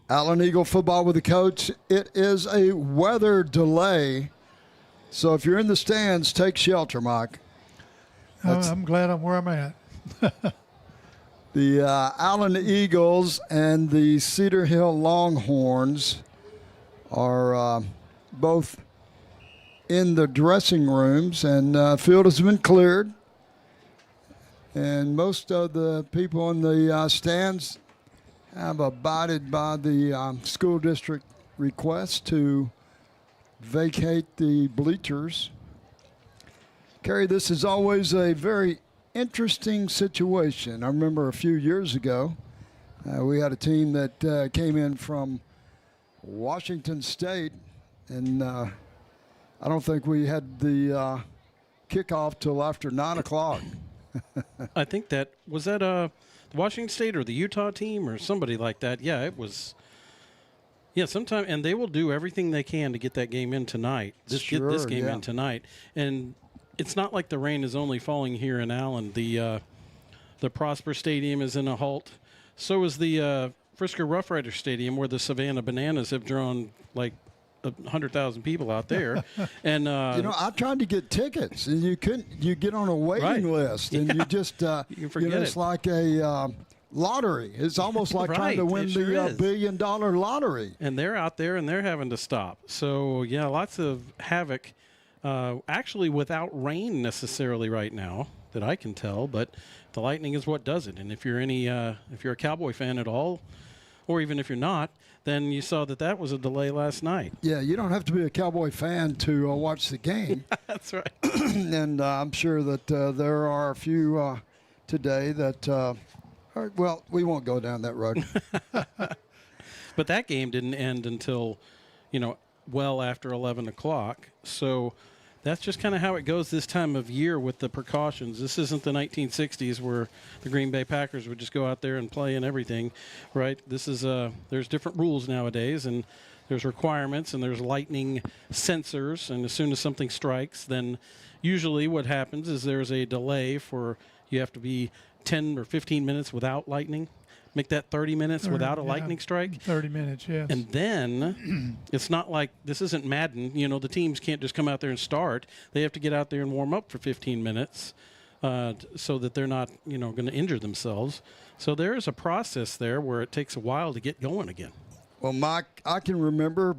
Allen Eagle football with the coach. It is a weather delay, so if you're in the stands, take shelter, Mike. I'm glad I'm where I'm at. The Allen Eagles and the Cedar Hill Longhorns are both in the dressing rooms, and field has been cleared. And most of the people in the stands have abided by the school district request to vacate the bleachers. Kerry, this is always a very interesting situation. I remember a few years ago, we had a team that came in from Washington State, and I don't think we had the kickoff till after 9 o'clock. I think that was that Washington State or the Utah team or somebody like that. Yeah, it was. Yeah, sometime, and they will do everything they can to get that game in tonight. Get this game in tonight, and it's not like the rain is only falling here in Allen. The Prosper Stadium is in a halt. So is the Frisco Rough Rider Stadium, where the Savannah Bananas have drawn like 100,000 people out there. And I tried to get tickets, and you couldn't. You get on a waiting list, and you just you can forget it's like a lottery. It's almost like trying to win the $1 billion lottery. And they're out there, and they're having to stop. So yeah, lots of havoc. Actually, without rain necessarily right now that I can tell, but the lightning is what does it. And if you're if you're a Cowboy fan at all, or even if you're not, then you saw that was a delay last night. Yeah, you don't have to be a Cowboy fan to watch the game. That's right. And I'm sure that there are a few today that, well, we won't go down that road. But that game didn't end until, well after 11 o'clock. So that's just kind of how it goes this time of year with the precautions. This isn't the 1960s where the Green Bay Packers would just go out there and play and everything, right? This is there's different rules nowadays, and there's requirements, and there's lightning sensors, and as soon as something strikes, then usually what happens is there's a delay for you have to be 10 or 15 minutes without lightning. Make that 30 minutes without a lightning strike. 30 minutes, yes. And then it's not like this isn't Madden. The teams can't just come out there and start. They have to get out there and warm up for 15 minutes so that they're not, going to injure themselves. So there is a process there where it takes a while to get going again. Well, Mike, I can remember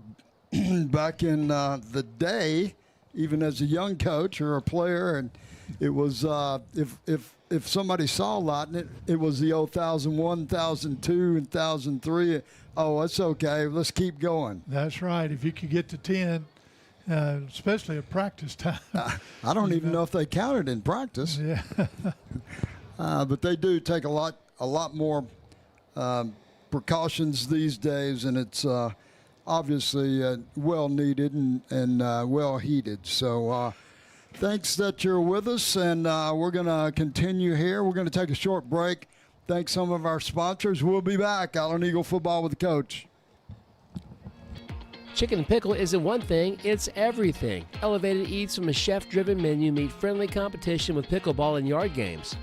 back in the day, even as a young coach or a player, and it was if somebody saw lightning, it was the 1001, 1002, and 1003. Oh, it's okay. Let's keep going. That's right. If you could get to 10, especially at practice time. I don't even know if they counted in practice. Yeah. But they do take a lot more precautions these days, and it's obviously well needed and well heeded. So thanks that you're with us, and we're going to continue here. We're going to take a short break. Thanks some of our sponsors. We'll be back. Allen Eagle football with the coach. Chicken and pickle isn't one thing, it's everything. Elevated eats from a chef-driven menu meet friendly competition with pickleball and yard games.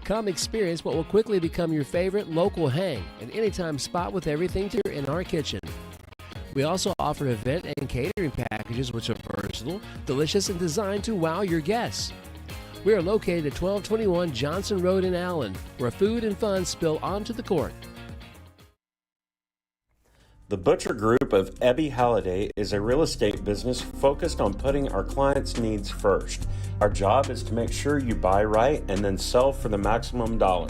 Come experience what will quickly become your favorite local hang, an anytime spot with everything in our kitchen. We also offer event and catering packages which are versatile, delicious, and designed to wow your guests. We are located at 1221 Johnson Road in Allen, where food and fun spill onto the court. The Butcher Group of Ebby Halliday is a real estate business focused on putting our clients' needs first. Our job is to make sure you buy right and then sell for the maximum dollar.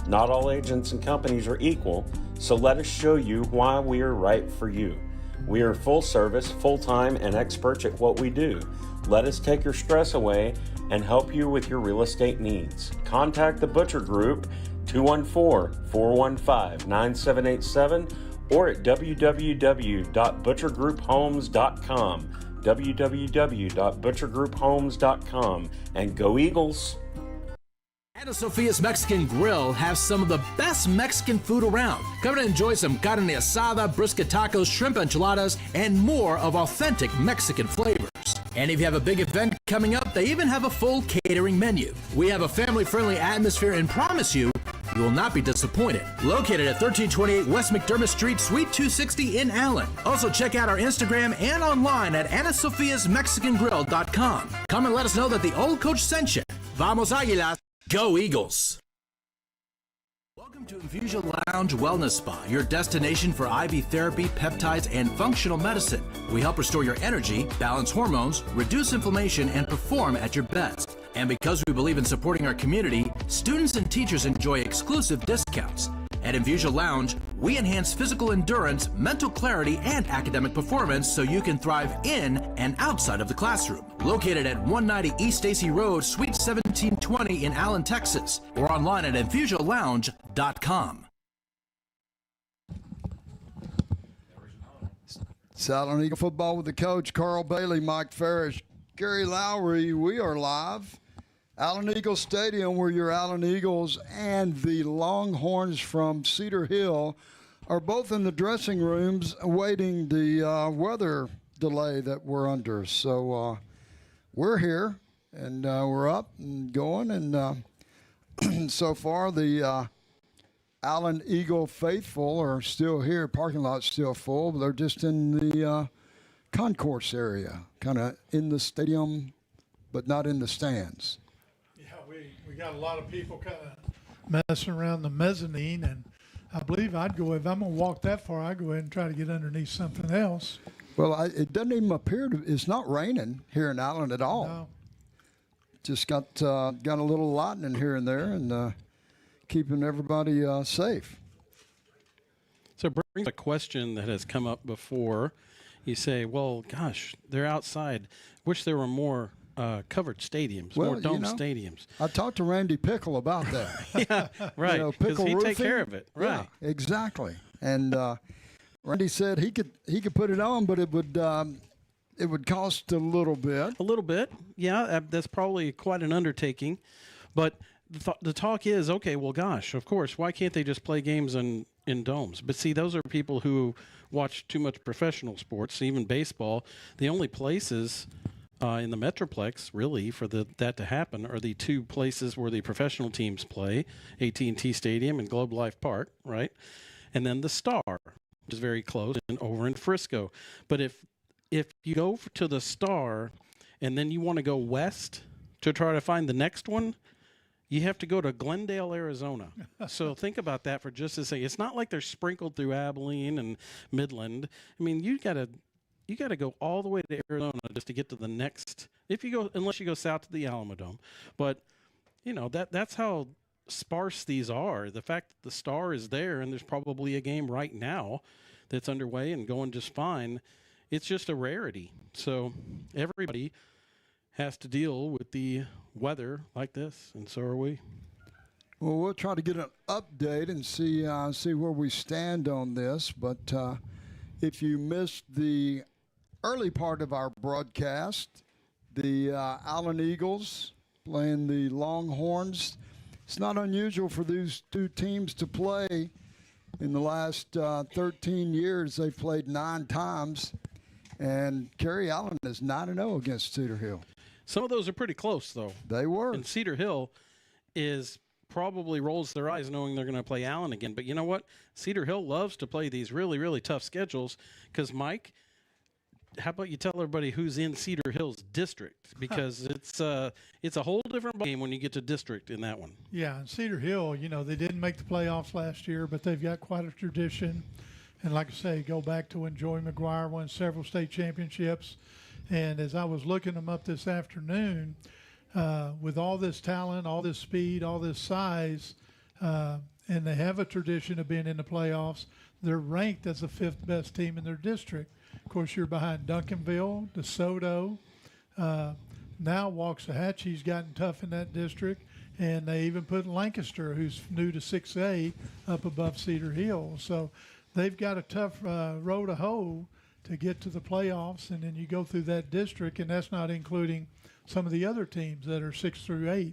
Not all agents and companies are equal, so let us show you why we are right for you. We are full service, full-time, and experts at what we do. Let us take your stress away and help you with your real estate needs. Contact the Butcher Group, 214-415-9787, or at www.butchergrouphomes.com, www.butchergrouphomes.com, and go Eagles! Ana Sophia's Mexican Grill has some of the best Mexican food around. Come and enjoy some carne asada, brisket tacos, shrimp enchiladas, and more of authentic Mexican flavors. And if you have a big event coming up, they even have a full catering menu. We have a family-friendly atmosphere and promise you, You will not be disappointed. Located at 1328 West McDermott Street, Suite 260 in Allen. Also check out our Instagram and online at AnaSofia'sMexicanGrill.com. Come and let us know that the old coach sent you. Vamos Águilas. Go Eagles. Welcome to Infusion Lounge Wellness Spa, your destination for IV therapy, peptides, and functional medicine. We help restore your energy, balance hormones, reduce inflammation, and perform at your best. And because we believe in supporting our community, students and teachers enjoy exclusive discounts. At Infusion Lounge, we enhance physical endurance, mental clarity, and academic performance so you can thrive in and outside of the classroom. Located at 190 East Stacy Road, Suite 1720 in Allen, Texas, or online at infusionlounge.com. Southern Eagle football with the coach, Carl Bailey, Mike Farris, Gary Lowry. We are live. Allen Eagles Stadium, where your Allen Eagles and the Longhorns from Cedar Hill are both in the dressing rooms awaiting the weather delay that we're under. So we're here, and we're up and going. And so far, the Allen Eagle faithful are still here. Parking lot's still full, but they're just in the concourse area, kind of in the stadium, but not in the stands. We got a lot of people kind of messing around the mezzanine, and I believe if I'm going to walk that far, I'd go ahead and try to get underneath something else. Well, it doesn't even appear to. It's not raining here in Allen at all. No. Just got a little lightning here and there, and keeping everybody safe. So it brings a question that has come up before. You say, well, gosh, they're outside. Wish there were more covered stadiums, more dome stadiums. I talked to Randy Pickle about that. Yeah, right. Because he'd take care of it. Right. Yeah, exactly. And Randy said he could put it on, but it would cost a little bit. A little bit. Yeah, that's probably quite an undertaking. But the talk is, okay, well, gosh, of course, why can't they just play games in domes? But see, those are people who watch too much professional sports, even baseball. The only places in the Metroplex, really, for that to happen are the two places where the professional teams play, AT&T Stadium and Globe Life Park, right? And then the Star, which is very close, and over in Frisco. But if you go to the Star and then you want to go west to try to find the next one, you have to go to Glendale, Arizona. So think about that for just a second. It's not like they're sprinkled through Abilene and Midland. I mean, you got to go all the way to Arizona just to get to the next. Unless you go south to the Alamodome. But that's how sparse these are. The fact that the Star is there and there's probably a game right now that's underway and going just fine, it's just a rarity. So everybody has to deal with the weather like this, and so are we. Well, we'll try to get an update and see where we stand on this. But if you missed the early part of our broadcast, the Allen Eagles playing the Longhorns. It's not unusual for these two teams to play. In the last 13 years, they've played 9 times, and Cary Allen is 9-0 against Cedar Hill. Some of those are pretty close, though. They were. And Cedar Hill probably rolls their eyes knowing they're going to play Allen again. But you know what? Cedar Hill loves to play these really, really tough schedules because, Mike, how about you tell everybody who's in Cedar Hill's district? Because it's a whole different game when you get to district in that one. Yeah, and Cedar Hill, they didn't make the playoffs last year, but they've got quite a tradition. And like I say, go back to when Joey McGuire won several state championships. And as I was looking them up this afternoon, with all this talent, all this speed, all this size, and they have a tradition of being in the playoffs, they're ranked as the 5th best team in their district. Of course, you're behind Duncanville, DeSoto. Now Waxahachie's gotten tough in that district, and they even put Lancaster, who's new to 6A, up above Cedar Hill. So they've got a tough row to hoe to get to the playoffs, and then you go through that district, and that's not including some of the other teams that are 6 through 8.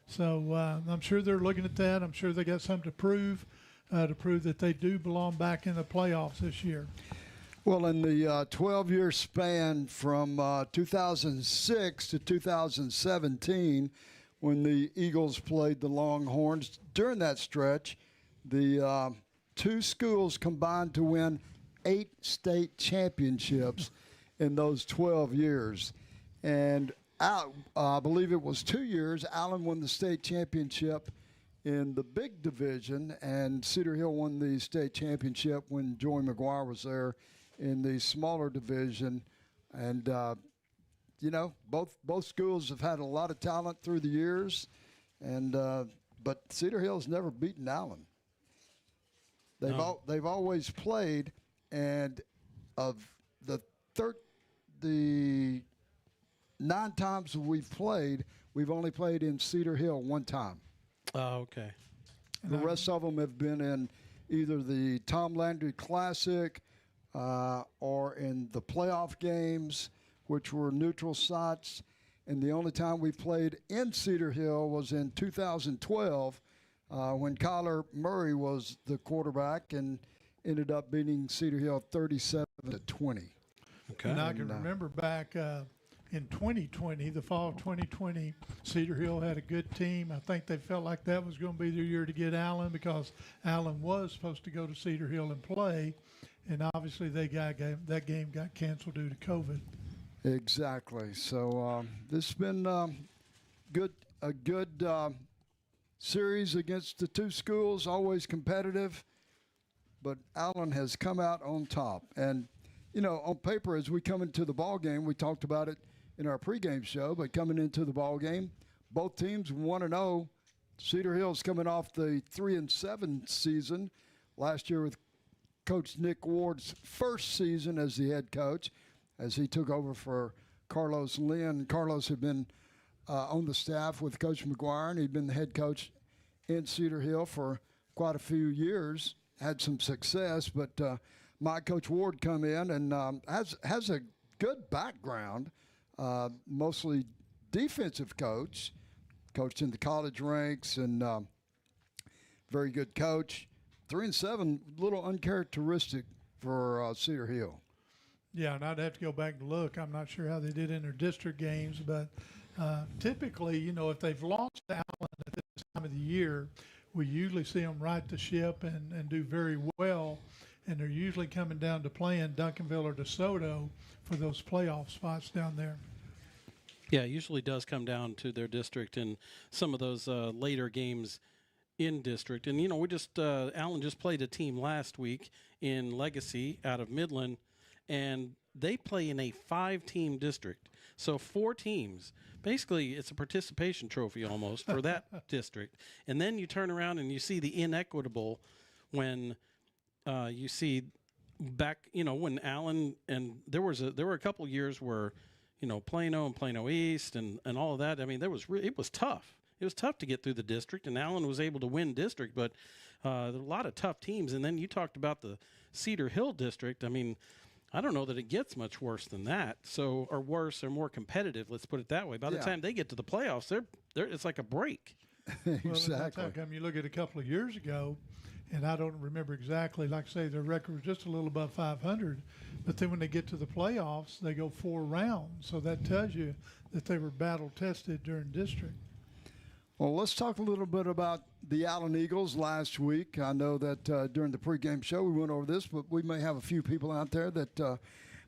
So I'm sure they're looking at that. I'm sure they got something to prove that they do belong back in the playoffs this year. Well, in the 12-year span from 2006 to 2017, when the Eagles played the Longhorns. During that stretch, the two schools combined to win 8 state championships in those 12 years. And I believe it was 2 years, Allen won the state championship in the big division, and Cedar Hill won the state championship when Joey McGuire was there in the smaller division. And, both schools have had a lot of talent through the years, and but Cedar Hill's never beaten Allen. They've always played, and of the 9 times we've played, we've only played in Cedar Hill 1 time. Oh, okay. The rest of them have been in either the Tom Landry Classic or in the playoff games, which were neutral sites. And the only time we played in Cedar Hill was in 2012 when Kyler Murray was the quarterback and ended up beating Cedar Hill 37-20. Okay. And I can remember back in 2020, the fall of 2020, Cedar Hill had a good team. I think they felt like that was going to be their year to get Allen, because Allen was supposed to go to Cedar Hill and play, and obviously that game got canceled due to COVID. Exactly. So this has been a good series against the two schools, always competitive, but Allen has come out on top. And, on paper, as we come into the ball game, we talked about it in our pregame show, but coming into the ball game, both teams 1-0. Cedar Hill's coming off the 3-7 season last year with Coach Nick Ward's first season as the head coach, as he took over for Carlos Lynn. Carlos had been on the staff with Coach McGuire, and he'd been the head coach in Cedar Hill for quite a few years, had some success, but my Coach Ward come in and has a good background, mostly defensive coach, coached in the college ranks, and very good coach. 3-7, a little uncharacteristic for Cedar Hill. Yeah, and I'd have to go back and look. I'm not sure how they did in their district games, but typically, if they've lost Allen at this time of the year, we usually see them right the ship and do very well, and they're usually coming down to playing Duncanville or DeSoto for those playoff spots down there. Yeah, it usually does come down to their district and some of those later games in district. And, we just Allen just played a team last week in Legacy out of Midland, and they play in a 5-team district. So 4 teams. Basically, it's a participation trophy almost for that district. And then you turn around and you see the inequitable when you see back, when Allen, and there were a couple years where, Plano and Plano East and all of that. I mean, it was tough. It was tough to get through the district, and Allen was able to win district, but there were a lot of tough teams. And then you talked about the Cedar Hill district. I mean, I don't know that it gets much worse than that. So, or worse, or more competitive. Let's put it that way. By the time they get to the playoffs, it's like a break. Exactly. Well, that's how come you look at a couple of years ago, and I don't remember exactly. Like I say, their record was just a little above 500, but then when they get to the playoffs, they go 4 rounds. So that tells you that they were battle tested during district. Well, let's talk a little bit about the Allen Eagles last week. I know that during the pregame show we went over this, but we may have a few people out there that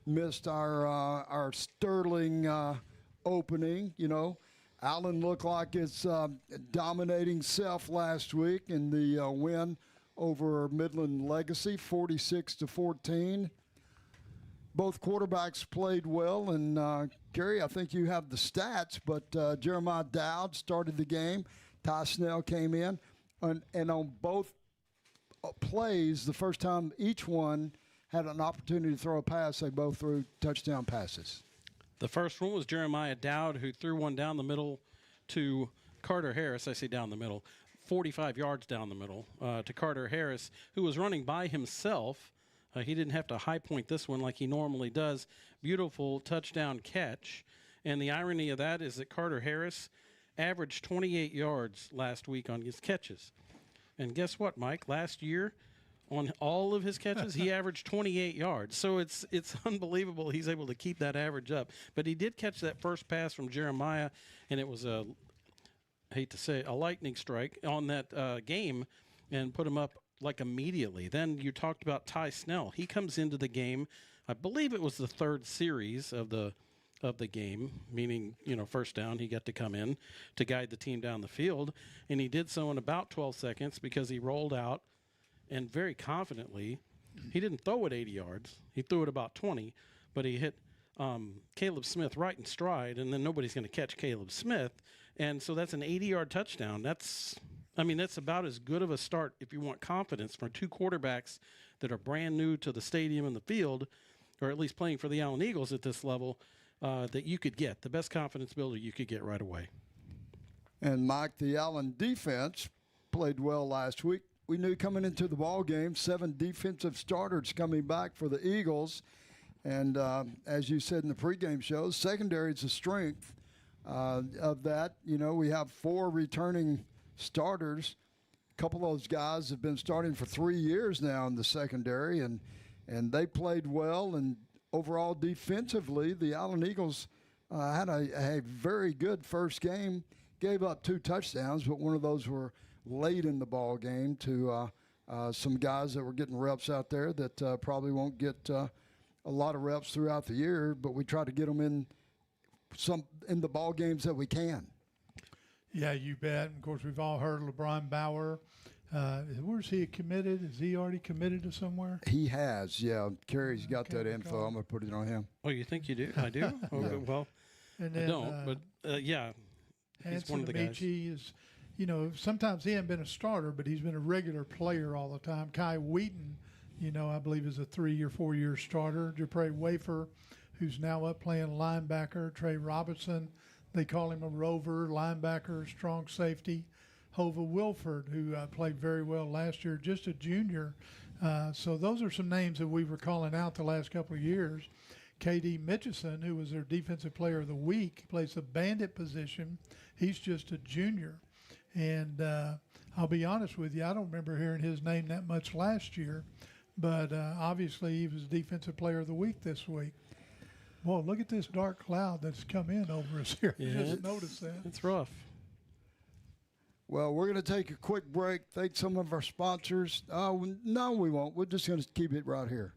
missed our Sterling opening. Allen looked like it's dominating self last week in the win over Midland Legacy, 46-14. Both quarterbacks played well, and Gary, I think you have the stats, but Jeremiah Dowd started the game. Ty Snell came in, and on both plays, the first time each one had an opportunity to throw a pass, they both threw touchdown passes. The first one was Jeremiah Dowd, who threw one down the middle to Carter Harris. I say down the middle, 45 yards down the middle to Carter Harris, who was running by himself. He didn't have to high point this one like he normally does. Beautiful touchdown catch. And the irony of that is that Carter Harris averaged 28 yards last week on his catches. And guess what, Mike? Last year, on all of his catches, he averaged 28 yards. So it's unbelievable he's able to keep that average up. But he did catch that first pass from Jeremiah, and it was a hate to say it, a lightning strike on that game and put him up like immediately. Then you talked about Ty Snell. He comes into the game. I believe it was the third series of the game, meaning, first down. He got to come in to guide the team down the field, and he did so in about 12 seconds because he rolled out and very confidently. He didn't throw it 80 yards. He threw it about 20, but he hit Caleb Smith right in stride, and then nobody's going to catch Caleb Smith. And so that's an 80-yard touchdown. That's about as good of a start if you want confidence from two quarterbacks that are brand new to the stadium and the field, or at least playing for the Allen Eagles at this level, that you could get. The best confidence builder you could get right away. And Mike, the Allen defense played well last week. We knew coming into the ball game, 7 defensive starters coming back for the Eagles. And as you said in the pregame show, secondary is the strength of that. We have 4 returning starters. A couple of those guys have been starting for 3 years now in the secondary, and they played well. And overall defensively, the Allen Eagles had a very good first game, gave up 2 touchdowns, but one of those were late in the ball game to some guys that were getting reps out there that probably won't get a lot of reps throughout the year, but we try to get them in the ball games that we can. Yeah, you bet. Of course, we've all heard LeBron Bauer. Where's he committed? Is he already committed to somewhere? He has, yeah. Kerry's got that info. I'm going to put it on him. Oh, you think you do? I do? Okay, well, And then, I don't, but yeah. He's one of the guys. is, sometimes he hasn't been a starter, but he's been a regular player all the time. Kai Wheaton, I believe is a 3 or 4 year starter. Dupre Wafer, who's now up playing linebacker. Trey Robinson, they call him a rover, linebacker, strong safety. Hova Wilford, who played very well last year, just a junior. So those are some names that we were calling out the last couple of years. K.D. Mitchison, who was their defensive player of the week, plays the bandit position. He's just a junior. And I'll be honest with you, I don't remember hearing his name that much last year. But obviously he was defensive player of the week this week. Boy, look at this dark cloud that's come in over us here. Yeah, Just noticed that. It's rough. Well, we're going to take a quick break, thank some of our sponsors. No, we won't. We're just going to keep it right here.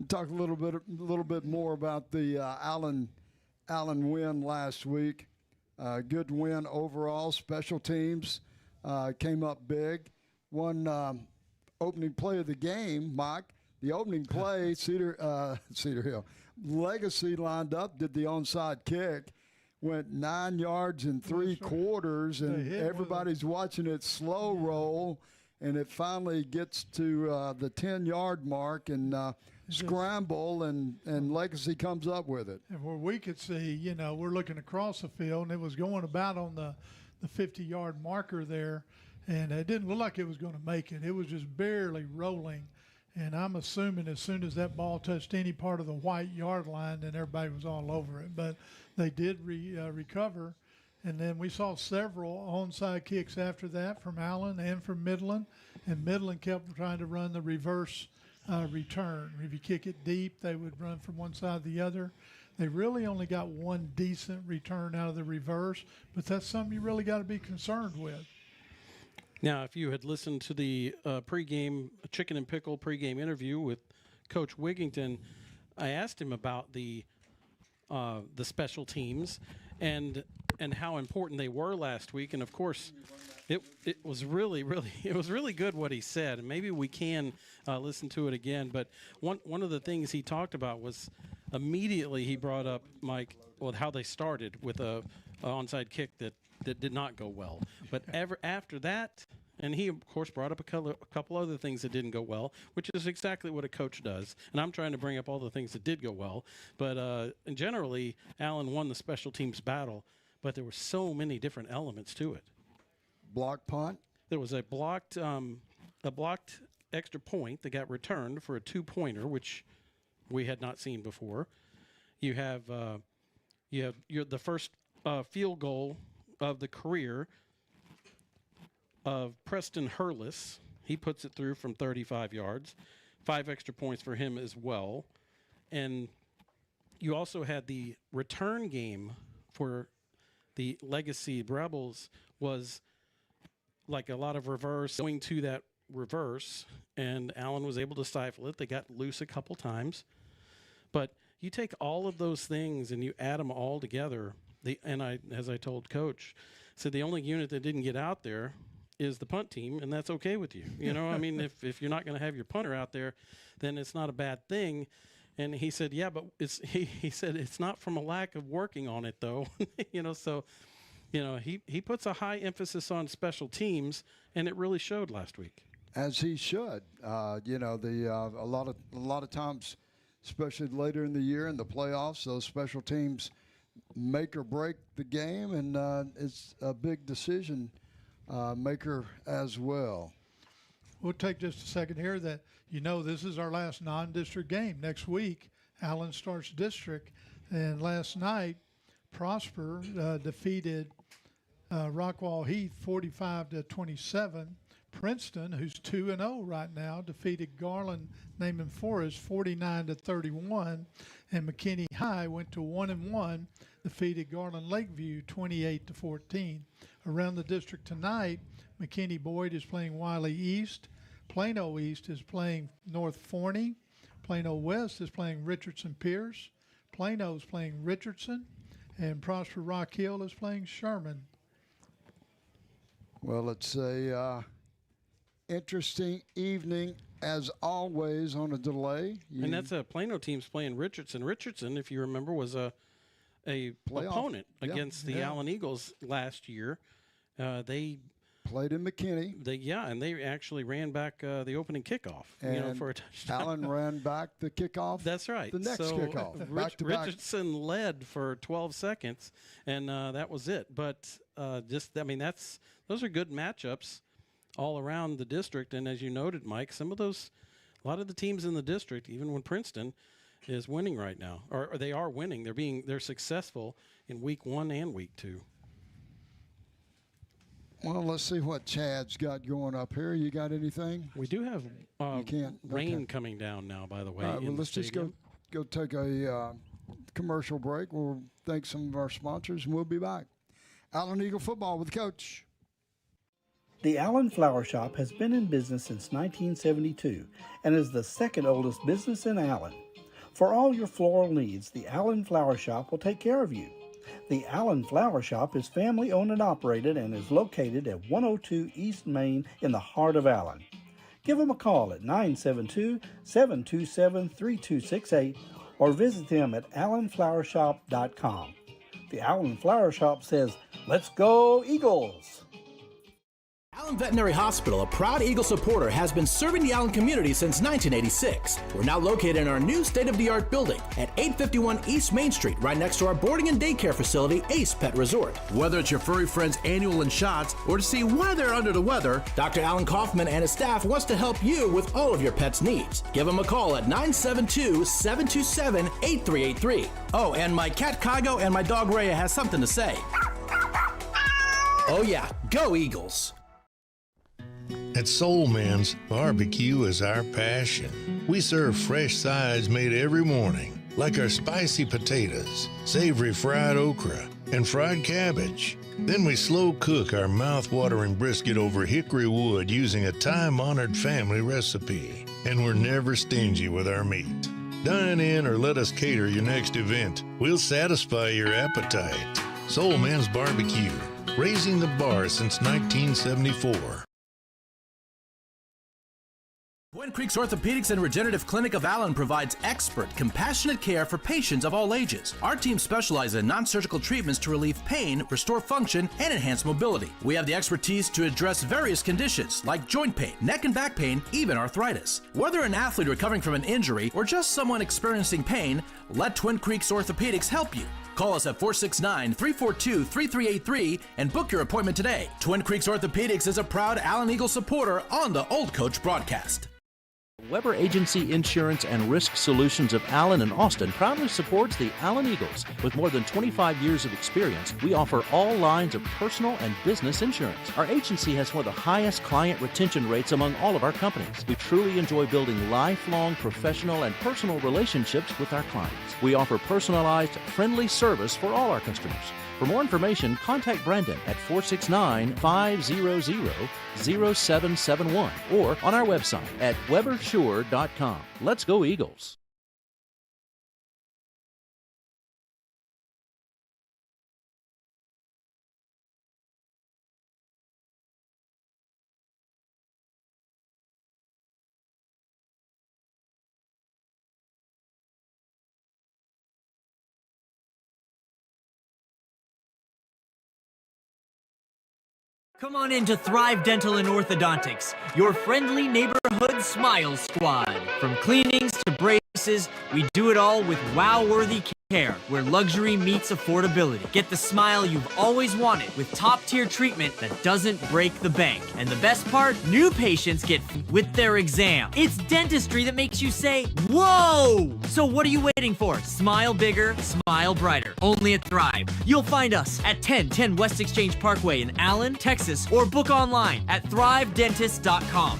Talk a little bit more about the Allen win last week. Good win overall. Special teams came up big. One opening play of the game, Mike. The opening play, Cedar Hill. Legacy lined up, did the onside kick, went 9 yards in 3/4, and everybody's watching it slow roll, and it finally gets to the 10-yard mark and scramble, and Legacy comes up with it. And where we could see, we're looking across the field, and it was going about on the 50-yard marker there, and it didn't look like it was going to make it. It was just barely rolling. And I'm assuming as soon as that ball touched any part of the white yard line, then everybody was all over it. But they did recover. And then we saw several onside kicks after that from Allen and from Midland. And Midland kept trying to run the reverse return. If you kick it deep, they would run from one side to the other. They really only got one decent return out of the reverse, but that's something you really got to be concerned with. Now, if you had listened to the pregame Chicken and Pickle pregame interview with Coach Wigington, I asked him about the special teams and how important they were last week. And of course, it was really good what he said. And maybe we can listen to it again. But one of the things he talked about was immediately he brought up, Mike, how they started with a onside kick that did not go well. But after that, and he, of course, brought up a couple other things that didn't go well, which is exactly what a coach does. And I'm trying to bring up all the things that did go well. But generally, Allen won the special teams battle, but there were so many different elements to it. Block punt? There was a blocked extra point that got returned for a 2-pointer, which we had not seen before. You have the first field goal of the career of Preston Hurlis. He puts it through from 35 yards. 5 extra points for him as well. And you also had the return game for the Legacy Rebels was like a lot of reverse, going to that reverse, and Allen was able to stifle it. They got loose a couple times. But you take all of those things and you add them all together. As I told Coach, said the only unit that didn't get out there is the punt team, and that's okay with you. You know, I mean, if you're not going to have your punter out there, then it's not a bad thing. And he said, yeah, but he said it's not from a lack of working on it, though. You know, so, you know, he puts a high emphasis on special teams, and it really showed last week. As he should. You know, a lot of times, especially later in the year in the playoffs, those special teams make or break the game, and it's a big decision maker as well. We'll take just a second here that, you know, this is our last non-district game. Next week, Allen starts district. And last night, Prosper defeated Rockwall Heath 45-27. Princeton, who's 2-0 right now, defeated Garland Naaman Forest 49-31. And McKinney High went to 1-1, defeated Garland Lakeview 28-14. Around the district tonight, McKinney Boyd is playing Wiley East. Plano East is playing North Forney. Plano West is playing Richardson Pierce. Plano is playing Richardson. And Prosper Rock Hill is playing Sherman. Well, it's a interesting evening, as always, on a delay. And that's a Plano team's playing Richardson. Richardson, if you remember, was a opponent against the Allen Eagles last year. They played in McKinney. And they actually ran back the opening kickoff, and for a touchdown. Allen ran back the kickoff. That's right. The next kickoff. Richardson led for 12 seconds, and that was it. But those are good matchups all around the district. And as you noted, Mike, a lot of the teams in the district, even when Princeton is winning right now, or they are winning, they're successful in week 1 and week 2. Well, let's see what Chad's got going up here. You got anything? We do have rain coming down now, by the way. All right, well, let's just go take a commercial break. We'll thank some of our sponsors, and we'll be back. Allen Eagle football with Coach. The Allen Flower Shop has been in business since 1972 and is the second oldest business in Allen. For all your floral needs, the Allen Flower Shop will take care of you. The Allen Flower Shop is family owned and operated and is located at 102 East Main in the heart of Allen. Give them a call at 972-727-3268 or visit them at allenflowershop.com. The Allen Flower Shop says, "Let's go Eagles!" Allen Veterinary Hospital, a proud Eagle supporter, has been serving the Allen community since 1986. We're now located in our new state-of-the-art building at 851 East Main Street, right next to our boarding and daycare facility, Ace Pet Resort. Whether it's your furry friend's annual and shots or to see why they're under the weather, Dr. Alan Kaufman and his staff wants to help you with all of your pet's needs. Give them a call at 972-727-8383. Oh, and my cat Kygo and my dog Rhea has something to say. Oh yeah, go Eagles! At Soul Man's, barbecue is our passion. We serve fresh sides made every morning, like our spicy potatoes, savory fried okra, and fried cabbage. Then we slow cook our mouth-watering brisket over hickory wood using a time-honored family recipe. And we're never stingy with our meat. Dine in or let us cater your next event. We'll satisfy your appetite. Soul Man's Barbecue, raising the bar since 1974. Twin Creeks Orthopedics and Regenerative Clinic of Allen provides expert, compassionate care for patients of all ages. Our team specializes in non-surgical treatments to relieve pain, restore function, and enhance mobility. We have the expertise to address various conditions like joint pain, neck and back pain, even arthritis. Whether an athlete recovering from an injury or just someone experiencing pain, let Twin Creeks Orthopedics help you. Call us at 469-342-3383 and book your appointment today. Twin Creeks Orthopedics is a proud Allen Eagle supporter on the Old Coach broadcast. Weber Agency Insurance and Risk Solutions of Allen and Austin proudly supports the Allen Eagles. With more than 25 years of experience, we offer all lines of personal and business insurance. Our agency has one of the highest client retention rates among all of our companies. We truly enjoy building lifelong professional and personal relationships with our clients. We offer personalized, friendly service for all our customers. For more information, contact Brendan at 469-500-0771 or on our website at webersure.com. Let's go Eagles! Come on into Thrive Dental and Orthodontics, your friendly neighborhood smile squad. From cleanings to braces, we do it all with wow-worthy care, where luxury meets affordability. Get the smile you've always wanted with top-tier treatment that doesn't break the bank. And the best part, new patients get with their exam. It's dentistry that makes you say, whoa! So what are you waiting for? Smile bigger, smile brighter. Only at Thrive. You'll find us at 1010 West Exchange Parkway in Allen, Texas, or book online at thrivedentist.com.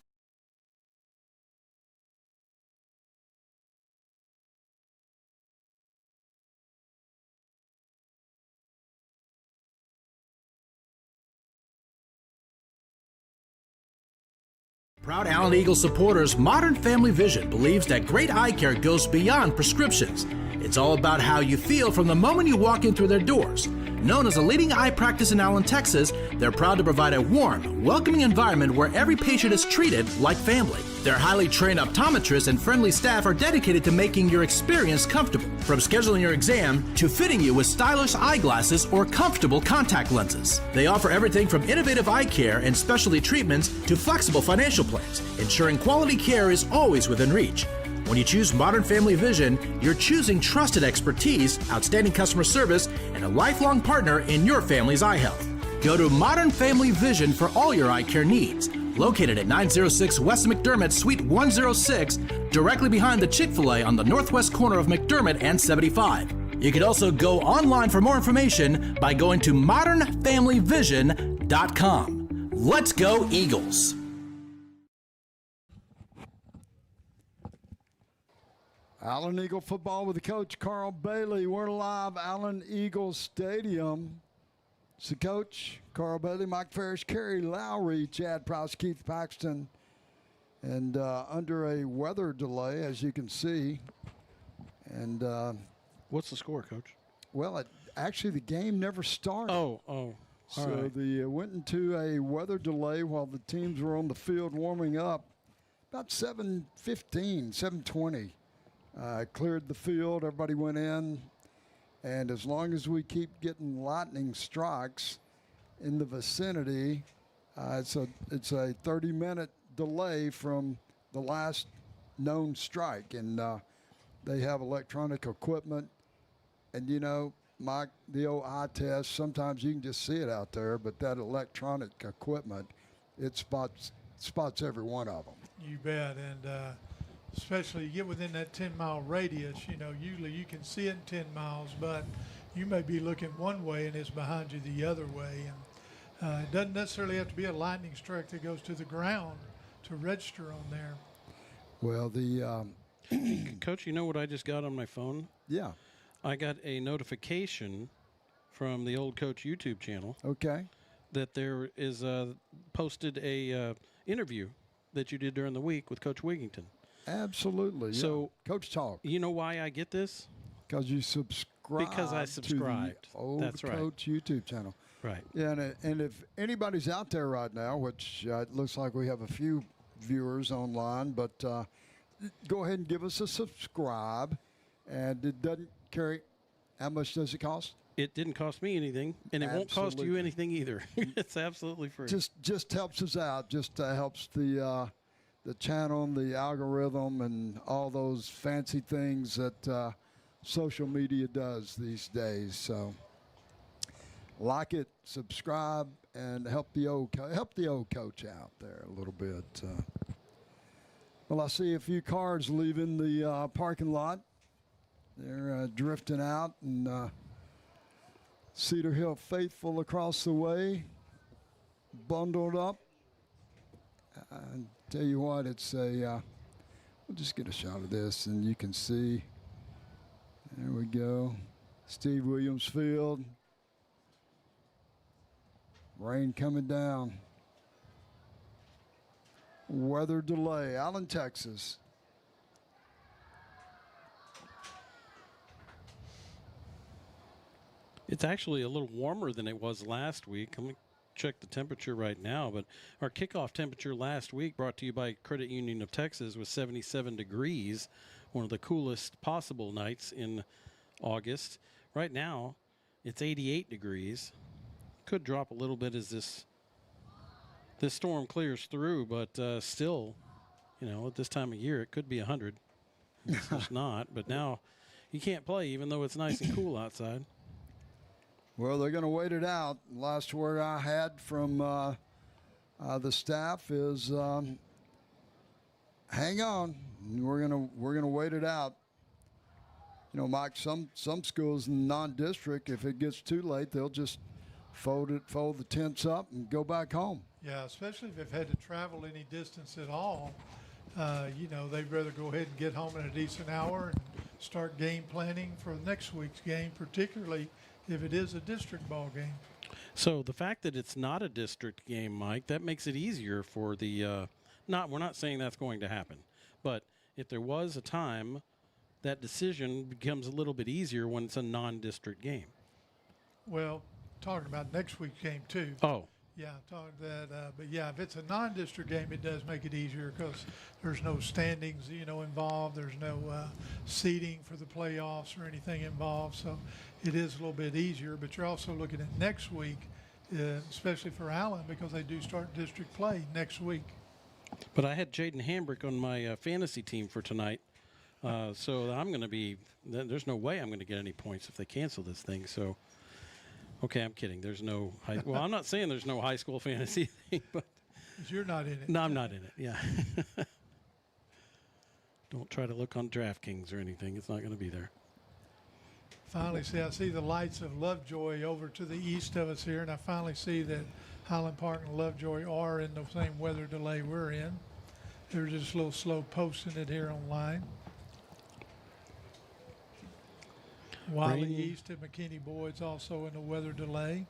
Proud Allen Eagle supporters, Modern Family Vision believes that great eye care goes beyond prescriptions. It's all about how you feel from the moment you walk in through their doors. Known as a leading eye practice in Allen, Texas, they're proud to provide a warm, welcoming environment where every patient is treated like family. Their highly trained optometrists and friendly staff are dedicated to making your experience comfortable, from scheduling your exam to fitting you with stylish eyeglasses or comfortable contact lenses. They offer everything from innovative eye care and specialty treatments to flexible financial plans, ensuring quality care is always within reach. When you choose Modern Family Vision, you're choosing trusted expertise, outstanding customer service, and a lifelong partner in your family's eye health. Go to Modern Family Vision for all your eye care needs. Located at 906 West McDermott, Suite 106, directly behind the Chick-fil-A on the northwest corner of McDermott and 75. You can also go online for more information by going to modernfamilyvision.com. Let's go Eagles! Allen Eagle football with the coach, Carl Bailey. We're live, Allen Eagle Stadium. It's the coach, Carl Bailey, Mike Ferris, Kerry Lowry, Chad Price, Keith Paxton. And under a weather delay, as you can see. And what's the score, Coach? Well, actually the game never started. Oh. So right. they went into a weather delay while the teams were on the field warming up. About 7:15, 7:20. Cleared the field, everybody went in, and as long as we keep getting lightning strikes in the vicinity, it's a 30-minute delay from the last known strike, and they have electronic equipment, and you know, Mike, the old eye test, sometimes you can just see it out there, but that electronic equipment, it spots every one of them. You bet, and especially you get within that 10-mile radius, you know, usually you can see it in 10 miles, but you may be looking one way and it's behind you the other way. And it doesn't necessarily have to be a lightning strike that goes to the ground to register on there. Well, the Coach, you know what I just got on my phone? Yeah. I got a notification from the Old Coach YouTube channel. Okay. That there is posted a interview that you did during the week with Coach Wigington. Absolutely. Yeah. So, Coach Talk. You know why I get this? Because you subscribe. Because I subscribed. To the Old That's right. Coach YouTube channel. Right. Yeah, and if anybody's out there right now, which it looks like we have a few viewers online, but go ahead and give us a subscribe. And it doesn't carry. How much does it cost? It didn't cost me anything, and it won't cost you anything either. It's absolutely free. Just helps us out. Just helps the channel, the algorithm, and all those fancy things that social media does these days. So, like it, subscribe, and help the old coach out there a little bit. Well, I see a few cars leaving the parking lot. They're drifting out, and Cedar Hill faithful across the way, bundled up. I tell you what, it's a. We'll just get a shot of this, and you can see. There we go. Steve Williams Field. Rain coming down. Weather delay, Allen, Texas. It's actually a little warmer than it was last week. I'm going to check the temperature right now, but our kickoff temperature last week, brought to you by Credit Union of Texas, was 77 degrees, one of the coolest possible nights in August. Right now, it's 88 degrees. Could drop a little bit as this storm clears through, but still, at this time of year, it could be 100. It's just not. But now you can't play even though it's nice and cool outside. Well, they're going to wait it out. Last word I had from the staff is hang on. We're gonna wait it out. Mike, some schools in non-district, if it gets too late, they'll just fold the tents up and go back home. Yeah, especially if they've had to travel any distance at all. They'd rather go ahead and get home in a decent hour and start game planning for next week's game, particularly if it is a district ball game. So the fact that it's not a district game, Mike, that makes it easier for the we're not saying that's going to happen, but if there was a time, that decision becomes a little bit easier when it's a non-district game. Well, talking about next week's game too. Oh. Yeah, but yeah, if it's a non-district game, it does make it easier because there's no standings, involved. There's no seeding for the playoffs or anything involved, so it is a little bit easier. But you're also looking at next week, especially for Allen, because they do start district play next week. But I had Jaden Hambrick on my fantasy team for tonight, so I'm going to be. There's no way I'm going to get any points if they cancel this thing. So. Okay, I'm kidding. There's no well, I'm not saying there's no high school fantasy thing, but you're not in it. No, I'm not in it. Yeah. Don't try to look on DraftKings or anything. It's not going to be there. Finally, I see the lights of Lovejoy over to the east of us here, and I finally see that Highland Park and Lovejoy are in the same weather delay we're in. They're just a little slow posting it here online. Wiley East at McKinney Boyd's also in the weather delay.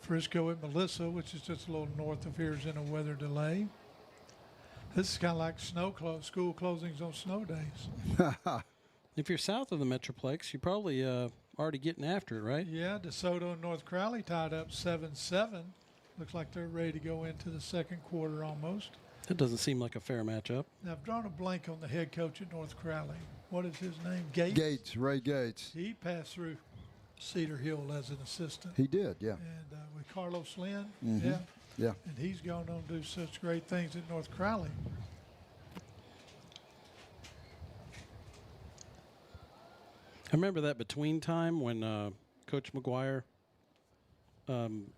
Frisco at Melissa, which is just a little north of here, is in a weather delay. This is kind of like school closings on snow days. If you're south of the Metroplex, you're probably already getting after it, right? Yeah, DeSoto and North Crowley tied up 7-7. Looks like they're ready to go into the second quarter almost. That doesn't seem like a fair matchup. Now, I've drawn a blank on the head coach at North Crowley. What is his name? Gates? Ray Gates. He passed through Cedar Hill as an assistant. He did, yeah. And with Carlos Lynn, yeah. And he's gone on to do such great things at North Crowley. I remember that between time when Coach McGuire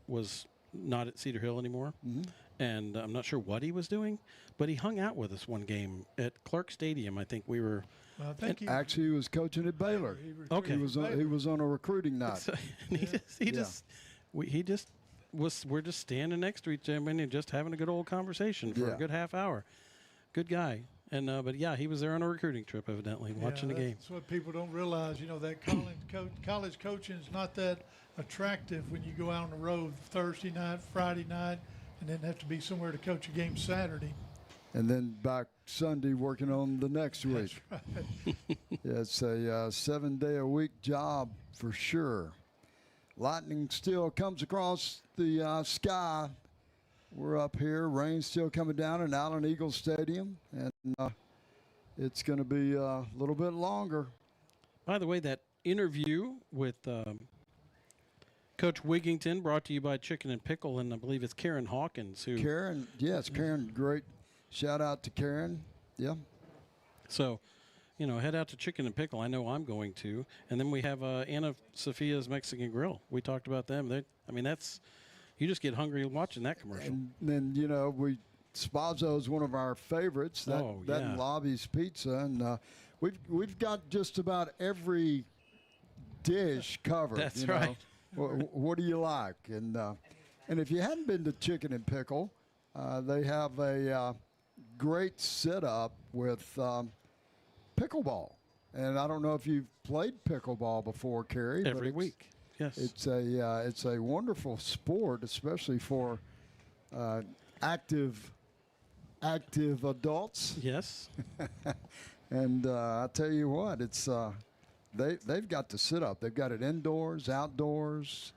was not at Cedar Hill anymore. Mm-hmm. And I'm not sure what he was doing, but he hung out with us one game at Clark Stadium. I think we were. Well, I think he was coaching at Baylor. Okay, he was on a recruiting night. So, we're just standing next to each other and just having a good old conversation for a good half hour. Good guy. And but yeah, he was there on a recruiting trip, evidently, watching the game. That's what people don't realize. That college coaching is not that attractive when you go out on the road Thursday night, Friday night, and then have to be somewhere to coach a game Saturday. And then back Sunday working on the next week. That's right. Yeah, it's a 7-day-a-week job for sure. Lightning still comes across the sky. We're up here. Rain still coming down in Allen Eagles Stadium, and it's going to be a little bit longer. By the way, that interview with Coach Wigington, brought to you by Chicken and Pickle, and I believe it's Karen Hawkins. Karen, great. Shout out to Karen. Yeah. So, head out to Chicken and Pickle. I know I'm going to. And then we have Anna Sophia's Mexican Grill. We talked about them. That's you just get hungry watching that commercial. And then, Spazzo is one of our favorites. That and Lobby's Pizza, and we've got just about every dish covered. That's right. What do you like? And if you hadn't been to Chicken and Pickle, they have a great setup with pickleball. And I don't know if you've played pickleball before, Kerry. Every week, yes. It's a wonderful sport, especially for active adults. Yes. And I tell you what, it's they've got the setup. They've got it indoors, outdoors,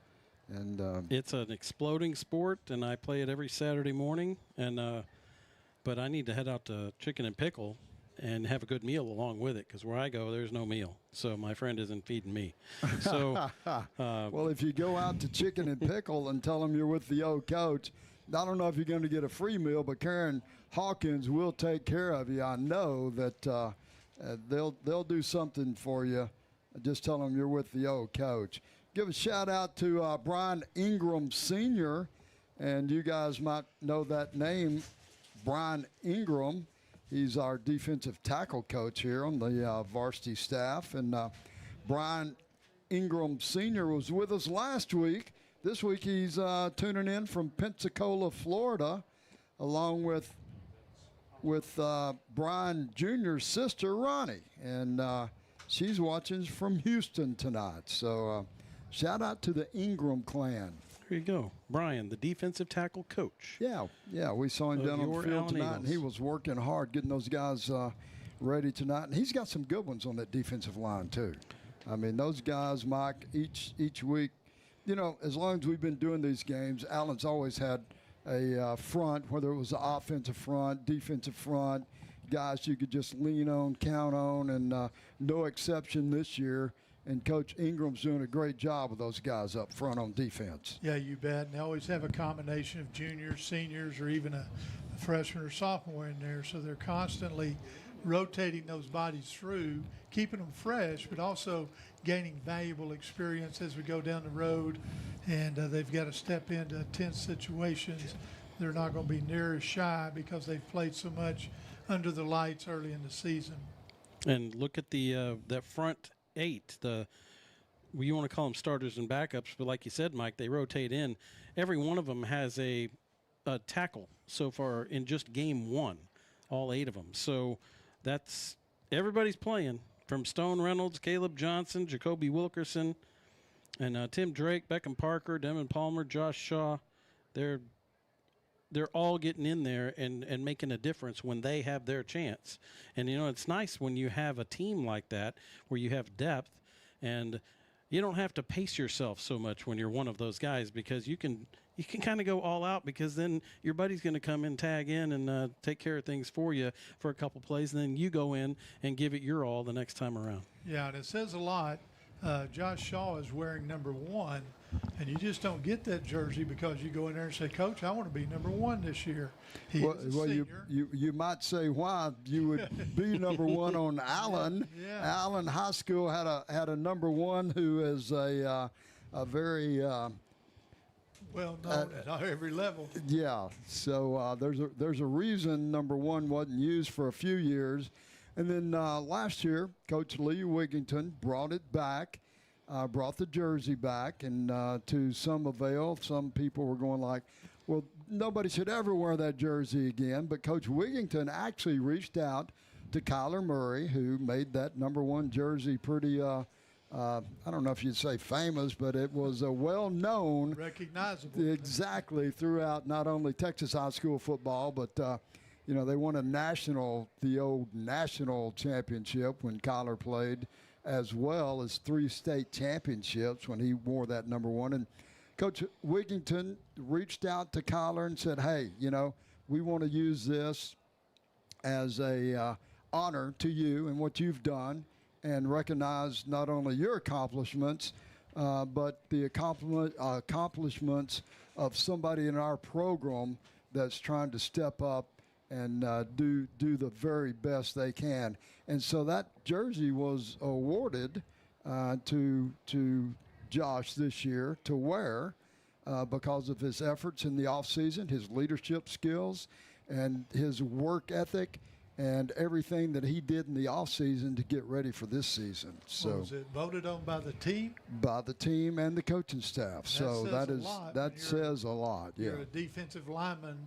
and it's an exploding sport. And I play it every Saturday morning. And but I need to head out to Chicken and Pickle and have a good meal along with it, because where I go, there's no meal. So my friend isn't feeding me. So, well, if you go out to Chicken and Pickle and tell them you're with the old coach, I don't know if you're going to get a free meal, but Karen Hawkins will take care of you. I know that they'll do something for you. Just tell them you're with the old coach. Give a shout out to Brian Ingram Sr., and you guys might know that name, Brian Ingram. He's our defensive tackle coach here on the varsity staff. And Brian Ingram Sr. was with us last week. This week he's tuning in from Pensacola, Florida, along with Brian Jr.'s sister, Ronnie. And she's watching from Houston tonight. So shout out to the Ingram clan. There you go. Brian, the defensive tackle coach. Yeah, we saw him down on the field tonight, and he was working hard getting those guys ready tonight. And he's got some good ones on that defensive line, too. I mean, those guys, Mike, each week, as long as we've been doing these games, Allen's always had a front, whether it was an offensive front, defensive front, guys you could just lean on, count on, and no exception this year. And Coach Ingram's doing a great job with those guys up front on defense. Yeah, you bet. And they always have a combination of juniors, seniors, or even a freshman or sophomore in there. So they're constantly rotating those bodies through, keeping them fresh, but also gaining valuable experience as we go down the road. And they've got to step into tense situations. They're not going to be near as shy because they've played so much under the lights early in the season. And look at the that front 8, you want to call them starters and backups, but like you said, Mike, they rotate in. Every one of them has a tackle so far in just game 1, all 8 of them. So that's everybody's playing, from Stone Reynolds, Caleb Johnson, Jacoby Wilkerson, and Tim Drake, Beckham Parker, Devin Palmer, Josh Shaw. They're all getting in there and making a difference when they have their chance. And, it's nice when you have a team like that where you have depth, and you don't have to pace yourself so much when you're one of those guys, because you can kind of go all out, because then your buddy's going to come and tag in and take care of things for you for a couple plays, and then you go in and give it your all the next time around. Yeah, and it says a lot. Josh Shaw is wearing number 1, and you just don't get that jersey because you go in there and say, Coach, I want to be number 1 this year. Well, you might say why you would be number 1 on Allen. Yeah. Allen High School had a number 1 who is a very well known at every level. Yeah, so there's a reason number 1 wasn't used for a few years. And then last year, Coach Lee Wigington brought it back, brought the jersey back, and to some avail. Some people were going like, well, nobody should ever wear that jersey again. But Coach Wigington actually reached out to Kyler Murray, who made that number 1 jersey pretty, I don't know if you'd say famous, but it was a well-known. Recognizable. Exactly, throughout not only Texas high school football, but they won the old national championship when Kyler played, as well as 3 state championships when he wore that number 1. And Coach Wigington reached out to Kyler and said, hey, we want to use this as a honor to you and what you've done, and recognize not only your accomplishments, but the accomplishments of somebody in our program that's trying to step up and do the very best they can. And so that jersey was awarded to Josh this year to wear because of his efforts in the offseason, his leadership skills, and his work ethic and everything that he did in the offseason to get ready for this season. So Was it voted on by the team? by the team and the coaching staff. So that says a lot. You're Yeah. a defensive lineman,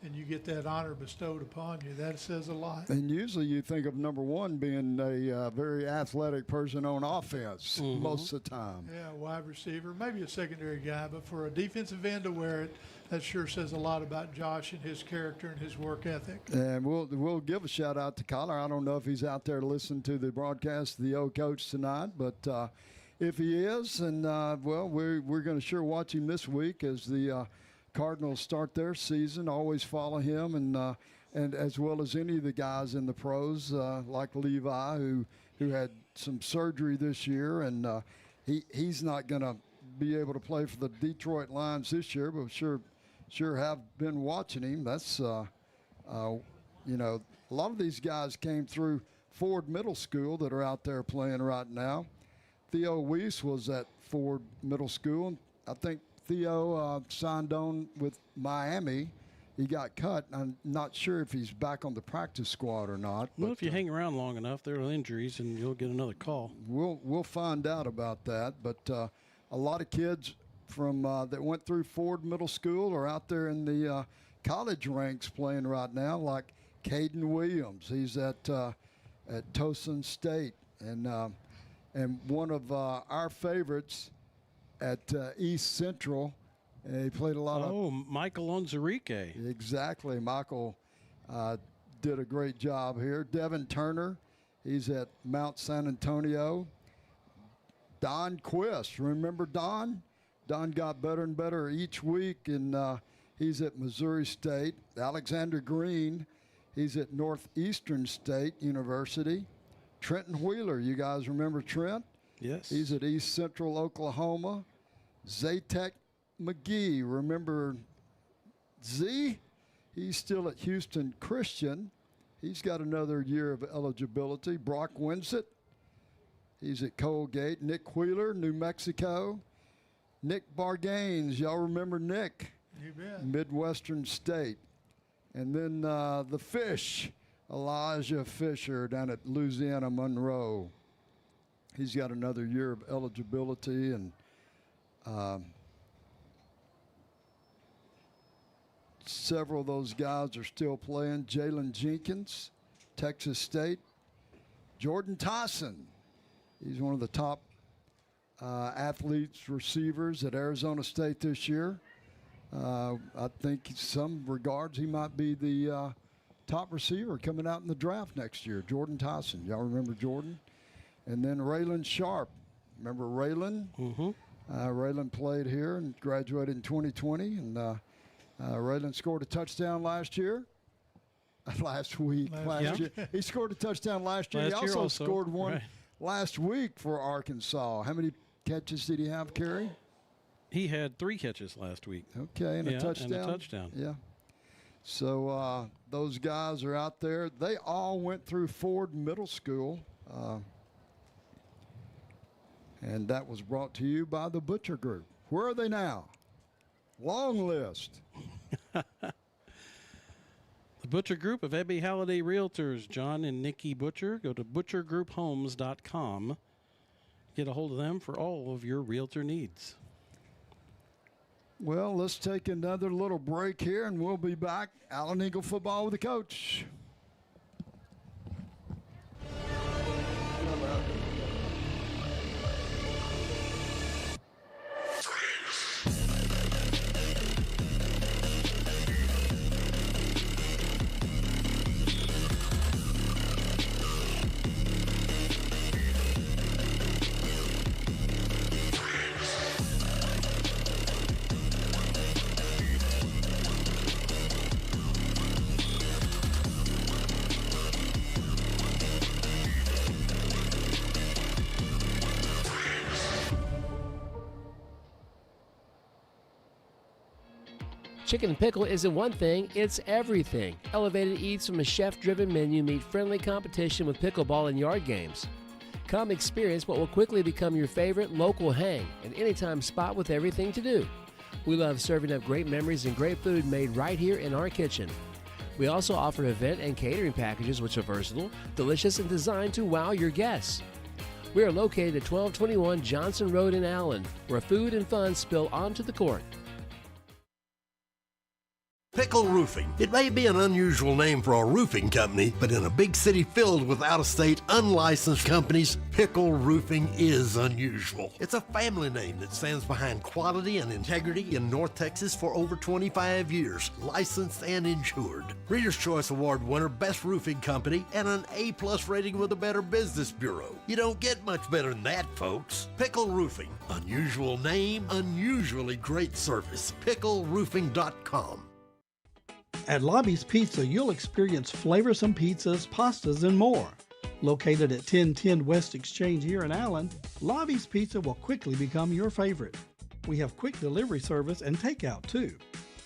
and you get that honor bestowed upon you. That says a lot. And usually you think of number one being a very athletic person on offense most of the time. Yeah, wide receiver, maybe a secondary guy, but for a defensive end to wear it, that sure says a lot about Josh and his character and his work ethic. And we'll give a shout out to Collar. I don't know if he's out there listening to the broadcast of the old coach tonight, but if he is, and well, we're going to sure watch him this week as the Cardinals start their season. Always follow him, and as well as any of the guys in the pros, like Levi, who had some surgery this year, and he's not going to be able to play for the Detroit Lions this year, but sure have been watching him. That's a lot of these guys came through Ford Middle School that are out there playing right now. Theo Weiss was at Ford Middle School, and I think Theo signed on with Miami. He got cut. I'm not sure if he's back on the practice squad or not. Well, if you hang around long enough, there are injuries, and you'll get another call. We'll find out about that. But a lot of kids from that went through Ford Middle School are out there in the college ranks playing right now, like Caden Williams. He's at Towson State, and one of our favorites at East Central. He played a lot of... Oh, Michael Onzarique. Exactly. Michael did a great job here. Devin Turner, he's at Mount San Antonio. Don Quist, remember Don? Don got better and better each week, and he's at Missouri State. Alexander Green, he's at Northeastern State University. Trenton Wheeler, you guys remember Trent? Yes. He's at East Central Oklahoma. Zatek McGee, remember Z? He's still at Houston Christian. He's got another year of eligibility. Brock Winsett, he's at Colgate. Nick Wheeler, New Mexico. Nick Bargains, y'all remember Nick? You bet. Midwestern State. And then the Fish, Elijah Fisher down at Louisiana Monroe. He's got another year of eligibility, and several of those guys are still playing. Jalen Jenkins, Texas State. Jordan Tyson, he's one of the top athletes, receivers at Arizona State this year. I think in some regards he might be the top receiver coming out in the draft next year. Jordan Tyson, y'all remember Jordan? And then Raylan Sharp. Remember Raylan? Mm-hmm. Raylan played here and graduated in 2020. And Raylan scored a touchdown last year. Last week. Last year. He scored a touchdown last year. He also scored one last week for Arkansas. How many catches did he have, Kerry? He had 3 catches last week. Okay, and a touchdown. And a touchdown. Yeah. So those guys are out there. They all went through Ford Middle School. And that was brought to you by the Butcher Group. Where are they now? Long list. The Butcher Group of Ebby Halliday Realtors, John and Nikki Butcher. Go to butchergrouphomes.com. Get a hold of them for all of your realtor needs. Well, let's take another little break here, and we'll be back. Allen Eagle football with the coach. Chicken and pickle isn't one thing, it's everything. Elevated eats from a chef-driven menu meet friendly competition with pickleball and yard games. Come experience what will quickly become your favorite local hang, an anytime spot with everything to do. We love serving up great memories and great food made right here in our kitchen. We also offer event and catering packages which are versatile, delicious, and designed to wow your guests. We are located at 1221 Johnson Road in Allen, where food and fun spill onto the court. Pickle Roofing. It may be an unusual name for a roofing company, but in a big city filled with out-of-state, unlicensed companies, Pickle Roofing is unusual. It's a family name that stands behind quality and integrity in North Texas for over 25 years, licensed and insured. Reader's Choice Award winner, Best Roofing Company, and an A+ rating with the Better Business Bureau. You don't get much better than that, folks. Pickle Roofing. Unusual name, unusually great service. PickleRoofing.com. At Lobby's Pizza, you'll experience flavorsome pizzas, pastas, and more. Located at 1010 West Exchange here in Allen, Lobby's Pizza will quickly become your favorite. We have quick delivery service and takeout too.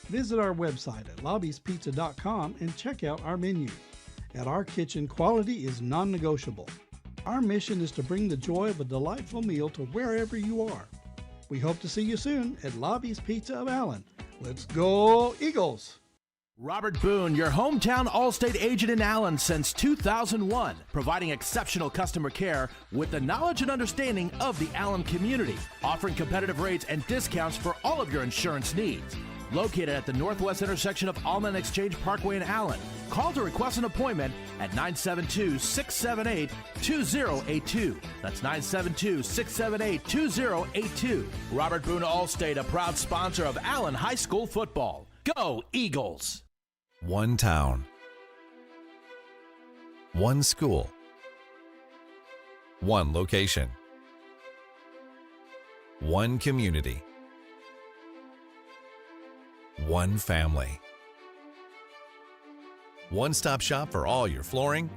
Visit our website at lobbyspizza.com and check out our menu. At our kitchen, quality is non-negotiable. Our mission is to bring the joy of a delightful meal to wherever you are. We hope to see you soon at Lobby's Pizza of Allen. Let's go Eagles! Robert Boone, your hometown Allstate agent in Allen since 2001, providing exceptional customer care with the knowledge and understanding of the Allen community, offering competitive rates and discounts for all of your insurance needs. Located at the northwest intersection of Allen Exchange Parkway in Allen. Call to request an appointment at 972-678-2082. That's 972-678-2082. Robert Boone Allstate, a proud sponsor of Allen High School football. Go Eagles! One town, one school, one location, one community, one family. One-stop shop for all your flooring,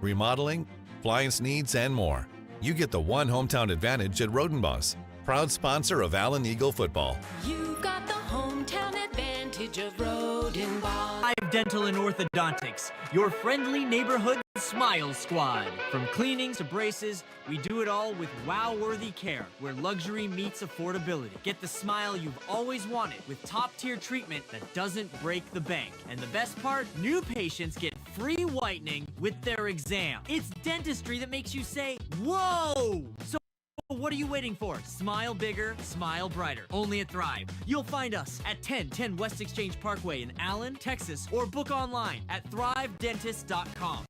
remodeling, appliance needs, and more. You get the one hometown advantage at Rodenboss, proud sponsor of Allen Eagle football. You've got the hometown advantage of Rodenbach. Thrive Dental and Orthodontics, your friendly neighborhood smile squad. From cleanings to braces, we do it all with wow-worthy care, where luxury meets affordability. Get the smile you've always wanted with top-tier treatment that doesn't break the bank. And the best part, new patients get free whitening with their exam. It's dentistry that makes you say, whoa! So what are you waiting for? Smile bigger, smile brighter. Only at Thrive. You'll find us at 1010 West Exchange Parkway in Allen, Texas, or book online at thrivedentist.com.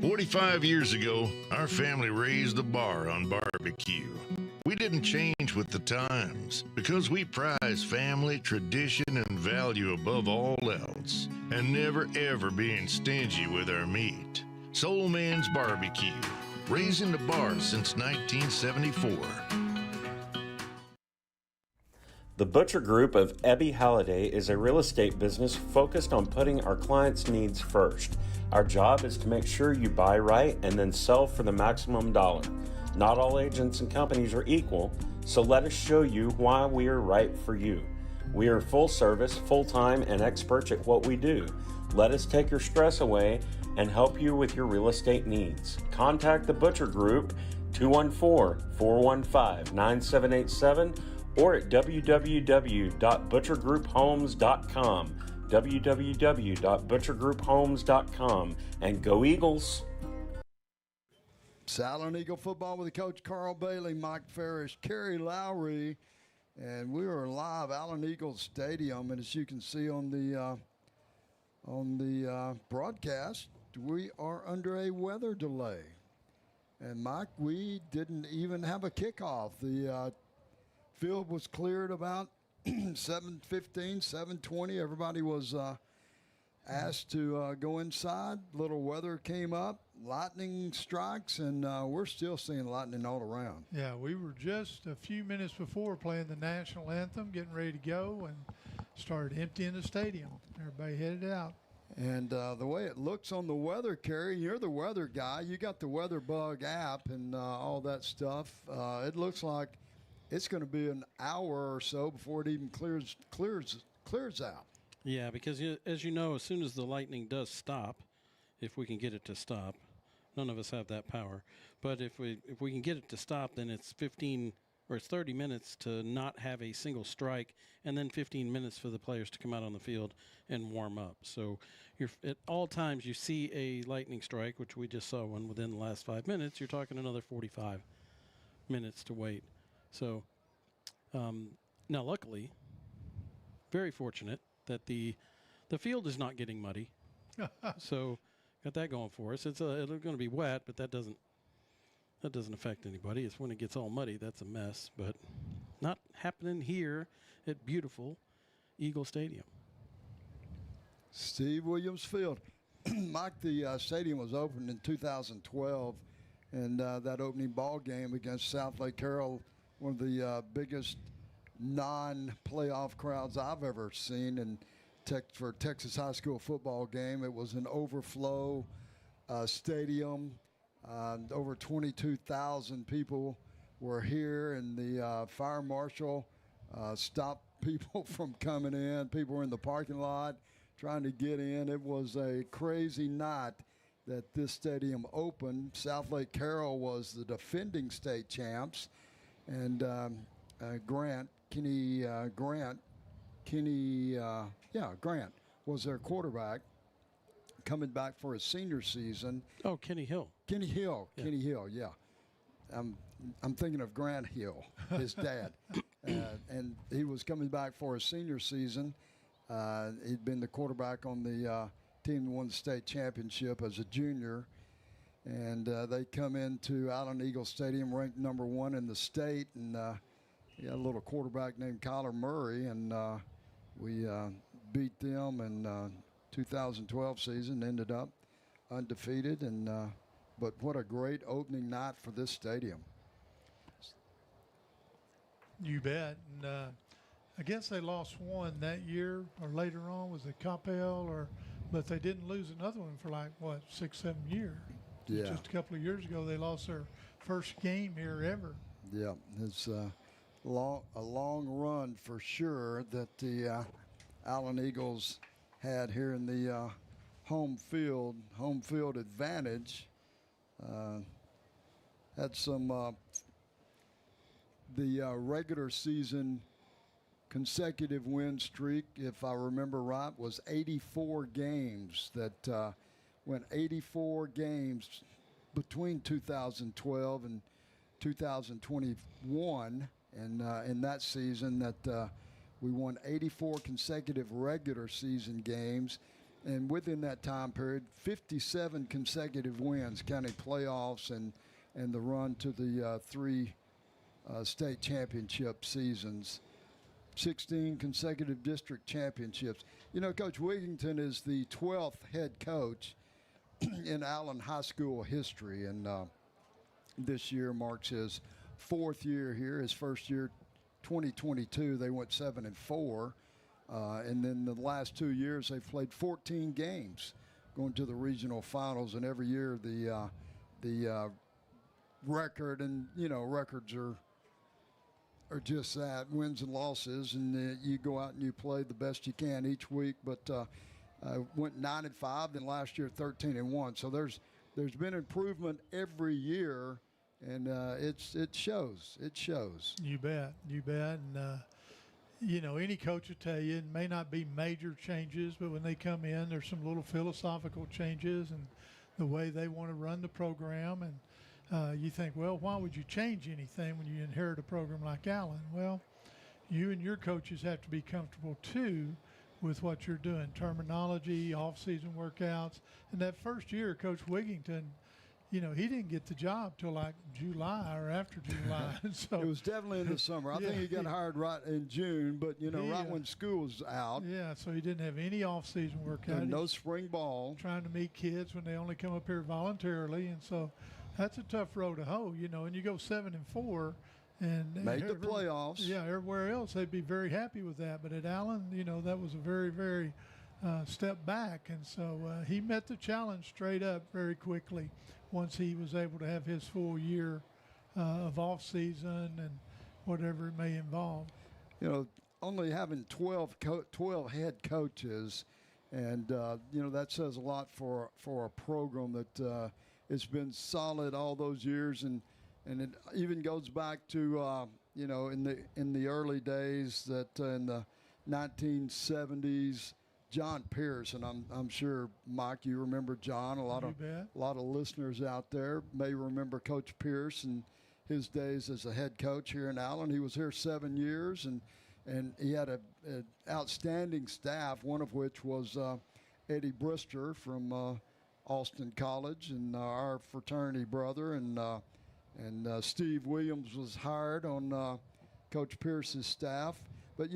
"45 years ago, our family raised the bar on barbecue. We didn't change with the times because we prize family, tradition, and value above all else, and never ever being stingy with our meat. Soul Man's Barbecue, raising the bar since 1974. The Butcher Group of Ebby Halliday is a real estate business focused on putting our clients' needs first. Our job is to make sure you buy right and then sell for the maximum dollar. Not all agents and companies are equal, so let us show you why we are right for you. We are full service, full-time, and experts at what we do. Let us take your stress away and help you with your real estate needs. Contact the Butcher Group, 214-415-9787, or at www.butchergrouphomes.com, www.butchergrouphomes.com, and go Eagles! Allen Eagle football with Coach Carl Bailey, Mike Ferris, Kerry Lowry, and we are live Allen Eagles Stadium. And as you can see on the broadcast, we are under a weather delay. And Mike, we didn't even have a kickoff. The field was cleared about 7:15, 7:20. Everybody was asked to go inside. Little weather came up, lightning strikes, and we're still seeing lightning all around. Yeah, we were just a few minutes before playing the national anthem, getting ready to go, and started emptying the stadium. Everybody headed out. And the way it looks on the weather, Kerry, you're the weather guy. You got the Weather Bug app and all that stuff. It looks like it's going to be an hour or so before it even clears out. Yeah, because as you know, as soon as the lightning does stop, if we can get it to stop, None of us have that power. But if we can get it to stop, then it's 15 or it's 30 minutes to not have a single strike, and then 15 minutes for the players to come out on the field and warm up. So at all times you see a lightning strike, which we just saw one within the last 5 minutes, you're talking another 45 minutes to wait. So now luckily, very fortunate that the field is not getting muddy. So got that going for us. It's going to be wet, but that doesn't affect anybody. It's when it gets all muddy that's a mess. But not happening here at beautiful Eagle Stadium. Steve Williams Field. Mike, the stadium was opened in 2012, and that opening ball game against South Lake Carroll, one of the biggest non-playoff crowds I've ever seen, and for a Texas high school football game. It was an overflow stadium. Over 22,000 people were here, and the fire marshal stopped people from coming in. People were in the parking lot trying to get in. It was a crazy night that this stadium opened. South Lake Carroll was the defending state champs, and Grant was their quarterback, coming back for his senior season. Oh, Kenny Hill. Kenny Hill, yeah. I'm thinking of Grant Hill, his dad. And he was coming back for his senior season. He'd been the quarterback on the team that won the state championship as a junior. And they come into Allen Eagle Stadium ranked number 1 in the state. And he had a little quarterback named Kyler Murray. And we beat them in 2012 season, ended up undefeated. And but what a great opening night for this stadium. You bet. And I guess they lost one that year or later on. Was it Coppell? But they didn't lose another one for 6-7 years. Yeah. Just a couple of years ago, they lost their first game here ever. Yeah, it's a long run for sure that the Allen Eagles had here in the home field advantage. Had some the regular season consecutive win streak, if I remember right, was 84 games. That went 84 games between 2012 and 2021, and in that season that we won 84 consecutive regular season games. And within that time period, 57 consecutive wins, counting playoffs and the run to the 3 state championship seasons. 16 consecutive district championships. You know, Coach Wigington is the 12th head coach in Allen High School history, and this year marks his 4th year here. His first year, 2022, they went 7-4. And then the last 2 years, they've played 14 games, going to the regional finals. And every year, the record, and records are just that, wins and losses, and you go out and you play the best you can each week. But went 9-5, then last year 13-1. So there's been improvement every year, and it shows. It shows. You bet. And any coach will tell you it may not be major changes, but when they come in, there's some little philosophical changes and the way they want to run the program. And you think, well, why would you change anything when you inherit a program like Allen? Well, you and your coaches have to be comfortable, too, with what you're doing, terminology, off-season workouts. And that first year, Coach Wigington, he didn't get the job till July or after July. So it was definitely in the summer. I think he got hired right in June, but right when school was out. Yeah, so he didn't have any off-season workout. And no spring ball. Trying to meet kids when they only come up here voluntarily, and so that's a tough road to hoe. And you go 7-4. And made the playoffs. Yeah, everywhere else they'd be very happy with that. But at Allen, that was a very, very step back. And so he met the challenge straight up very quickly once he was able to have his full year of off season and whatever it may involve. Only having 12 head coaches, and that says a lot for a program that it's been solid all those years, and it even goes back to in the early days that in the 1970s, John Pierce, and I'm sure Mike, you remember John. A lot of listeners out there may remember Coach Pierce and his days as a head coach here in Allen. He was here 7 years, and he had an outstanding staff, one of which was Eddie Brister from Austin College, and our fraternity brother, and Steve Williams was hired on Coach Pierce's staff. But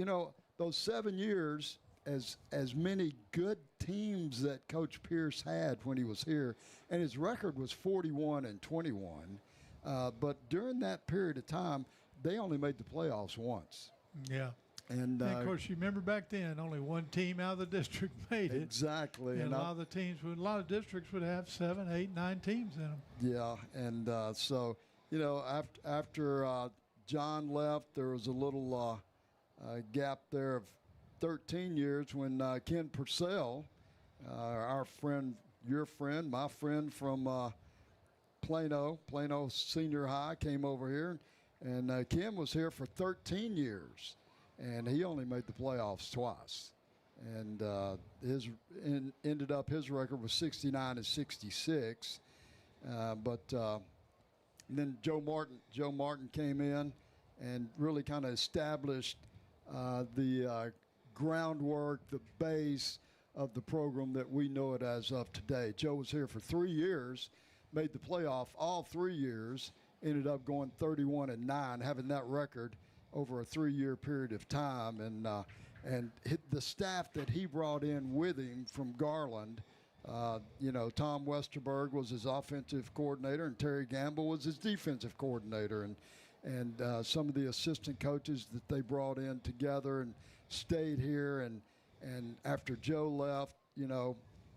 those 7 years, as many good teams that Coach Pierce had when he was here, and his record was 41-21. But during that period of time, they only made the playoffs once. Yeah. And of course, you remember back then, only one team out of the district made it. Exactly. And a lot of districts would have 7, 8, 9 teams in them. Yeah, and so after John left, there was a little gap there of 13 years when Ken Purcell, our friend, your friend, my friend from Plano Senior High, came over here, and Ken was here for 13 years. And he only made the playoffs twice, and ended up his record was 69-66. But then Joe Martin came in and really kind of established the groundwork, the base of the program that we know it as of today. Joe was here for 3 years, made the playoff all 3 years, ended up going 31-9, having that record over a 3-year period of time, and the staff that he brought in with him from Garland, Tom Westerberg was his offensive coordinator, and Terry Gamble was his defensive coordinator, and some of the assistant coaches that they brought in together and stayed here, and after Joe left,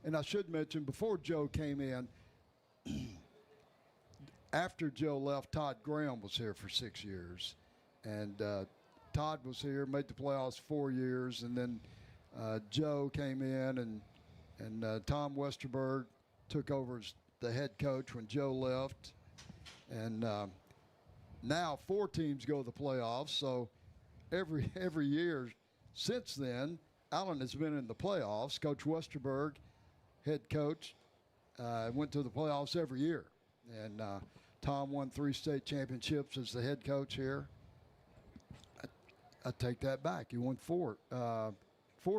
and I should mention before Joe came in, after Joe left, Todd Graham was here for 6 years. And Todd was here, made the playoffs 4 years, and then Joe came in, and Tom Westerberg took over as the head coach when Joe left. And now 4 teams go to the playoffs, so every year since then, Allen has been in the playoffs. Coach Westerberg, head coach, went to the playoffs every year. And Tom won 3 state championships as the head coach here. I take that back. He won 4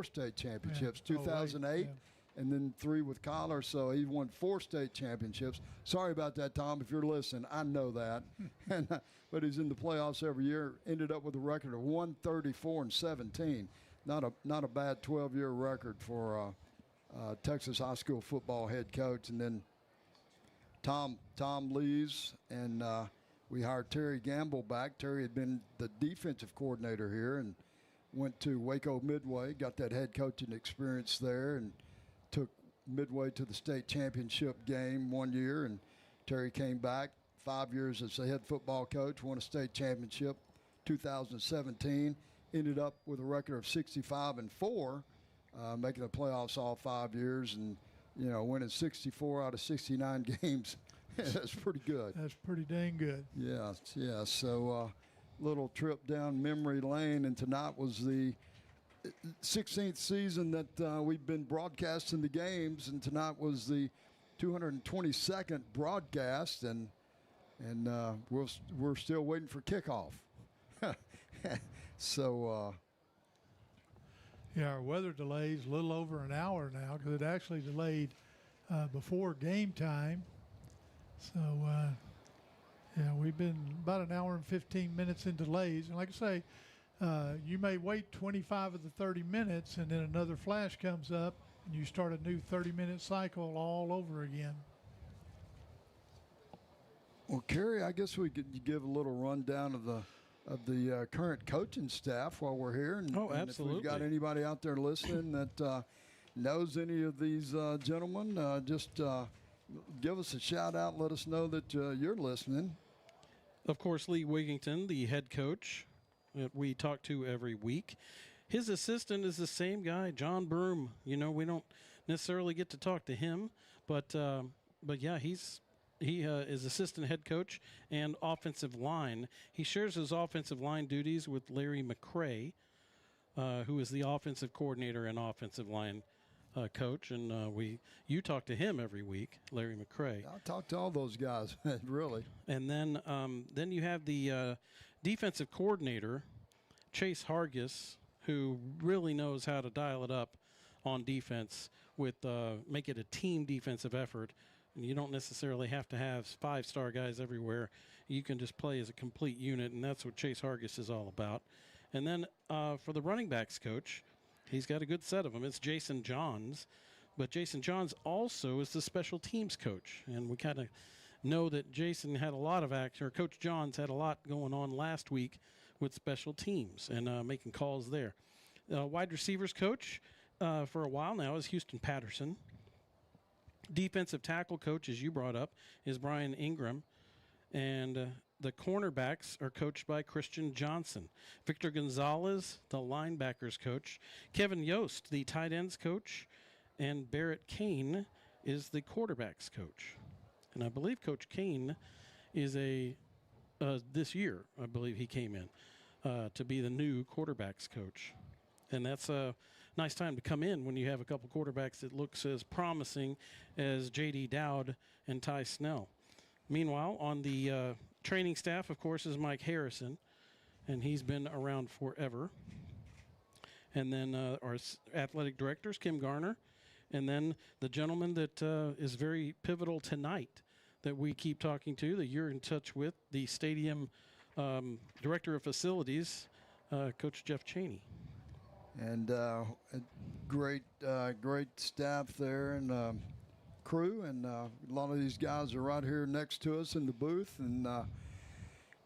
state championships, 2008, and then 3 with Collar. So he won 4 state championships. Sorry about that, Tom, if you're listening. I know that. But he's in the playoffs every year. Ended up with a record of 134-17. Not a bad 12-year record for Texas high school football head coach. And then Tom leaves, and we hired Terry Gamble back. Terry had been the defensive coordinator here and went to Waco Midway, got that head coaching experience there, and took Midway to the state championship game 1 year. And Terry came back 5 years as the head football coach, won a state championship 2017, ended up with a record of 65-4, making the playoffs all 5 years, and winning 64 out of 69 games. That's pretty good. That's pretty dang good. Yeah. So little trip down memory lane, and tonight was the 16th season that we've been broadcasting the games, and tonight was the 222nd broadcast, and we're still waiting for kickoff. So our weather delays a little over an hour now, because it actually delayed before game time. So, we've been about an hour and 15 minutes in delays. And like I say, you may wait 25 of the 30 minutes, and then another flash comes up, and you start a new 30-minute cycle all over again. Well, Kerry, I guess we could give a little rundown of the current coaching staff while we're here. And, absolutely. And if we've got anybody out there listening that knows any of these gentlemen, just give us a shout out. Let us know that you're listening. Of course, Lee Wigington, the head coach that we talk to every week. His assistant is the same guy, John Broom. We don't necessarily get to talk to him, but yeah, he's He is assistant head coach and offensive line. He shares his offensive line duties with Larry McCray, who is the offensive coordinator and offensive line coach. And you talk to him every week, Larry McCray. I talk to all those guys, really. And then you have the defensive coordinator, Chase Hargis, who really knows how to dial it up on defense with make it a team defensive effort. And you don't necessarily have to have 5-star guys everywhere. You can just play as a complete unit, and that's what Chase Hargis is all about. And then for the running backs coach, he's got a good set of them. It's Jason Johns. But Jason Johns also is the special teams coach. And we kind of know that Jason had a lot of action, or Coach Johns had a lot going on last week with special teams and making calls there. Wide receivers coach for a while now is Houston Patterson. Defensive tackle coach, as you brought up, is Brian Ingram. And the cornerbacks are coached by Christian Johnson. Victor Gonzalez, the linebackers coach. Kevin Yost, the tight ends coach. And Barrett Kane is the quarterbacks coach. And I believe Coach Kane is this year, I believe he came in to be the new quarterbacks coach. And that's a nice time to come in when you have a couple quarterbacks that looks as promising as J.D. Dowd and Ty Snell. Meanwhile, on the training staff, of course, is Mike Harrison, and he's been around forever. And then our athletic directors, Kim Garner, and then the gentleman that is very pivotal tonight that we keep talking to, that you're in touch with, the stadium director of facilities, Coach Jeff Chaney. And great staff there and crew. And a lot of these guys are right here next to us in the booth. And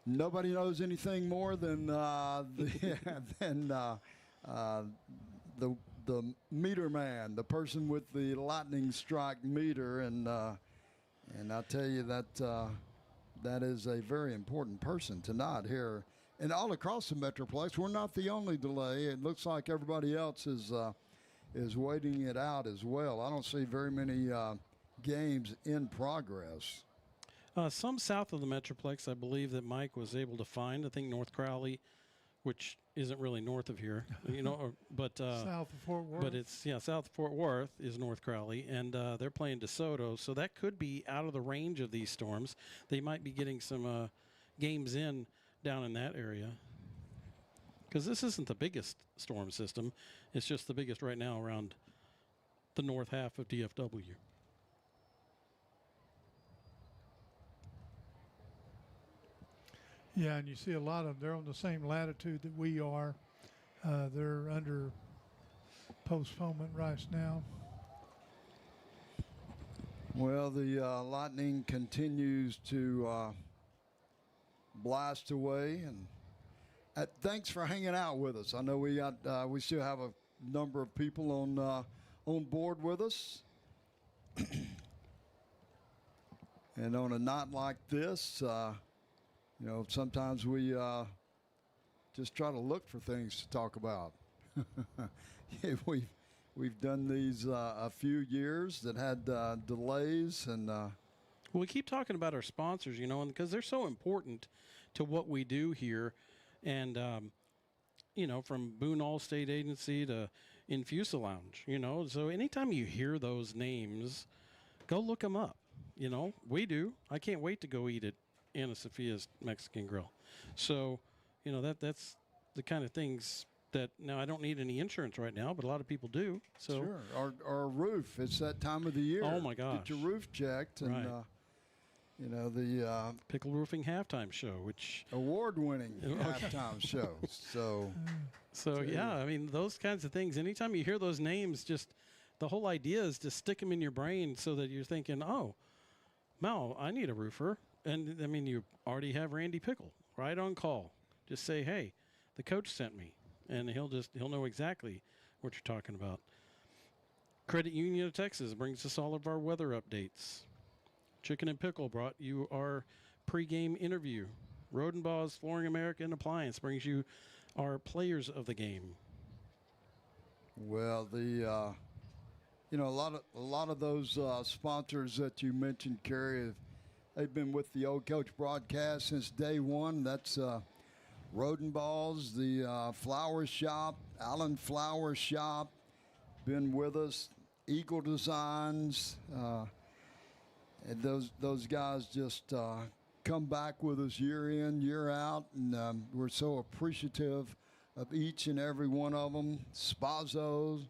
nobody knows anything more than the meter man, the person with the lightning strike meter. And I tell you that that is a very important person tonight here. And all across the Metroplex, we're not the only delay. It looks like everybody else is waiting it out as well. I don't see very many games in progress. Some south of the Metroplex, I believe that Mike was able to find. I think North Crowley, which isn't really north of here, but south of Fort Worth. But it's south of Fort Worth is North Crowley, and they're playing DeSoto, so that could be out of the range of these storms. They might be getting some games in down in that area, because this isn't the biggest storm system. It's just the biggest right now around the north half of DFW. Yeah, and you see a lot of them. They're on the same latitude that we are. They're under postponement right now. Well, the lightning continues to blast away, and thanks for hanging out with us. I know we still have a number of people on board with us, and on a night like this, sometimes we just try to look for things to talk about. We've done these a few years that had delays, and well, we keep talking about our sponsors, and because they're so important to what we do here, and from Boone Allstate Agency to Infusa Lounge, so anytime you hear those names, go look them up. We do. I can't wait to go eat at Anna Sophia's Mexican Grill. So, that's the kind of things that now I don't need any insurance right now, but a lot of people do. So sure, our roof. It's that time of the year. Oh my gosh, get your roof checked, and right. The Pickle Roofing halftime show, which award-winning halftime show. So yeah, I mean those kinds of things. Anytime you hear those names, just the whole idea is to stick them in your brain so that you're thinking, oh, Mel, I need a roofer. And I mean, you already have Randy Pickle right on call. Just say, hey, the coach sent me, and he'll know exactly what you're talking about. Credit Union of Texas brings us all of our weather updates. Chicken and Pickle brought you our pregame interview. Rodenbaugh's Flooring America and Appliance brings you our players of the game. Well, a lot of those sponsors that you mentioned, Kerry, they've been with the Old Coach broadcast since day one. That's Rodenballs, the Flower Shop, Allen Flower Shop, been with us. Eagle Designs, and those guys just come back with us year in, year out, and we're so appreciative of each and every one of them. Spazos,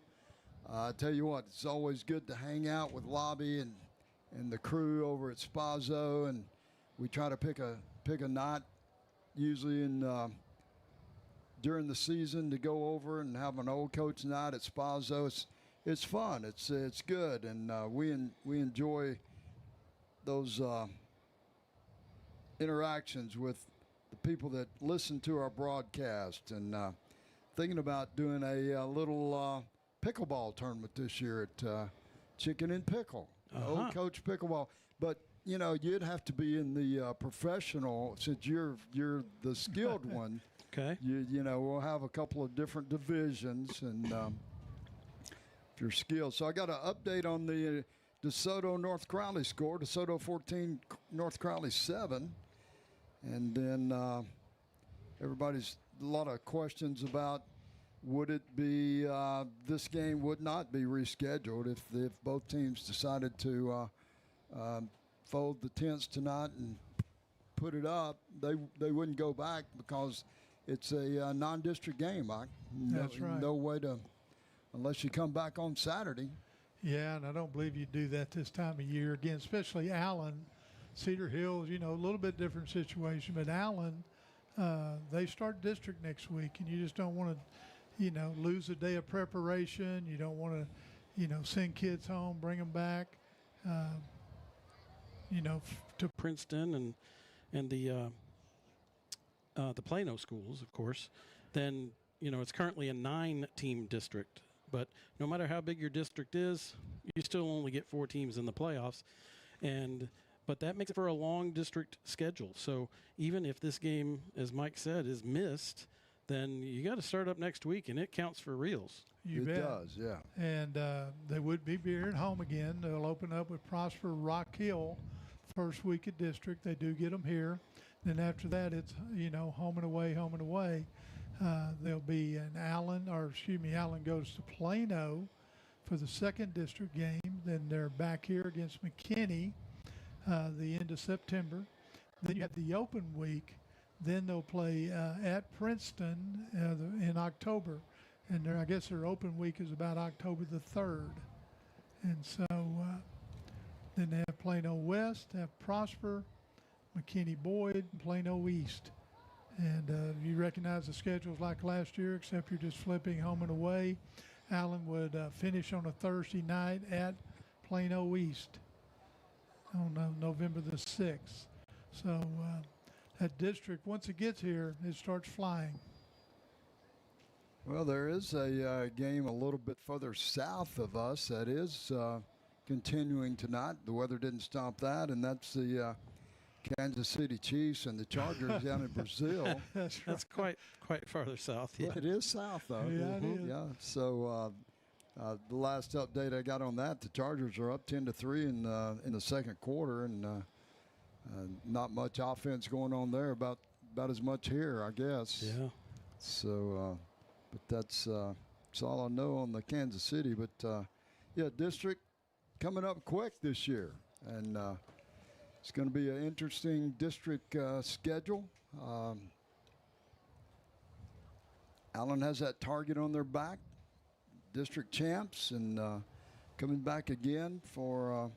I tell you what, it's always good to hang out with Lobby and the crew over at Spazo, and we try to pick a night usually during the season to go over and have an Old Coach night at Spazo. It's fun. It's good, and we enjoy those interactions with the people that listen to our broadcast. And thinking about doing a little pickleball tournament this year at Chicken and Pickle, Old Coach Pickleball. But you'd have to be in the professional, since you're the skilled one. Okay. We'll have a couple of different divisions, and if you're skilled. So I got an update on the DeSoto North Crowley score. DeSoto 14, North Crowley 7. And then everybody's a lot of questions about would it be this game would not be rescheduled if both teams decided to fold the tents tonight and put it up. They wouldn't go back because it's a non-district game, Mike. That's right. No way to, unless you come back on Saturday. Yeah, and I don't believe you do that this time of year again, especially Allen. Cedar Hill, a little bit different situation, but Allen, they start district next week, and you just don't want to, lose a day of preparation. You don't want to, send kids home, bring them back, to Princeton and the Plano schools, of course. Then it's currently a 9-team district. But no matter how big your district is, you still only get 4 teams in the playoffs. But that makes it for a long district schedule. So even if this game, as Mike said, is missed, then you got to start up next week, and it counts for reals. You bet. It does, yeah. And they would be here at home again. They'll open up with Prosper Rock Hill first week of district. They do get them here. Then after that, it's, home and away, home and away. There'll be Allen goes to Plano for the second district game. Then they're back here against McKinney the end of September. Then you have the open week. Then they'll play at Princeton in October. And I guess their open week is about October the 3rd. And so then they have Plano West, have Prosper, McKinney Boyd, and Plano East. And you recognize the schedules like last year, except you're just flipping home and away. Allen would finish on a Thursday night at Plano East on November the 6th. So that district, once it gets here, it starts flying. Well, there is a game a little bit further south of us that is continuing tonight. The weather didn't stop that, and that's the Kansas City Chiefs and the Chargers down in Brazil. That's quite farther south. Yeah. Well, it is south, though. Yeah, it is. Yeah. So the last update I got on that, the Chargers are up 10-3 in the second quarter, and not much offense going on there. About as much here, I guess. Yeah. So, but that's all I know on the Kansas City. But district coming up quick this year, and it's going to be an interesting district schedule. Allen has that target on their back, district champs, and coming back again for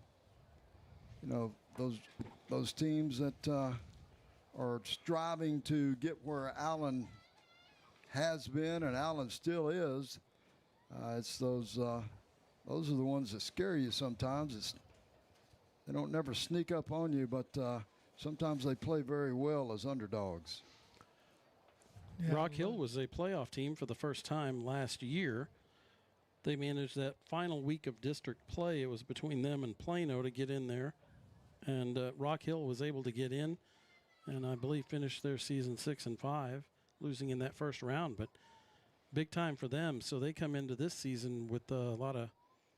those teams that are striving to get where Allen has been and Allen still is. It's those are the ones that scare you sometimes. They don't never sneak up on you, but sometimes they play very well as underdogs. Yeah, Rock Hill was a playoff team for the first time last year. They managed that final week of district play. It was between them and Plano to get in there. And Rock Hill was able to get in and I believe finished their season 6-5, losing in that first round. But big time for them. So they come into this season with a lot of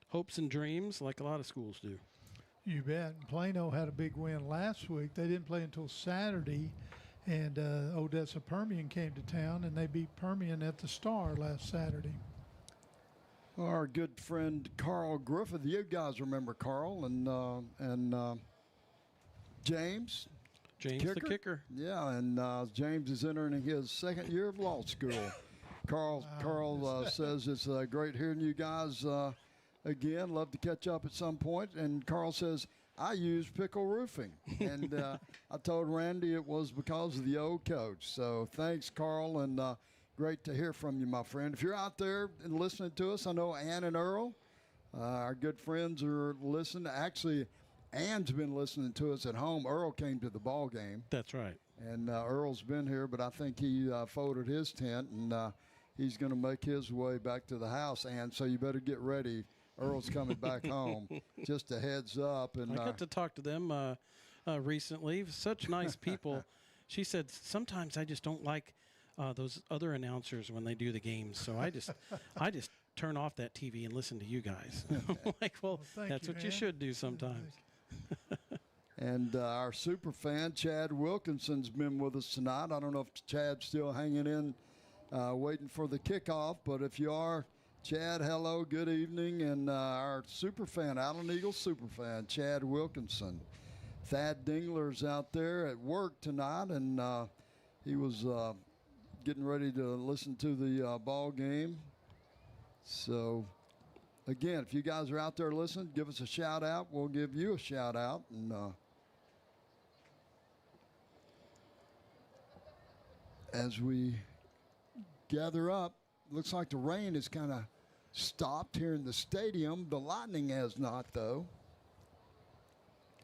hopes and dreams like a lot of schools do. You bet. Plano had a big win last week. They didn't play until Saturday, and Odessa Permian came to town, and they beat Permian at the Star last Saturday. Our good friend Carl Griffith. You guys remember Carl and James? James the kicker. Yeah, and James is entering his second year of law school. Carl says it's great hearing you guys again. Love to catch up at some point. And Carl says, I use Pickle Roofing. And I told Randy it was because of the old coach. So thanks, Carl, and great to hear from you, my friend. If you're out there and listening to us, I know Ann and Earl, our good friends, are listening. Actually, Ann's been listening to us at home. Earl came to the ball game. That's right. And Earl's been here, but I think he folded his tent, and he's going to make his way back to the house. And so you better get ready. Earl's coming back home. Just a heads up. And I got to talk to them recently. Such nice people. She said, sometimes I just don't like those other announcers when they do the games. So I just turn off that TV and listen to you guys. I'm like, well that's what you should do sometimes. And our super fan, Chad Wilkinson's been with us tonight. I don't know if Chad's still hanging in, waiting for the kickoff, but if you are, Chad, hello, good evening. And our super fan, Allen Eagles super fan, Chad Wilkinson. Thad Dingler's out there at work tonight, and he was getting ready to listen to the ball game. So, again, if you guys are out there listening, give us a shout out. We'll give you a shout out. And as we gather up, looks like the rain has kind of stopped here in the stadium. The lightning has not, though.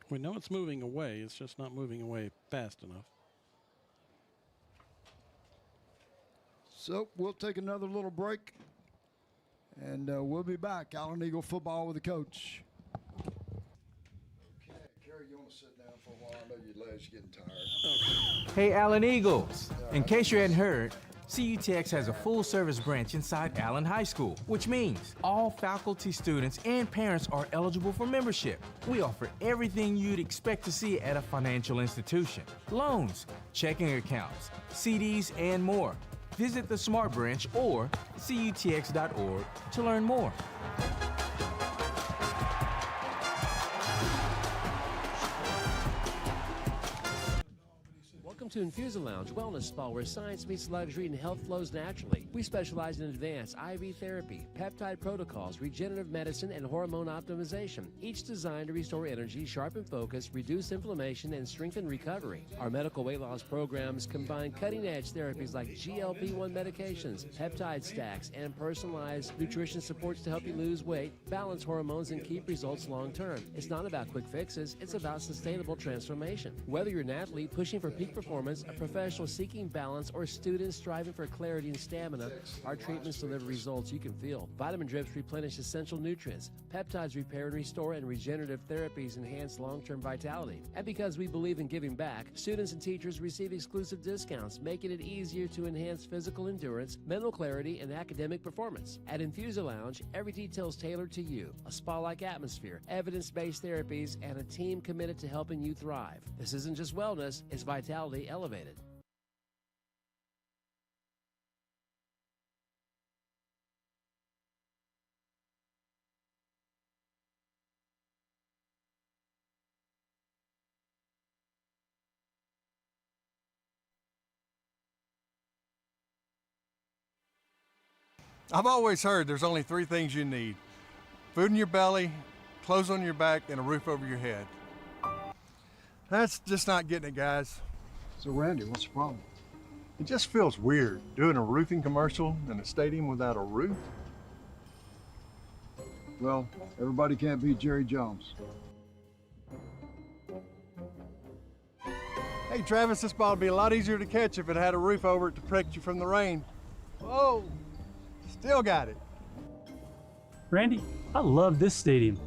We know it's moving away. It's just not moving away fast enough. So we'll take another little break, and we'll be back. Allen Eagle football with the coach. Okay, Kerry, you want to sit down for a while? I know your legs getting tired. Hey, Allen Eagles. In case you hadn't heard, CUTX has a full-service branch inside Allen High School, which means all faculty, students, and parents are eligible for membership. We offer everything you'd expect to see at a financial institution: loans, checking accounts, CDs, and more. Visit the Smart Branch or cutx.org to learn more. Welcome to Infusa Lounge Wellness Spa, where science meets luxury and health flows naturally. We specialize in advanced IV therapy, peptide protocols, regenerative medicine, and hormone optimization, each designed to restore energy, sharpen focus, reduce inflammation, and strengthen recovery. Our medical weight loss programs combine cutting-edge therapies like GLP-1 medications, peptide stacks, and personalized nutrition supports to help you lose weight, balance hormones, and keep results long-term. It's not about quick fixes, it's about sustainable transformation. Whether you're an athlete pushing for peak performance, a professional seeking balance, or students striving for clarity and stamina, our treatments deliver results you can feel. Vitamin drips replenish essential nutrients. Peptides repair and restore, and regenerative therapies enhance long-term vitality. And because we believe in giving back, students and teachers receive exclusive discounts, making it easier to enhance physical endurance, mental clarity, and academic performance. At Infusa Lounge, every detail is tailored to you. A spa-like atmosphere, evidence-based therapies, and a team committed to helping you thrive. This isn't just wellness, it's vitality elevated. I've always heard there's only three things you need: food in your belly, clothes on your back, and a roof over your head. That's just not getting it, guys. So, Randy, what's the problem? It just feels weird doing a roofing commercial in a stadium without a roof. Well, everybody can't be Jerry Jones. Hey, Travis, this ball would be a lot easier to catch if it had a roof over it to protect you from the rain. Whoa, still got it. Randy, I love this stadium,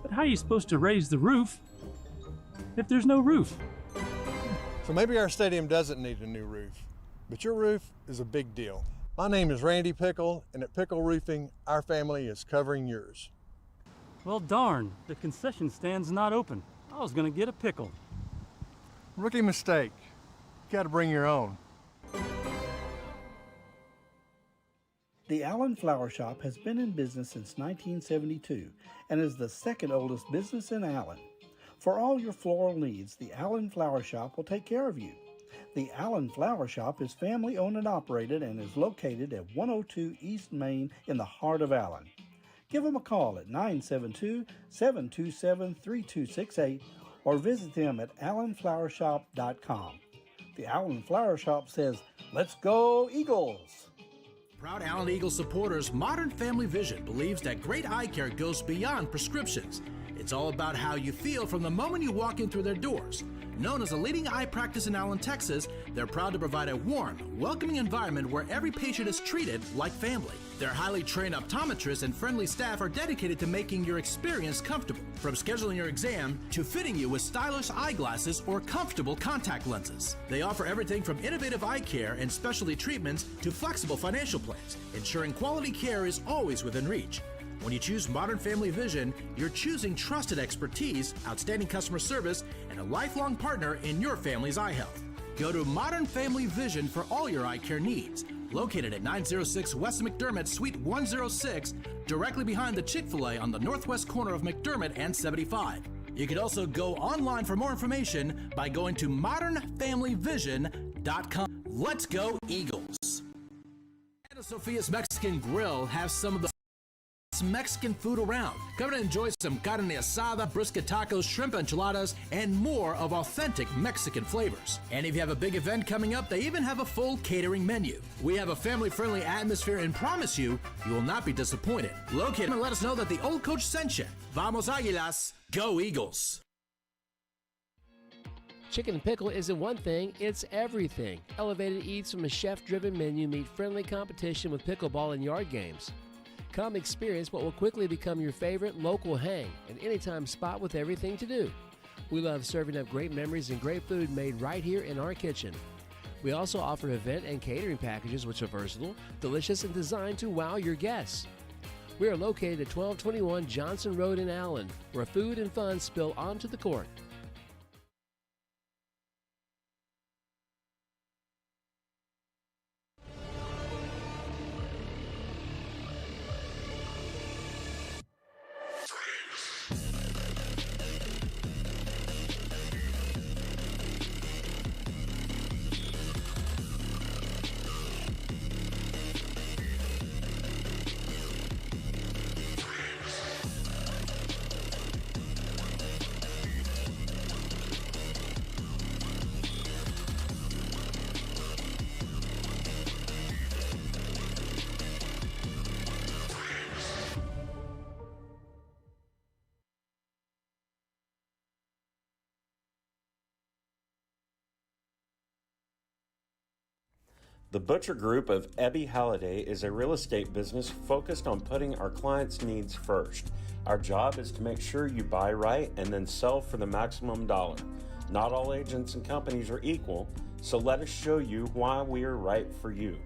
but how are you supposed to raise the roof if there's no roof? So maybe our stadium doesn't need a new roof, but your roof is a big deal. My name is Randy Pickle, and at Pickle Roofing, our family is covering yours. Well, darn, the concession stand's not open. I was gonna get a pickle. Rookie mistake. You gotta bring your own. The Allen Flower Shop has been in business since 1972 and is the second oldest business in Allen. For all your floral needs, the Allen Flower Shop will take care of you. The Allen Flower Shop is family owned and operated and is located at 102 East Main in the heart of Allen. Give them a call at 972-727-3268 or visit them at allenflowershop.com. The Allen Flower Shop says, "Let's go Eagles!" Proud Allen Eagles supporters, Modern Family Vision believes that great eye care goes beyond prescriptions. It's all about how you feel from the moment you walk in through their doors. Known as a leading eye practice in Allen, Texas, they're proud to provide a warm, welcoming environment where every patient is treated like family. Their highly trained optometrists and friendly staff are dedicated to making your experience comfortable, from scheduling your exam to fitting you with stylish eyeglasses or comfortable contact lenses. They offer everything from innovative eye care and specialty treatments to flexible financial plans, ensuring quality care is always within reach. When you choose Modern Family Vision, you're choosing trusted expertise, outstanding customer service, and a lifelong partner in your family's eye health. Go to Modern Family Vision for all your eye care needs. Located at 906 West McDermott, Suite 106, directly behind the Chick-fil-A on the northwest corner of McDermott and 75. You can also go online for more information by going to modernfamilyvision.com. Let's go Eagles! Santa Sophia's Mexican Grill has some of the Mexican food around. Come and enjoy some carne asada, brisket tacos, shrimp enchiladas, and more of authentic Mexican flavors. And if you have a big event coming up, they even have a full catering menu. We have a family-friendly atmosphere and promise you will not be disappointed. Locate them and let us know that the old coach sent you. Vamos Águilas, go Eagles! Chicken and pickle isn't one thing, it's everything. Elevated eats from a chef-driven menu meet friendly competition with pickleball and yard games. Come experience what will quickly become your favorite local hang, an anytime spot with everything to do. We love serving up great memories and great food made right here in our kitchen. We also offer event and catering packages which are versatile, delicious, and designed to wow your guests. We are located at 1221 Johnson Road in Allen, where food and fun spill onto the court. The Butcher Group of Ebby Halliday is a real estate business focused on putting our clients' needs first. Our job is to make sure you buy right and then sell for the maximum dollar. Not all agents and companies are equal, so let us show you why we are right for you.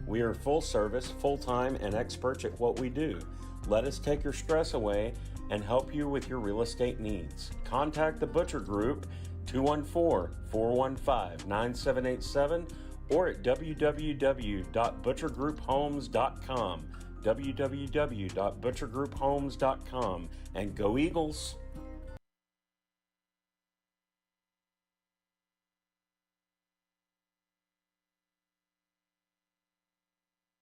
We are full service, full-time, and experts at what we do. Let us take your stress away and help you with your real estate needs. Contact the Butcher Group 214-415-9787 or at www.butchergrouphomes.com, www.butchergrouphomes.com, and go Eagles!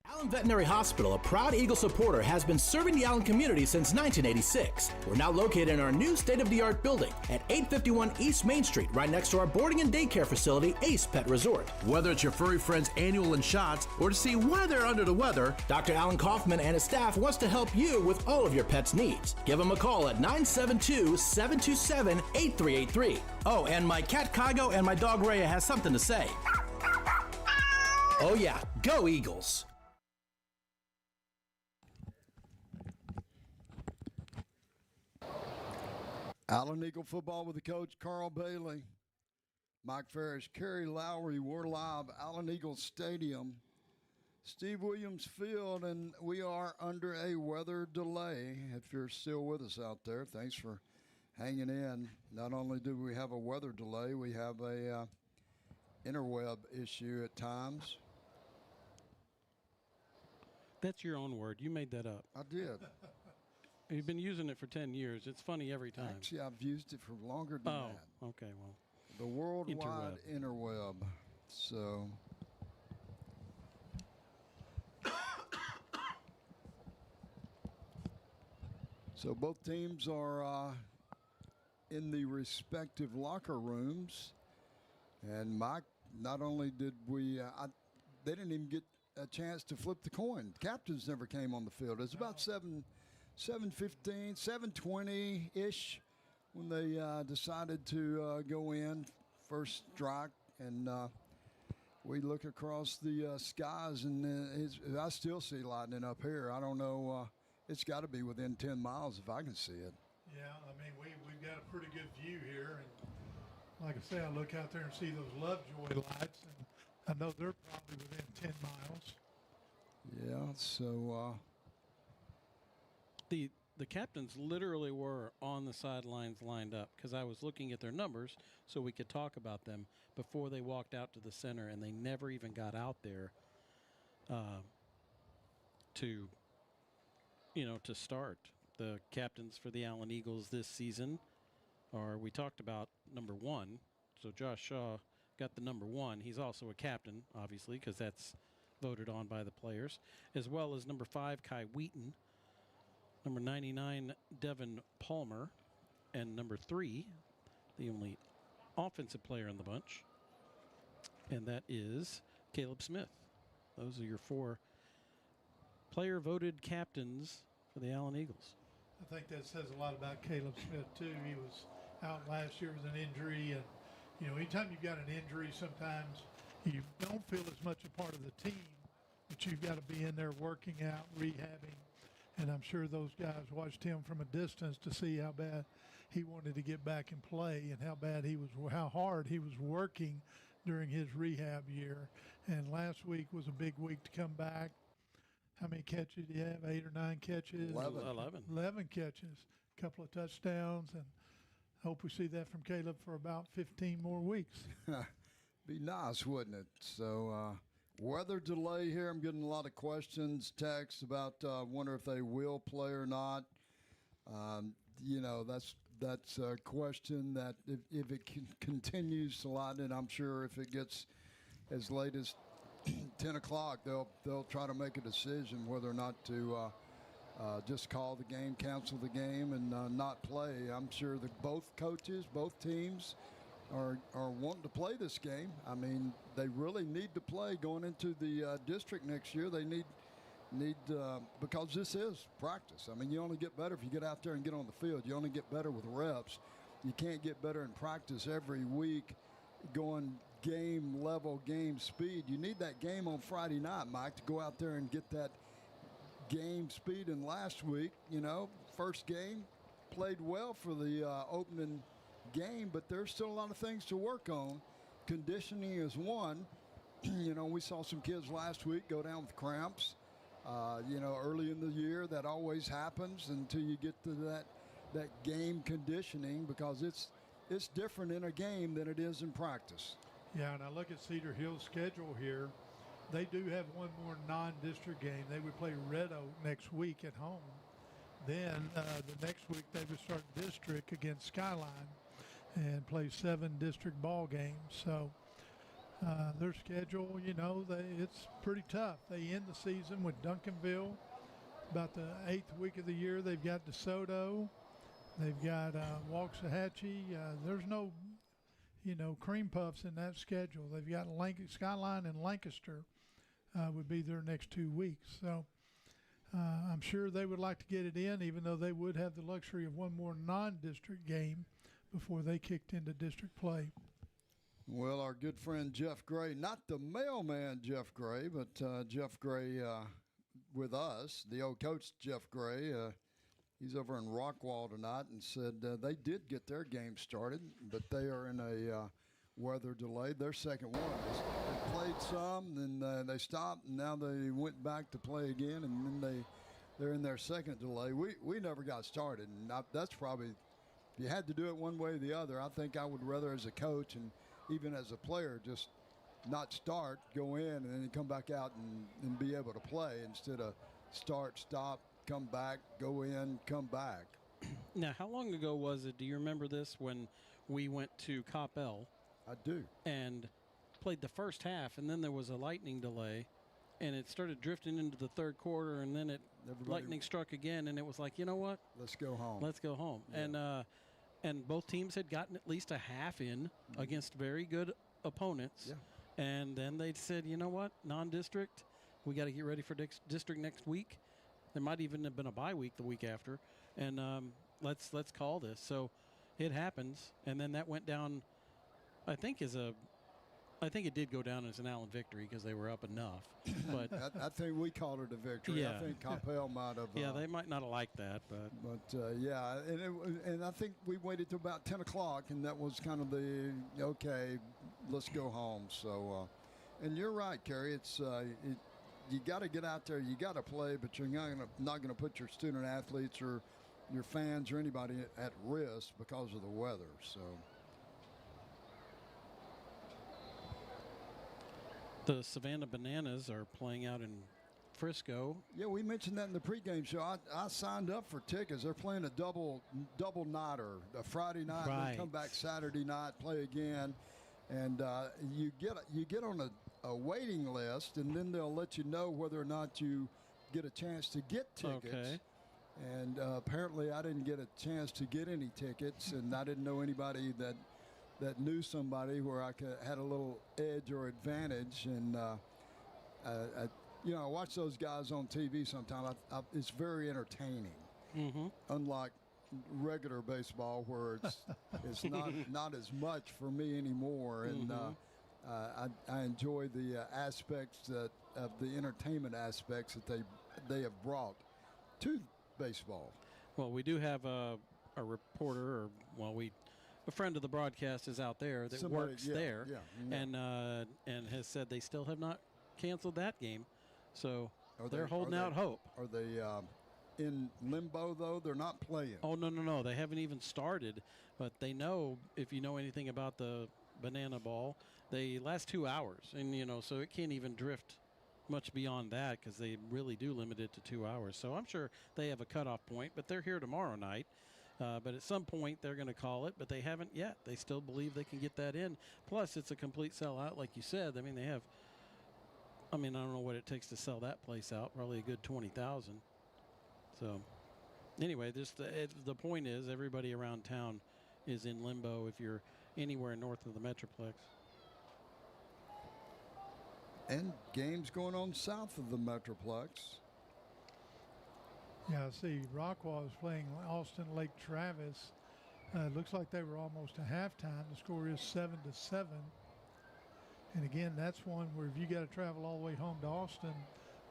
Allen Veterinary Hospital, a proud Eagle supporter, has been serving the Allen community since 1986. We're now located in our new state-of-the-art building at 851 East Main Street, right next to our boarding and daycare facility, Ace Pet Resort. Whether it's your furry friend's annual and shots or to see why they're under the weather, Dr. Alan Kaufman and his staff wants to help you with all of your pet's needs. Give them a call at 972-727-8383. Oh, and my cat Kago and my dog Rhea has something to say. Oh yeah, go Eagles! Allen Eagle football with the coach Carl Bailey, Mike Ferris, Kerry Lowry. We're live, Allen Eagle Stadium, Steve Williams Field, and we are under a weather delay. If you're still with us out there, thanks for hanging in. Not only do we have a weather delay, we have a interweb issue at times. That's your own word. You made that up. I did. You've been using it for 10 years. It's funny every time. Actually, I've used it for longer than that. Okay, well. The worldwide interweb. So... So both teams are in the respective locker rooms. And Mike, not only did we, they didn't even get a chance to flip the coin. Captains never came on the field. It was about 7:15, 7:20-ish when they decided to go in first strike. And we look across the skies, and I still see lightning up here. I don't know. It's got to be within 10 miles if I can see it. Yeah, I mean, we've got a pretty good view here. And like I say, I look out there and see those Lovejoy lights, and I know they're probably within 10 miles. Yeah, so... The captains literally were on the sidelines lined up because I was looking at their numbers so we could talk about them before they walked out to the center, and they never even got out there to start. The captains for the Allen Eagles this season we talked about number 1. So Josh Shaw got the number 1. He's also a captain, obviously, because that's voted on by the players, as well as number 5, Kai Wheaton, number 99, Devin Palmer, and number 3, the only offensive player in the bunch, and that is Caleb Smith. Those are your 4 player-voted captains for the Allen Eagles. I think that says a lot about Caleb Smith, too. He was out last year with an injury, and, anytime you've got an injury, sometimes you don't feel as much a part of the team, but you've got to be in there working out, rehabbing, and I'm sure those guys watched him from a distance to see how bad he wanted to get back and play and how hard he was working during his rehab year. And last week was a big week to come back. How many catches do you have? 8 or 9 catches? 11 catches, a couple of touchdowns, and I hope we see that from Caleb for about 15 more weeks. Be nice, wouldn't it? So weather delay here. I'm getting a lot of questions, texts about wonder if they will play or not. That's a question that if it continues to lighten, I'm sure if it gets as late as 10 o'clock, they'll try to make a decision whether or not to just call the game, cancel the game, and not play. I'm sure that both coaches, both teams are wanting to play this game. I mean, they really need to play going into the district next year. They need because this is practice. I mean, you only get better if you get out there and get on the field. You only get better with reps. You can't get better in practice every week going game level, game speed. You need that game on Friday night, Mike, to go out there and get that game speed. And last week, first game, played well for the opening game, but there's still a lot of things to work on. Conditioning is one. We saw some kids last week go down with cramps. Early in the year, that always happens until you get to that game conditioning, because it's different in a game than it is in practice. Yeah, and I look at Cedar Hill's schedule here. They do have one more non-district game. They would play Red Oak next week at home. Then the next week they would start district against Skyline and play 7 district ball games. So their schedule, it's pretty tough. They end the season with Duncanville. About the 8th week of the year, they've got DeSoto. They've got Waxahachie. There's no, cream puffs in that schedule. They've got Skyline and Lancaster would be their next 2 weeks. So I'm sure they would like to get it in, even though they would have the luxury of one more non-district game before they kicked into district play. Well, our good friend Jeff Gray, not the mailman Jeff Gray, but Jeff Gray with us, the old coach Jeff Gray, he's over in Rockwall tonight, and said they did get their game started, but they are in a weather delay. Their second one. They played some, then they stopped, and now they went back to play again, and then they're in their second delay. We never got started, and that's probably, if you had to do it one way or the other, I think I would rather as a coach and even as a player just not start, go in, and then come back out and be able to play instead of start, stop, come back, go in, come back. Now, how long ago was it? Do you remember this when we went to Coppell? I do. And played the first half, and then there was a lightning delay, and it started drifting into the third quarter, and then lightning struck again, and it was like, you know what? Let's go home. Let's go home. Yeah. And both teams had gotten at least a half in against very good opponents. Yeah. And then they said, you know what? Non-district, we got to get ready for district next week. There might even have been a bye week the week after, and let's call this. So it happens, and then that went down. I think it did go down as an Allen victory because they were up enough. But I think we called it a victory. Yeah. I think Coppell might have. Yeah, they might not have liked that, but yeah, and I think we waited till about 10 o'clock, and that was kind of the okay, let's go home. So, and you're right, Kerry. It's you got to get out there, you got to play, but you're not going to put your student athletes or your fans or anybody at risk because of the weather. So. The Savannah Bananas are playing out in Frisco. Yeah, we mentioned that in the pregame show. I signed up for tickets. They're playing a double nighter, a Friday night, Right. then come back Saturday night, play again, and you get on a waiting list, and then they'll let you know whether or not you get a chance to get tickets. Okay. And apparently, I didn't get a chance to get any tickets, and I didn't know anybody that knew somebody where I had a little edge or advantage. And, I watch those guys on TV sometimes. It's very entertaining. Mm-hmm. Unlike regular baseball where it's not as much for me anymore. And I enjoy the aspects of the entertainment aspects that they have brought to baseball. Well, we do have a reporter, a friend of the broadcast is out there that works there, and has said they still have not canceled that game, so they're holding out hope. Are they in limbo though? They're not playing. Oh no, they haven't even started, but they know, if you know anything about the banana ball, they last 2 hours, and so it can't even drift much beyond that because they really do limit it to 2 hours. So I'm sure they have a cutoff point, but they're here tomorrow night. But at some point they're going to call it, but they haven't yet. They still believe they can get that in. Plus, it's a complete sellout, like you said. I mean, I don't know what it takes to sell that place out. Probably a good 20,000. So, anyway, the point is everybody around town is in limbo if you're anywhere north of the Metroplex. And games going on south of the Metroplex. Yeah, I see Rockwall is playing Austin Lake Travis. It looks like they were almost to halftime. The score is 7-7. And again, that's one where if you got to travel all the way home to Austin,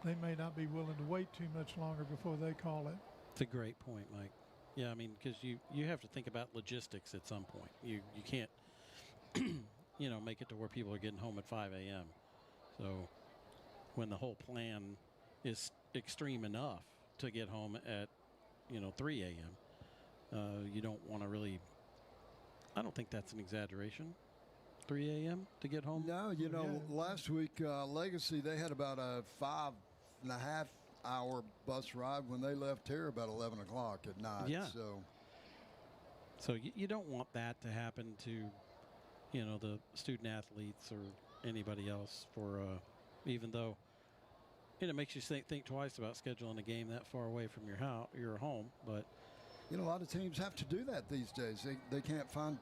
they may not be willing to wait too much longer before they call it. It's a great point, Mike. Yeah, I mean, because you have to think about logistics at some point. You can't, make it to where people are getting home at 5 a.m. So when the whole plan is extreme enough to get home at 3 a.m. You don't want to really, I don't think that's an exaggeration, 3 a.m. to get home. No, last week Legacy, they had about a 5.5 hour bus ride when they left here about 11 o'clock at night. Yeah. So you don't want that to happen to the student athletes or anybody else, for even though it makes you think twice about scheduling a game that far away from your home. But a lot of teams have to do that these days. They can't find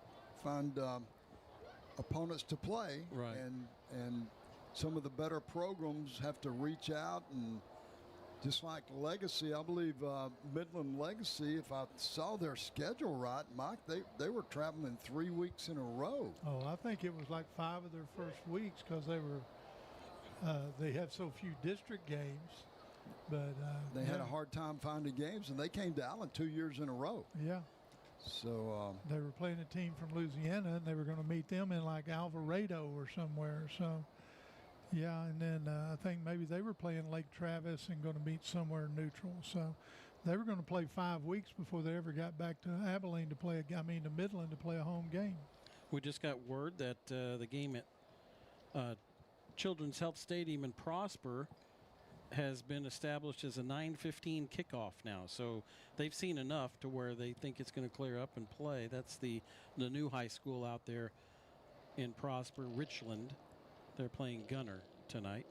opponents to play, right? And some of the better programs have to reach out, and just like Legacy, I believe Midland Legacy, if I saw their schedule right, Mike, they were traveling 3 weeks in a row. Oh, I think it was like 5 of their first weeks because they have so few district games. But they had a hard time finding games, and they came to Allen 2 years in a row. Yeah. So they were playing a team from Louisiana, and they were going to meet them in like Alvarado or somewhere. So, yeah, and then I think maybe they were playing Lake Travis and going to meet somewhere neutral. So they were going to play 5 weeks before they ever got back to Abilene to play to Midland to play a home game. We just got word that the game at Children's Health Stadium in Prosper has been established as a 9:15 kickoff now. So they've seen enough to where they think it's going to clear up and play. That's the new high school out there in Prosper, Richland. They're playing Gunner tonight,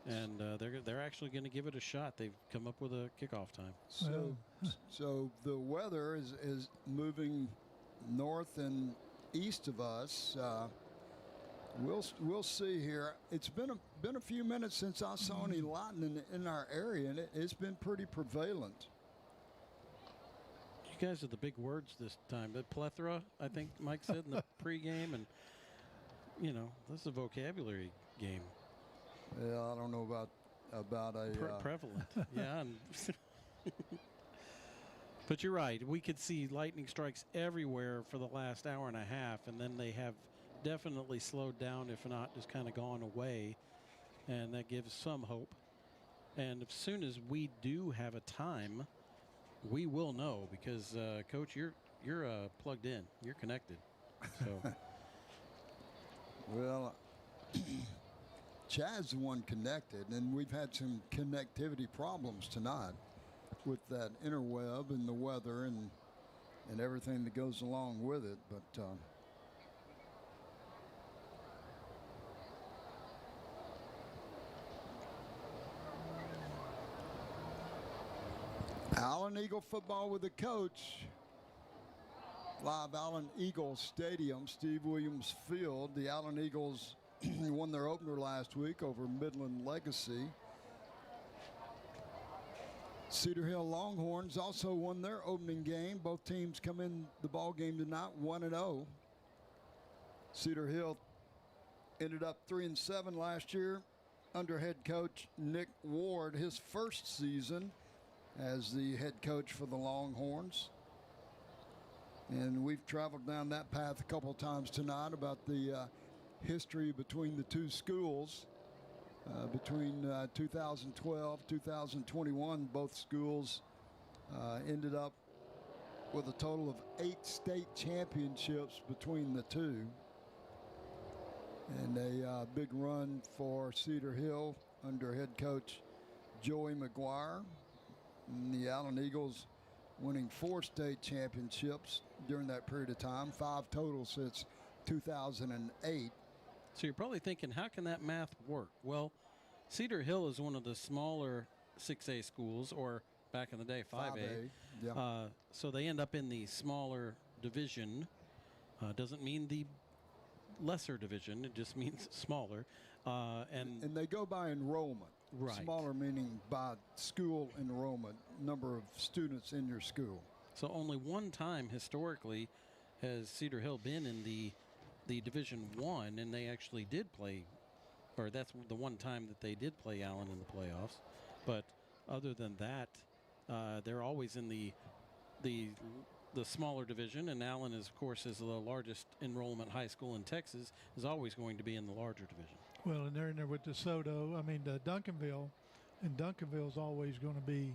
and they're actually going to give it a shot. They've come up with a kickoff time. So the weather is moving north and east of us. We'll see here. It's been a few minutes since I saw any lightning in our area, and it's been pretty prevalent. You guys are the big words this time. The plethora, I think Mike said in the pregame, and this is a vocabulary game. Yeah, I don't know about a prevalent. Yeah. But you're right. We could see lightning strikes everywhere for the last hour and a half, and then they have definitely slowed down, if not just kind of gone away, and that gives some hope. And as soon as we do have a time, we will know, because Coach, you're plugged in, you're connected. So, well, Chad's the one connected, and we've had some connectivity problems tonight with that interweb and the weather and everything that goes along with it, but. Allen Eagle football with the coach. Live Allen Eagle Stadium, Steve Williams Field. The Allen Eagles won their opener last week over Midland Legacy. Cedar Hill Longhorns also won their opening game. Both teams come in the ball game tonight 1-0. Cedar Hill ended up 3-7 last year under head coach Nick Ward, his first season as the head coach for the Longhorns. And we've traveled down that path a couple of times tonight about the history between the two schools. Between 2012, 2021, both schools ended up with a total of 8 state championships between the two. And a big run for Cedar Hill under head coach Joey McGuire. And the Allen Eagles winning 4 state championships during that period of time, 5 total since 2008. So you're probably thinking, how can that math work? Well, Cedar Hill is one of the smaller 6A schools, or back in the day, 5A. Yeah. So they end up in the smaller division. Doesn't mean the lesser division. It just means smaller. And they go by enrollment. Right. Smaller meaning by school enrollment, number of students in your school. So only one time historically has Cedar Hill been in the Division One, and they actually did play, or that's the one time that they did play Allen in the playoffs. But other than that, they're always in the smaller division, and Allen is, of course, is the largest enrollment high school in Texas, is always going to be in the larger division. Well, and they're in there with DeSoto. Duncanville, and Duncanville's always going to be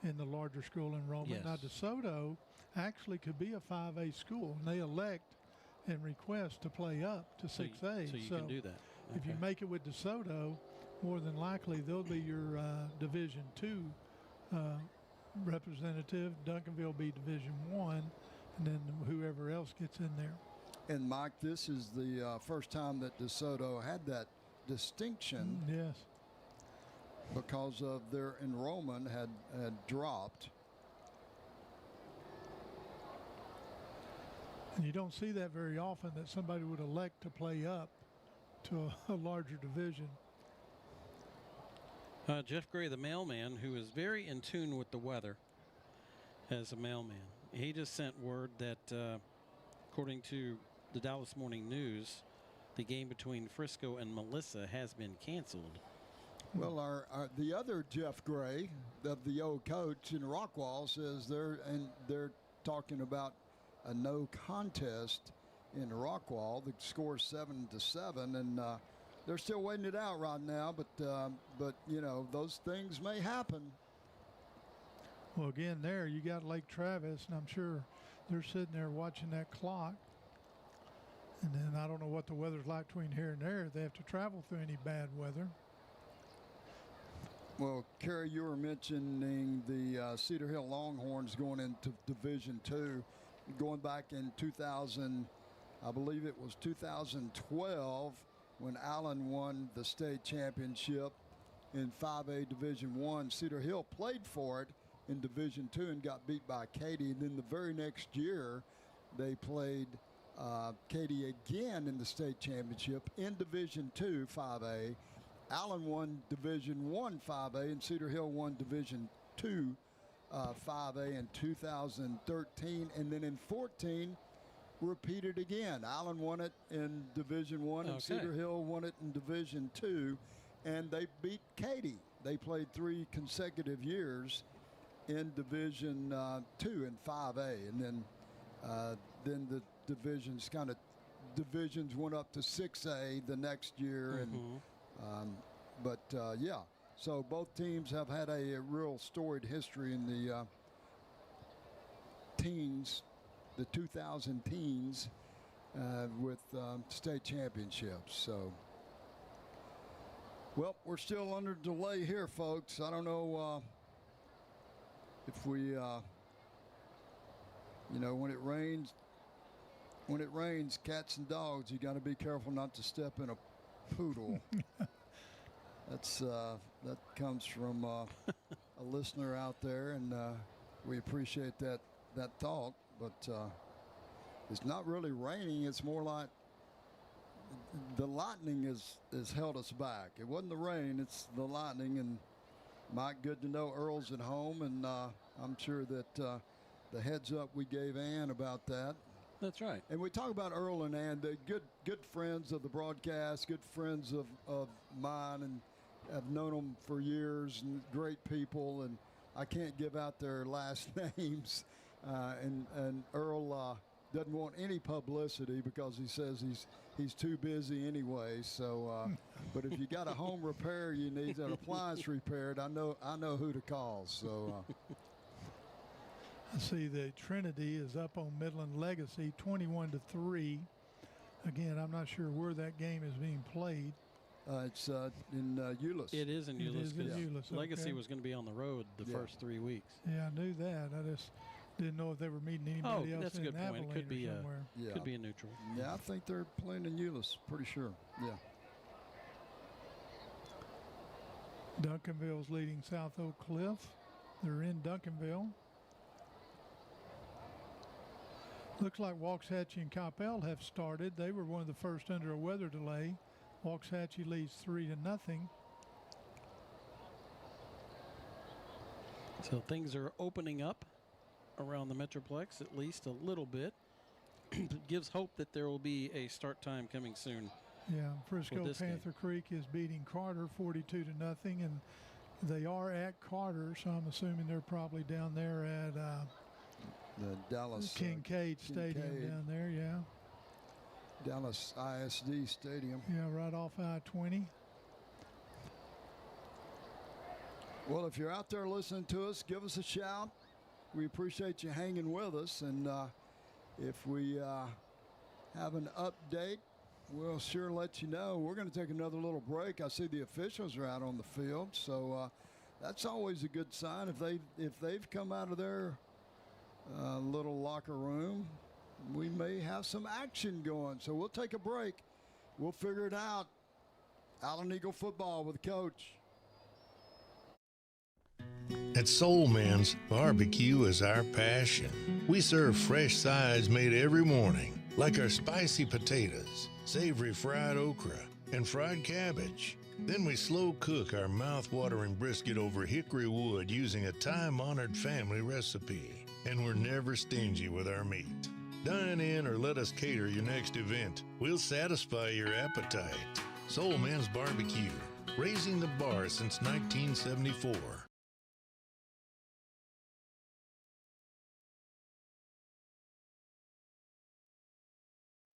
in the larger school enrollment. Yes. Now, DeSoto actually could be a 5A school, and they elect and request to play up to 6A. So you can do that. If you make it with DeSoto, more than likely they'll be your Division II representative. Duncanville be Division I, and then whoever else gets in there. And Mike, this is the first time that DeSoto had that distinction. Yes. Because of their enrollment had dropped. And you don't see that very often, that somebody would elect to play up to a larger division. Jeff Gray, the mailman, who is very in tune with the weather as a mailman, he just sent word that, according to the Dallas Morning News, the game between Frisco and Melissa has been canceled. Well, the other Jeff Gray, of the old coach in Rockwall, says they're talking about a no contest in Rockwall. The score is 7-7, and they're still waiting it out right now. But you know, those things may happen. Well, again, there you got Lake Travis, and I'm sure they're sitting there watching that clock. And then I don't know what the weather's like between here and there. If they have to travel through any bad weather. Well, Kerry, you were mentioning the Cedar Hill Longhorns going into Division II, going back in 2000, I believe it was 2012, when Allen won the state championship in 5A Division I. Cedar Hill played for it in Division II and got beat by Katy. And then the very next year, they played Katy again in the state championship in Division II 5A. Allen won Division I 5A, and Cedar Hill won Division II 5A in 2013, and then in 14 repeated again. Allen won it in Division I, and Cedar Hill won it in Division II, and they beat Katy. They played 3 consecutive years in Division II and 5A, and then the divisions went up to 6A the next year, and yeah. So both teams have had a real storied history in the teens, the 2000 teens, with state championships. So, well, we're still under delay here, folks. I don't know if we, you know, when it rains, cats and dogs, you got to be careful not to step in a poodle. That comes from a listener out there, and we appreciate that thought. But it's not really raining. It's more like the lightning has held us back. It wasn't the rain; it's the lightning. And Mike, good to know Earl's at home, and I'm sure that the heads up we gave Ann about that. That's right. And we talk about Earl and Ann, they're good friends of the broadcast, good friends of mine, and I've known them for years, and great people, and I can't give out their last names. And Earl doesn't want any publicity because he says he's too busy anyway. So, but if you got a home repair you need, an appliance repaired, I know who to call. So. I see the Trinity is up on Midland Legacy 21-3. Again, I'm not sure where that game is being played. It's in Euless. It is in Euless. It is in Euless. Legacy Okay. was going to be on the road the first 3 weeks. Yeah, I knew that. I just didn't know if they were meeting anybody else that's a in good point. Abilene It could be or somewhere. could be a neutral. Yeah, I think they're playing in Euless, pretty sure. Yeah. Duncanville's leading South Oak Cliff. They're in Duncanville. Looks like Waxahachie and Coppell have started. They were one of the first under a weather delay. Waxahachie leads 3-0. So things are opening up around the Metroplex, at least a little bit. It gives hope that there will be a start time coming soon. Yeah, Frisco this Panther Creek is beating Carter 42-0, and they are at Carter, so I'm assuming they're probably down there at the Dallas Kincaid Stadium down there. Yeah, Dallas ISD Stadium. Yeah, right off I-20. Well, if you're out there listening to us, give us a shout. We appreciate you hanging with us, and if we have an update, we'll sure let you know. We're going to take another little break. I see the officials are out on the field, so that's always a good sign. If they've come out of their little locker room, we may have some action going. So we'll take a break. We'll figure it out. Allen Eagle football with Coach. At Soul Man's, barbecue is our passion. We serve fresh sides made every morning, like our spicy potatoes, savory fried okra, and fried cabbage. Then we slow cook our mouth-watering brisket over hickory wood using a time-honored family recipe. And we're never stingy with our meat. Dine in or let us cater your next event. We'll satisfy your appetite. Soul Man's Barbecue, raising the bar since 1974.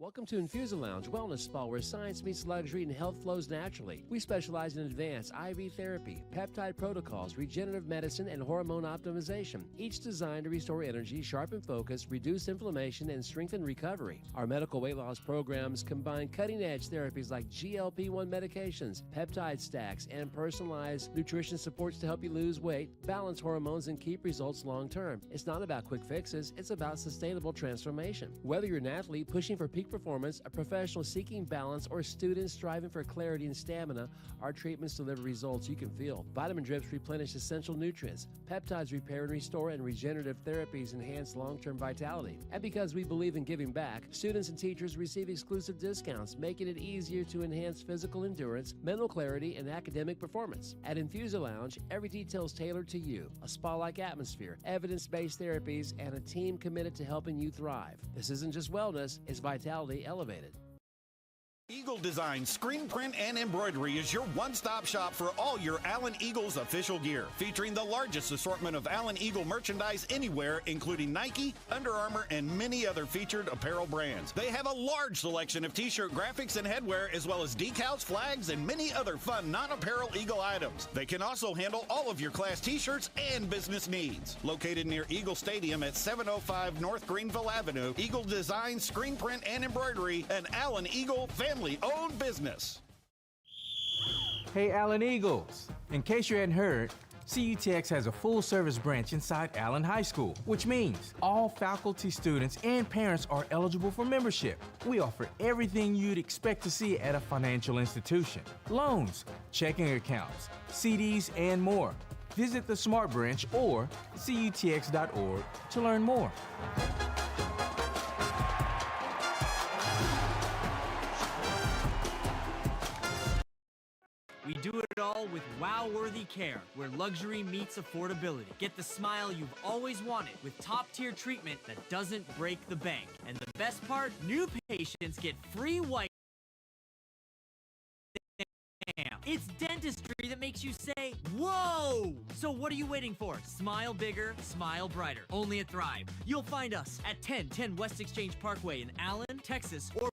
Welcome to Infusa Lounge Wellness Spa, where science meets luxury and health flows naturally. We specialize in advanced IV therapy, peptide protocols, regenerative medicine, and hormone optimization, each designed to restore energy, sharpen focus, reduce inflammation, and strengthen recovery. Our medical weight loss programs combine cutting-edge therapies like GLP-1 medications, peptide stacks, and personalized nutrition supports to help you lose weight, balance hormones, and keep results long-term. It's not about quick fixes, it's about sustainable transformation. Whether you're an athlete pushing for peak performance, a professional seeking balance, or students striving for clarity and stamina, our treatments deliver results you can feel. Vitamin drips replenish essential nutrients. Peptides repair and restore, and regenerative therapies enhance long-term vitality. And because we believe in giving back, students and teachers receive exclusive discounts, making it easier to enhance physical endurance, mental clarity, and academic performance. At Infusa Lounge, every detail is tailored to you. A spa-like atmosphere, evidence-based therapies, and a team committed to helping you thrive. This isn't just wellness, it's vitality elevated. Eagle Design Screen Print and Embroidery is your one-stop shop for all your Allen Eagles official gear, featuring the largest assortment of Allen Eagle merchandise anywhere, including Nike, Under Armour, and many other featured apparel brands. They have a large selection of t-shirt graphics and headwear, as well as decals, flags, and many other fun non-apparel Eagle items. They can also handle all of your class t-shirts and business needs. Located near Eagle Stadium at 705 North Greenville Avenue, Eagle Design Screen Print and Embroidery, an Allen Eagle family-owned business. Hey, Allen Eagles. In case you hadn't heard, CUTX has a full-service branch inside Allen High School, which means all faculty, students, and parents are eligible for membership. We offer everything you'd expect to see at a financial institution: loans, checking accounts, CDs, and more. Visit the Smart Branch or cutx.org to learn more. We do it all with wow-worthy care, where luxury meets affordability. Get the smile you've always wanted with top-tier treatment that doesn't break the bank. And the best part, new patients get free white. It's dentistry that makes you say, whoa! So what are you waiting for? Smile bigger, smile brighter. Only at Thrive. You'll find us at 1010 West Exchange Parkway in Allen, Texas, or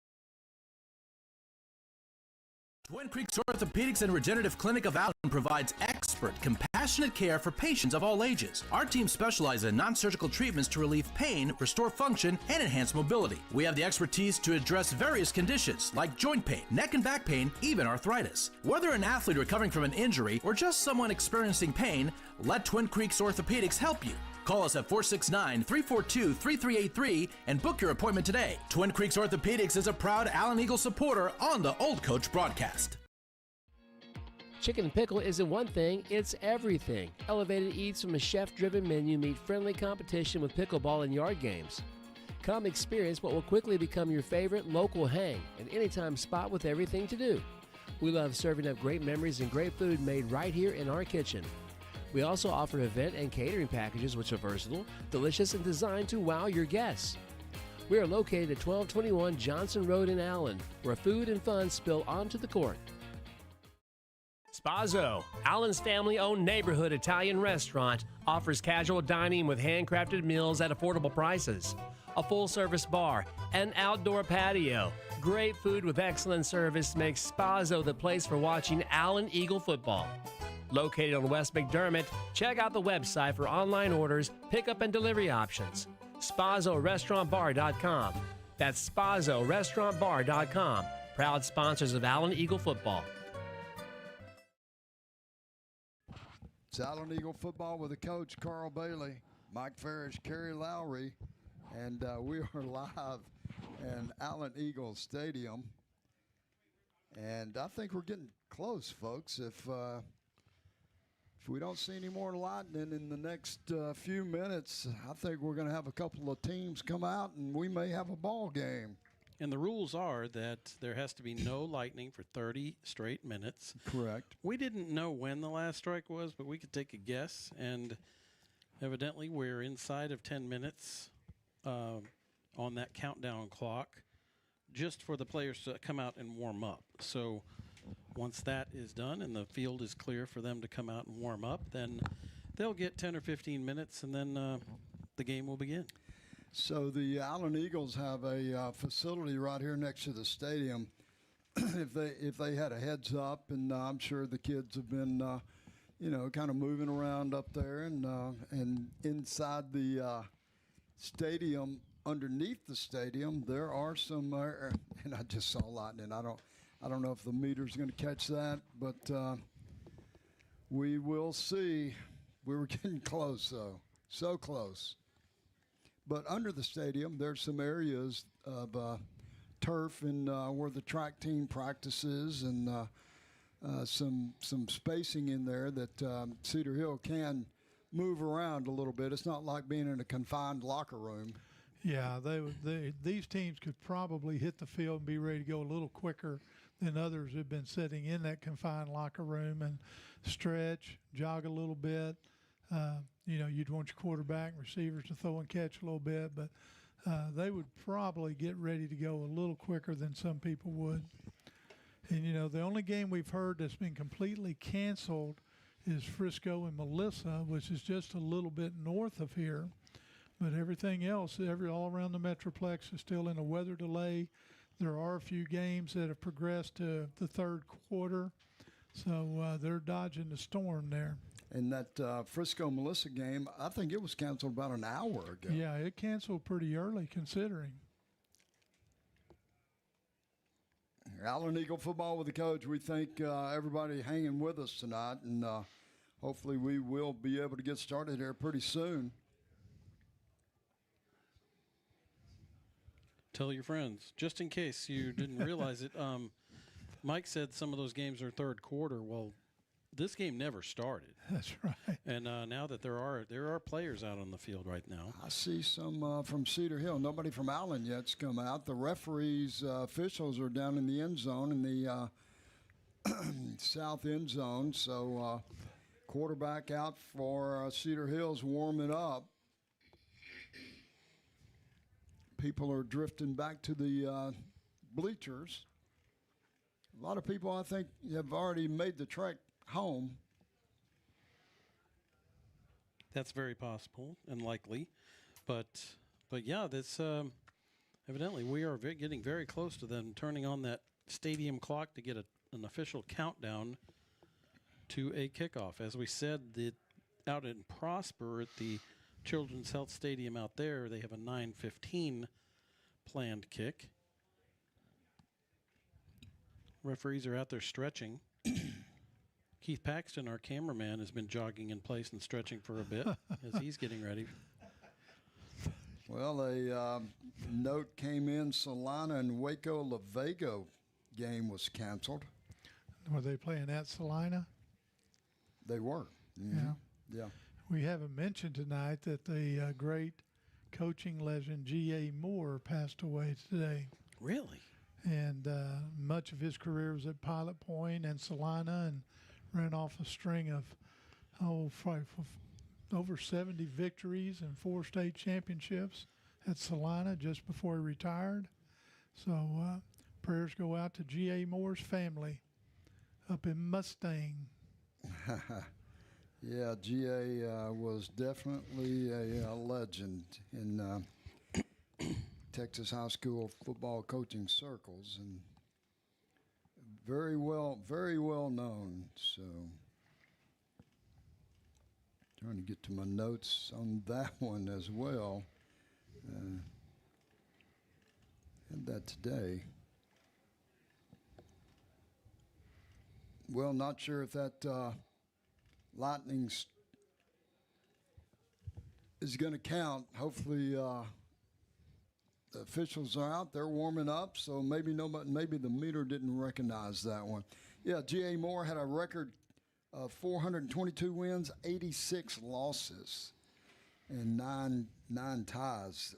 Twin Creeks Orthopedics and Regenerative Clinic of Allen provides expert, compassionate care for patients of all ages. Our team specializes in non-surgical treatments to relieve pain, restore function, and enhance mobility. We have the expertise to address various conditions like joint pain, neck and back pain, even arthritis. Whether an athlete recovering from an injury or just someone experiencing pain, let Twin Creeks Orthopedics help you. Call us at 469-342-3383 and book your appointment today. Twin Creeks Orthopedics is a proud Allen Eagle supporter on the Old Coach broadcast. Chicken and pickle isn't one thing, it's everything. Elevated eats from a chef-driven menu meet friendly competition with pickleball and yard games. Come experience what will quickly become your favorite local hang, an anytime spot with everything to do. We love serving up great memories and great food made right here in our kitchen. We also offer event and catering packages which are versatile, delicious, and designed to wow your guests. We are located at 1221 Johnson Road in Allen, where food and fun spill onto the court. Spazzo, Allen's family-owned neighborhood Italian restaurant, offers casual dining with handcrafted meals at affordable prices, a full-service bar, an outdoor patio. Great food with excellent service makes Spazzo the place for watching Allen Eagle football. Located on West McDermott, check out the website for online orders, pickup, and delivery options. SpazzoRestaurantBar.com. That's SpazzoRestaurantBar.com. Proud sponsors of Allen Eagle football. It's Allen Eagle football with the coach, Carl Bailey, Mike Farish, Kerry Lowry, and we are live in Allen Eagle Stadium. And I think we're getting close, folks. If we don't see any more lightning in the next few minutes, I think we're going to have a couple of teams come out, and we may have a ball game. And the rules are that there has to be no lightning for 30 straight minutes. Correct. We didn't know when the last strike was, but we could take a guess, and evidently we're inside of 10 minutes on that countdown clock just for the players to come out and warm up. So once that is done and the field is clear for them to come out and warm up, then they'll get 10 or 15 minutes, and then the game will begin. So the Allen Eagles have a facility right here next to the stadium. if they had a heads up, and I'm sure the kids have been, kind of moving around up there, and inside the stadium, underneath the stadium, there are some. And I just saw lightning. I don't know if the meter's going to catch that, but we will see. We were getting close, though, so close. But under the stadium, there's some areas of turf and where the track team practices, and some spacing in there that Cedar Hill can move around a little bit. It's not like being in a confined locker room. Yeah, these teams could probably hit the field and be ready to go a little quicker than others who've been sitting in that confined locker room and stretch, jog a little bit. You'd want your quarterback and receivers to throw and catch a little bit, but they would probably get ready to go a little quicker than some people would. And, the only game we've heard that's been completely canceled is Frisco and Melissa, which is just a little bit north of here. But everything else, all around the Metroplex is still in a weather delay. There are a few games that have progressed to the third quarter, so they're dodging the storm there. And that Frisco-Melissa game, I think it was canceled about an hour ago. Yeah, it canceled pretty early considering. Allen Eagle football with the coach. We thank everybody hanging with us tonight, and hopefully we will be able to get started here pretty soon. Tell your friends, just in case you didn't realize it. Mike said some of those games are third quarter. Well, this game never started. That's right. And now that there are players out on the field right now. I see some from Cedar Hill. Nobody from Allen yet's come out. The referees, officials are down in the end zone, in the south end zone. So quarterback out for Cedar Hill's warming up. People are drifting back to the bleachers. A lot of people, I think, have already made the trek home. That's very possible and likely, but yeah, that's evidently we are getting very close to them turning on that stadium clock to get an official countdown to a kickoff. As we said, out in Prosper at the Children's Health Stadium out there, they have a 9:15 planned kick. Referees are out there stretching. Keith Paxton, our cameraman, has been jogging in place and stretching for a bit as he's getting ready. Well, a note came in, Salina and Waco Lavago game was canceled. Were they playing at Salina? They were. Mm-hmm. Yeah. We haven't mentioned tonight that the great coaching legend G.A. Moore passed away today. Really? And much of his career was at Pilot Point and Salina, and ran off a string of over 70 victories and 4 state championships at Salina just before he retired. So prayers go out to G.A. Moore's family up in Mustang. Yeah, G.A. was definitely a legend in Texas high school football coaching circles, and very well known. So trying to get to my notes on that one as well. Had that today. Well, not sure if that lightning is going to count. Hopefully the officials are out there warming up, so maybe the meter didn't recognize that one. Yeah, G.A. Moore had a record of 422 wins, 86 losses, and nine ties.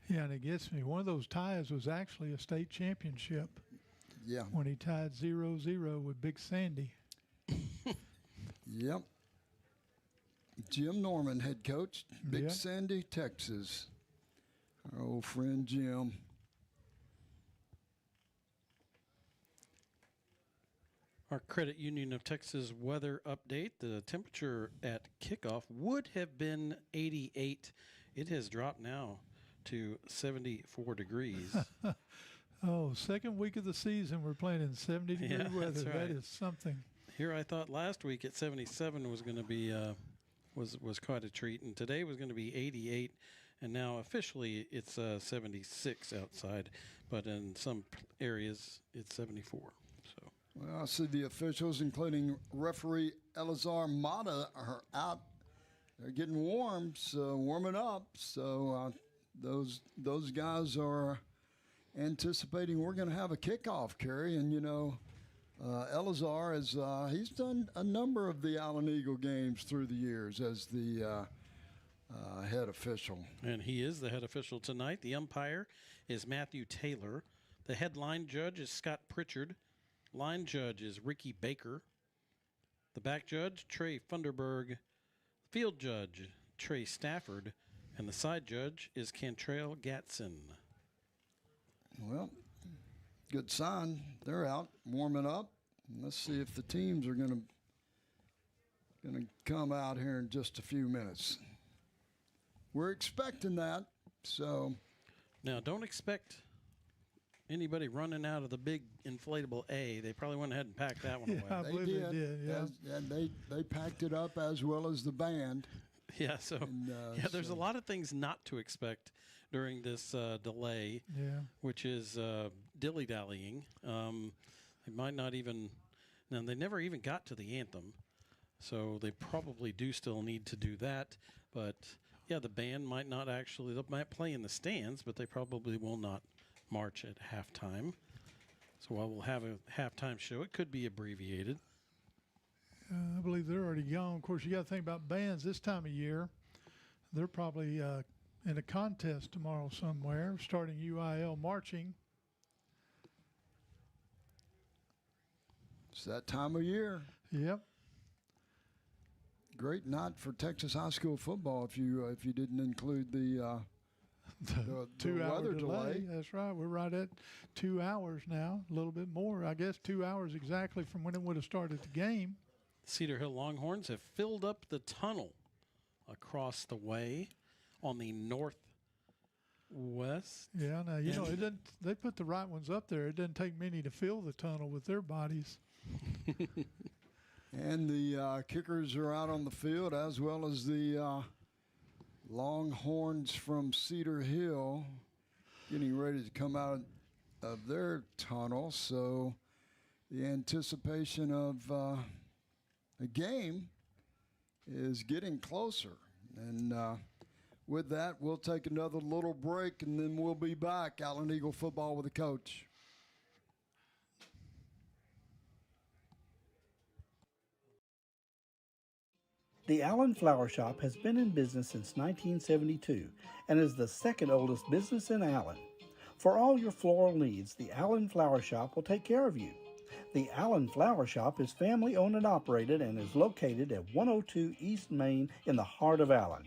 Yeah, and it gets me. One of those ties was actually a state championship. Yeah. When he tied 0-0 with Big Sandy. Yep. Jim Norman, head coach, Big Sandy, Texas. Our old friend Jim. Our Credit Union of Texas weather update. The temperature at kickoff would have been 88. It has dropped now to 74 degrees. Oh, second week of the season, we're playing in 70-degree weather. That's right. That is something. Here I thought last week at 77 was going to be was quite a treat, and today was going to be 88, and now officially it's 76 outside, but in some areas it's 74. So. Well, I see the officials, including referee Elazar Mata, are out. They're getting warm, so warming up. So those guys are anticipating we're going to have a kickoff, Kerry. And, you know, Elazar, he's done a number of the Allen Eagle games through the years as the head official. And he is the head official tonight. The umpire is Matthew Taylor. The head line judge is Scott Pritchard. Line judge is Ricky Baker. The back judge, Trey Funderburg. Field judge, Trey Stafford. And the side judge is Cantrell Gatson. Well, good sign. They're out warming up. Let's see if the teams are going to come out here in just a few minutes. We're expecting that. So now don't expect anybody running out of the big inflatable A. They probably went ahead and packed that one away. I believe they did. Yeah, and they packed it up as well as the band. Yeah, so there's a lot of things not to expect during this delay, which is dilly-dallying. They might not even – now, they never even got to the anthem, so they probably do still need to do that. But, yeah, the band might not actually – they might play in the stands, but they probably will not march at halftime. So while we'll have a halftime show, it could be abbreviated. I believe they're already gone. Of course, you got to think about bands this time of year. They're probably in a contest tomorrow somewhere, starting UIL marching. It's that time of year. Yep. Great night for Texas high school football if you didn't include the 2-hour weather delay. That's right. We're right at 2 hours now, a little bit more. I guess 2 hours exactly from when it would have started the game. Cedar Hill Longhorns have filled up the tunnel across the way on the northwest. Yeah, now, you know, it doesn't, they put the right ones up there. It doesn't take many to fill the tunnel with their bodies. And the kickers are out on the field, as well as the Longhorns from Cedar Hill getting ready to come out of their tunnel. So the anticipation of a game is getting closer. And with that, we'll take another little break, and then we'll be back. Allen Eagle football with the coach. The Allen Flower Shop has been in business since 1972 and is the second oldest business in Allen. For all your floral needs, the Allen Flower Shop will take care of you. The Allen Flower Shop is family owned and operated and is located at 102 East Main in the heart of Allen.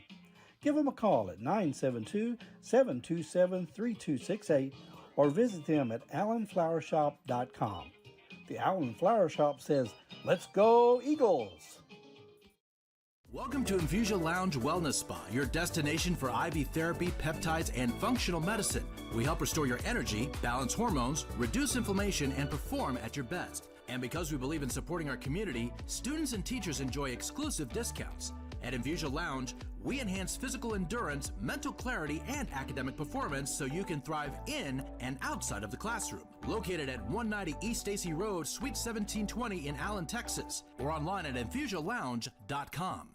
Give them a call at 972-727-3268 or visit them at allenflowershop.com. The Allen Flower Shop says, "Let's go Eagles!" Welcome to Infusion Lounge Wellness Spa, your destination for IV therapy, peptides, and functional medicine. We help restore your energy, balance hormones, reduce inflammation, and perform at your best. And because we believe in supporting our community, students and teachers enjoy exclusive discounts. At Infusion Lounge, we enhance physical endurance, mental clarity, and academic performance so you can thrive in and outside of the classroom. Located at 190 East Stacy Road, Suite 1720 in Allen, Texas, or online at infusionlounge.com.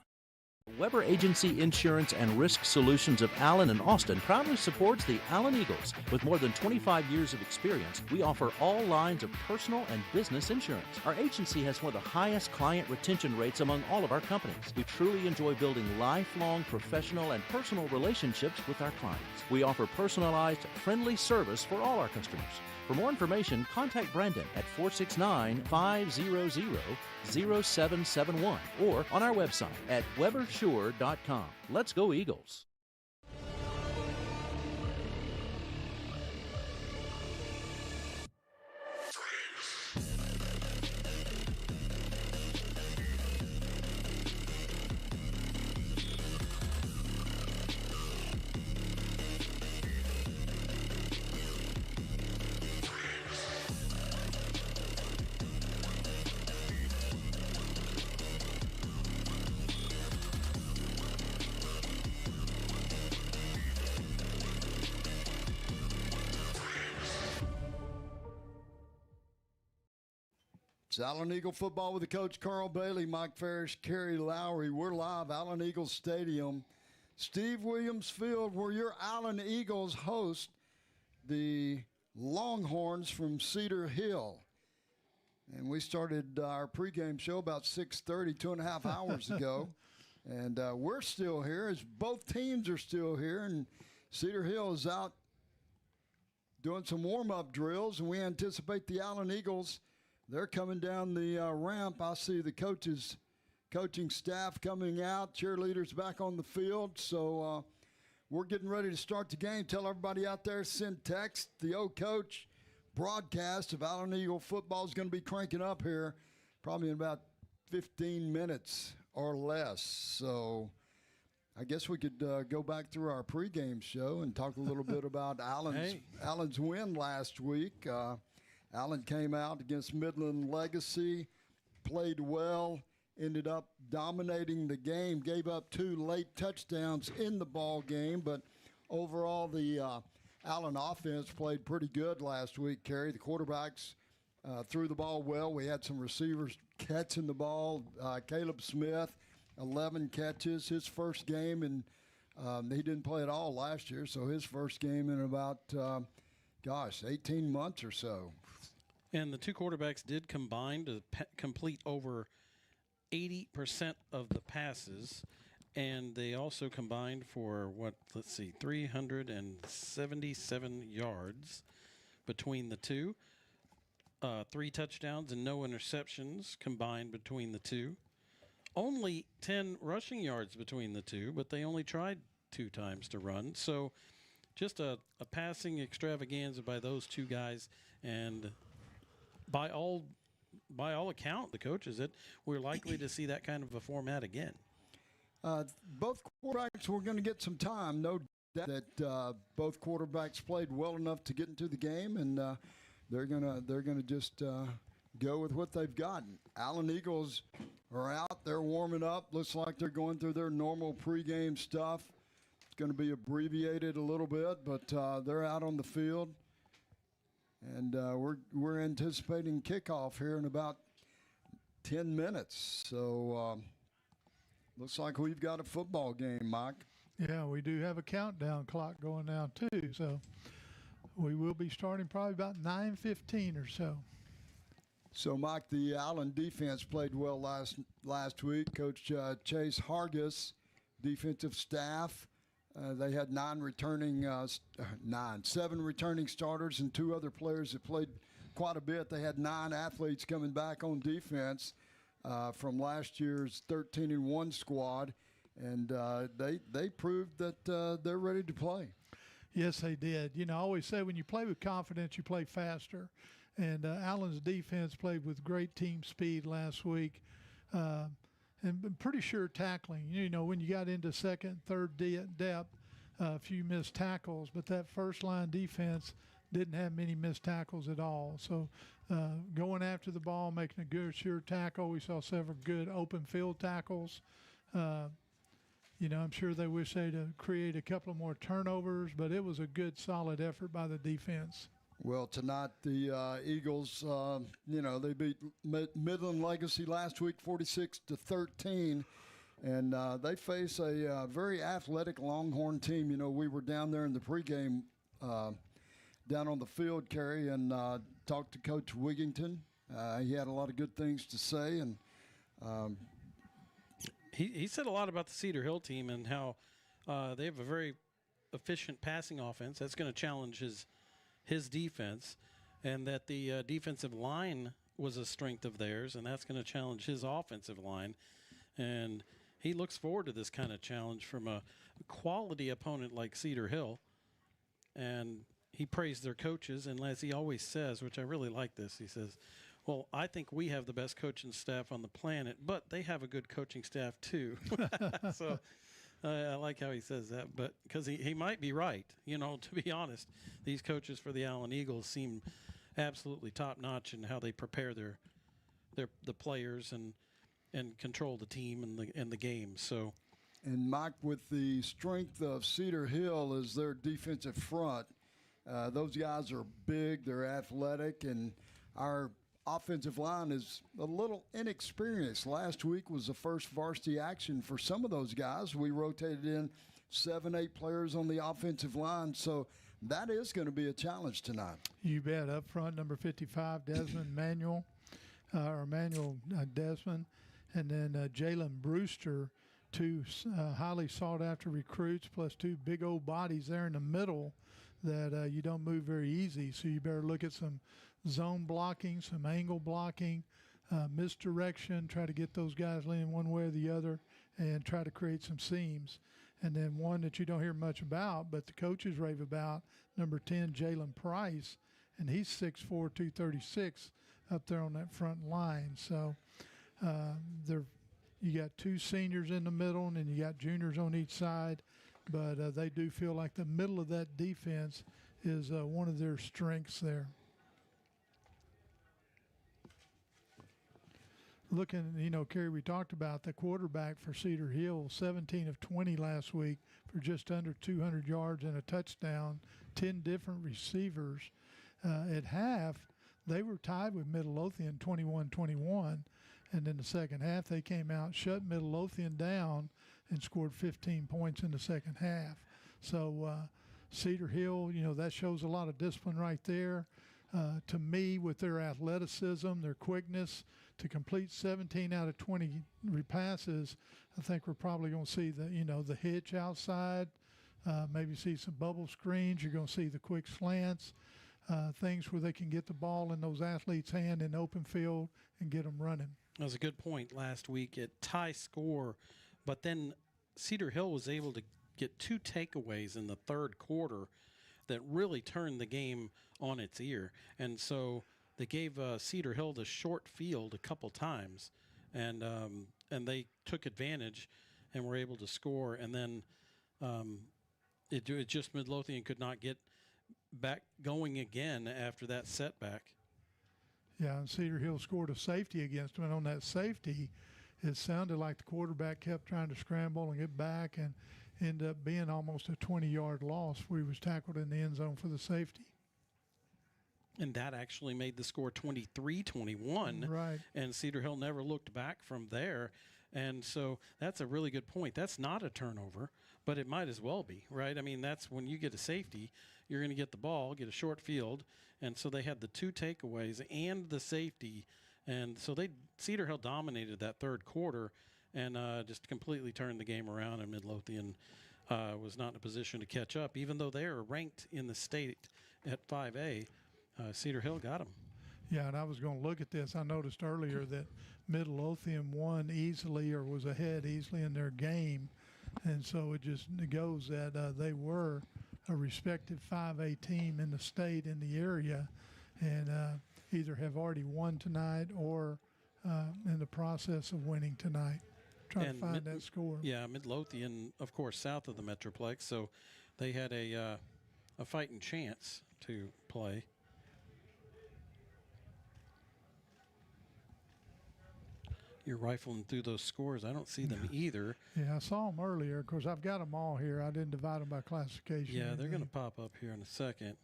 Weber Agency Insurance and Risk Solutions of Allen and Austin proudly supports the Allen Eagles. With more than 25 years of experience, we offer all lines of personal and business insurance. Our agency has one of the highest client retention rates among all of our companies. We truly enjoy building lifelong professional and personal relationships with our clients. We offer personalized, friendly service for all our customers. For more information, contact Brandon at 469-500-0771 or on our website at webersure.com. Let's go Eagles! It's Allen Eagle football with the coach Carl Bailey, Mike Ferris, Kerry Lowry. We're live, Allen Eagles Stadium, Steve Williams Field, where your Allen Eagles host the Longhorns from Cedar Hill. And we started our pregame show about 6:30, 2.5 hours ago. And we're still here, as both teams are still here. And Cedar Hill is out doing some warm-up drills, and we anticipate the Allen Eagles. They're coming down the ramp. I see the coaching staff coming out, cheerleaders back on the field. So we're getting ready to start the game. Tell everybody out there, send text. The old coach broadcast of Allen Eagle football is going to be cranking up here probably in about 15 minutes or less. So I guess we could go back through our pregame show and talk a little bit about Allen's win last week. Allen came out against Midland Legacy, played well, ended up dominating the game, gave up 2 late touchdowns in the ball game, but overall the Allen offense played pretty good last week, Kerry. The quarterbacks threw the ball well. We had some receivers catching the ball. Caleb Smith, 11 catches, his first game, and he didn't play at all last year, so his first game in about 18 months or so. And the two quarterbacks did combine to complete over 80% of the passes, and they also combined for 377 yards between the two. 3 touchdowns and no interceptions combined between the two. Only 10 rushing yards between the two, but they only tried 2 times to run. So just a passing extravaganza by those two guys, and by all account, the coaches, that we're likely to see that kind of a format again. Both quarterbacks were going to get some time. No doubt that both quarterbacks played well enough to get into the game, and they're gonna just go with what they've gotten. Allen Eagles are out. They're warming up. Looks like they're going through their normal pregame stuff. It's going to be abbreviated a little bit, but they're out on the field. And we're anticipating kickoff here in about 10 minutes. So looks like we've got a football game, Mike. Yeah, we do have a countdown clock going down too. So we will be starting probably about 9:15 or so. So, Mike, the Allen defense played well last week. Coach Chase Hargis, defensive staff. They had 7 returning starters and 2 other players that played quite a bit. They had 9 athletes coming back on defense from last year's 13-1 squad, and they proved that they're ready to play. Yes, they did. You know, I always say when you play with confidence, you play faster. And Allen's defense played with great team speed last week. And pretty sure tackling. You know, when you got into second, third depth, a few missed tackles, but that first line defense didn't have many missed tackles at all. So going after the ball, making a good, sure tackle. We saw several good open field tackles. You know, I'm sure they wish they'd create a couple more turnovers, but it was a good, solid effort by the defense. Well, tonight the Eagles, they beat Midland Legacy last week 46-13, and they face a very athletic Longhorn team. You know, we were down there in the pregame down on the field, Kerry, and talked to Coach Wigington. He had a lot of good things to say, and he said a lot about the Cedar Hill team and how they have a very efficient passing offense. That's going to challenge his defense, and that the defensive line was a strength of theirs, and that's going to challenge his offensive line. And he looks forward to this kind of challenge from a quality opponent like Cedar Hill. And he praised their coaches, and as he always says, which I really like this, he says, well, I think we have the best coaching staff on the planet, but they have a good coaching staff too. So I like how he says that, but because he might be right. You know, to be honest, these coaches for the Allen Eagles seem absolutely top notch in how they prepare the players and control the team and the game. So, and Mike, with the strength of Cedar Hill as their defensive front, those guys are big, they're athletic, and our offensive line is a little inexperienced. Last week was the first varsity action for some of those guys. We rotated in 7, 8 players on the offensive line, so that is going to be a challenge tonight. You bet. Up front, number 55, Desmond Manuel, Desmond, and then Jalen Brewster, 2 highly sought-after recruits, plus 2 big old bodies there in the middle that you don't move very easy. So you better look at some zone blocking, some angle blocking, misdirection, try to get those guys leaning one way or the other, and try to create some seams. And then one that you don't hear much about, but the coaches rave about, number 10, Jalen Price, and he's 6'4", 236 up there on that front line. So you got 2 seniors in the middle, and then you got juniors on each side. But they do feel like the middle of that defense is one of their strengths there. Looking, Kerry, we talked about the quarterback for Cedar Hill, 17 of 20 last week for just under 200 yards and a touchdown, 10 different receivers. At half, they were tied with Midlothian 21-21, and in the second half they came out, shut Midlothian down, and scored 15 points in the second half. So Cedar Hill, that shows a lot of discipline right there. To me, with their athleticism, their quickness, to complete 17 out of 20 repasses, I think we're probably going to see the hitch outside, maybe see some bubble screens. You're going to see the quick slants, things where they can get the ball in those athletes' hand in open field and get them running. That was a good point last week at tie score, but then Cedar Hill was able to get 2 takeaways in the third quarter that really turned the game on its ear. And so they gave Cedar Hill the short field a couple times, and they took advantage and were able to score. And then it just Midlothian could not get back going again after that setback. Yeah, and Cedar Hill scored a safety against them, and on that safety, it sounded like the quarterback kept trying to scramble and get back and ended up being almost a 20-yard loss where he was tackled in the end zone for the safety. And that actually made the score 23-21. Right. And Cedar Hill never looked back from there. And so that's a really good point. That's not a turnover, but it might as well be, right? I mean, that's when you get a safety, you're going to get the ball, get a short field. And so they had the 2 takeaways and the safety. And so Cedar Hill dominated that third quarter and just completely turned the game around, and Midlothian was not in a position to catch up. Even though they are ranked in the state at 5A, Cedar Hill got them. Yeah, and I was going to look at this. I noticed earlier that Midlothian won easily or was ahead easily in their game, and so it just goes that they were a respected 5A team in the state, in the area, and either have already won tonight or in the process of winning tonight. Trying to find that score. Yeah, Midlothian, of course, south of the Metroplex, so they had a fighting chance to play. You're rifling through those scores. I don't see them either. Yeah, I saw them earlier. Of course, I've got them all here. I didn't divide them by classification. Yeah, they're going to pop up here in a second.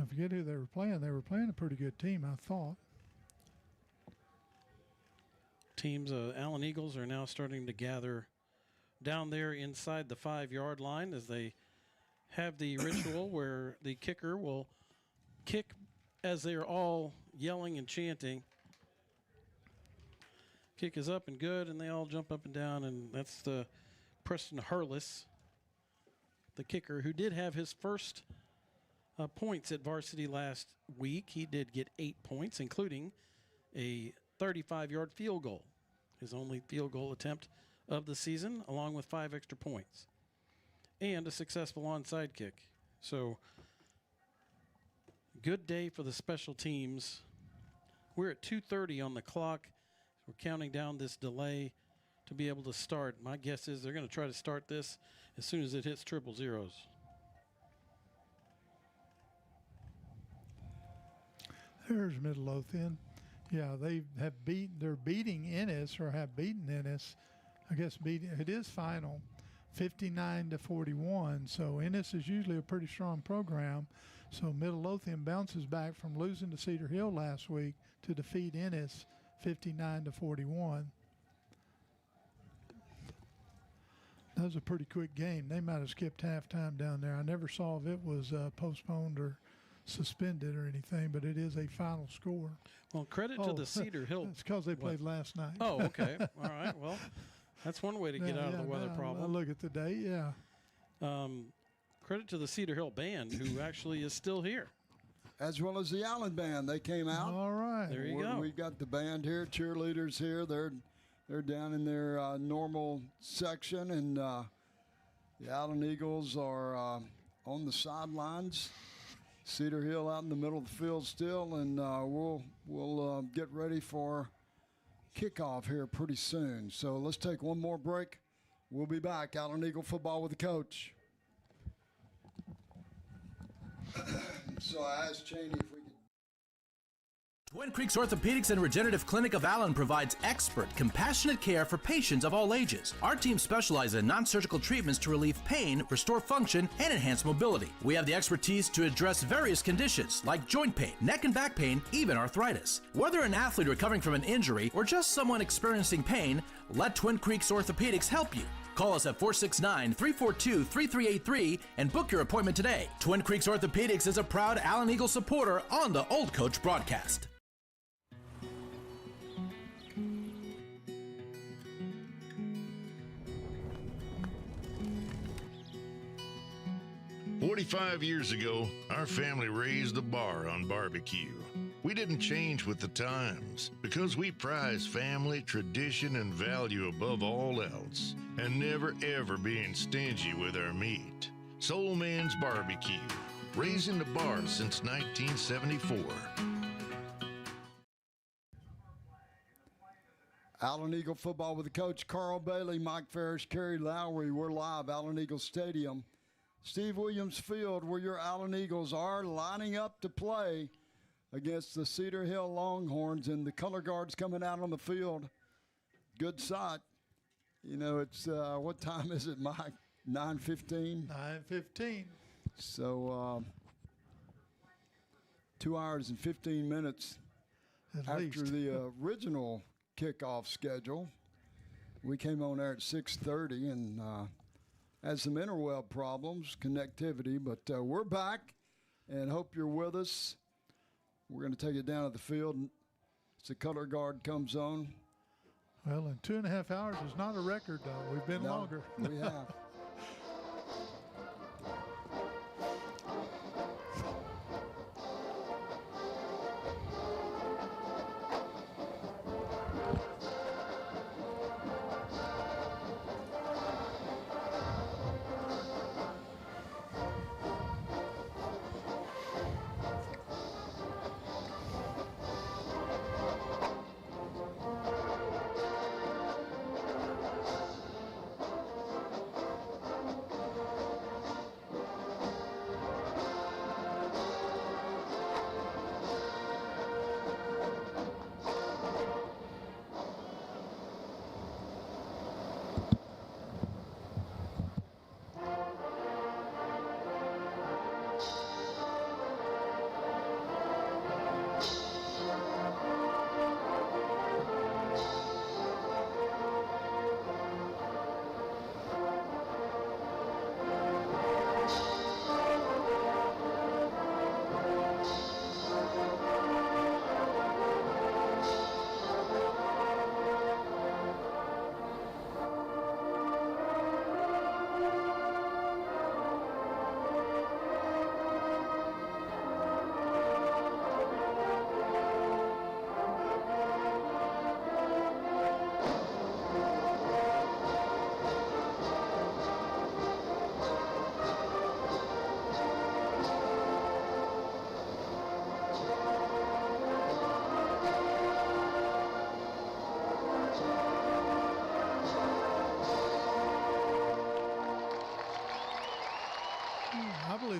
I forget who they were playing. They were playing a pretty good team, I thought. Teams, Allen Eagles are now starting to gather down there inside the 5-yard line as they have the ritual where the kicker will kick as they are all yelling and chanting. Kick is up and good, and they all jump up and down, and that's the Preston Hurlis, the kicker, who did have his first points at varsity last week. He did get 8 points, including a 35-yard field goal, his only field goal attempt of the season, along with 5 extra points, and a successful onside kick. So, good day for the special teams. We're at 2:30 on the clock. We're counting down this delay to be able to start. My guess is they're going to try to start this as soon as it hits triple zeros. There's Midlothian. Yeah, they're beating Ennis, or have beaten Ennis. I guess it is final, 59-41. So Ennis is usually a pretty strong program. So Midlothian bounces back from losing to Cedar Hill last week to defeat Ennis 59-41. That was a pretty quick game. They might have skipped halftime down there. I never saw if it was postponed or suspended or anything, but it is a final score. Well, credit to the Cedar Hill. It's because they played last night. Oh, okay. All right. Well, that's one way to get out of the weather problem. I look at the date, yeah. Credit to the Cedar Hill band, who actually is still here. As well as the Allen band. They came out. All right. There you go. We've got the band here, cheerleaders here. They're down in their normal section, and the Allen Eagles are on the sidelines. Cedar Hill out in the middle of the field still, and we'll get ready for kickoff here pretty soon. So let's take one more break. We'll be back. Allen Eagle football with the coach. So I asked Cheney if we could. Twin Creeks Orthopedics and Regenerative Clinic of Allen provides expert, compassionate care for patients of all ages. Our team specializes in non-surgical treatments to relieve pain, restore function, and enhance mobility. We have the expertise to address various conditions like joint pain, neck and back pain, even arthritis. Whether an athlete recovering from an injury or just someone experiencing pain, let Twin Creeks Orthopedics help you. Call us at 469-342-3383 and book your appointment today. Twin Creeks Orthopedics is a proud Allen Eagle supporter on the Old Coach broadcast. "45 years ago, our family raised the bar on barbecue. We didn't change with the times because we prize family, tradition, and value above all else, and never ever being stingy with our meat. Soul Man's Barbecue, raising the bar since 1974. Allen Eagle football with the coach Carl Bailey, Mike Ferris, Kerry Lowry. We're live, Allen Eagle Stadium. Steve Williams Field, where your Allen Eagles are lining up to play against the Cedar Hill Longhorns, and the color guards coming out on the field. Good sight. You know, it's, what time is it, Mike? 9:15? 9:15. So 2 hours and 15 minutes after the original kickoff schedule. We came on there at 6:30 and had some interweb problems, connectivity, but we're back and hope you're with us. We're going to take it down to the field as the color guard comes on. Well, in 2.5 hours is not a record, though. We've been longer. We have.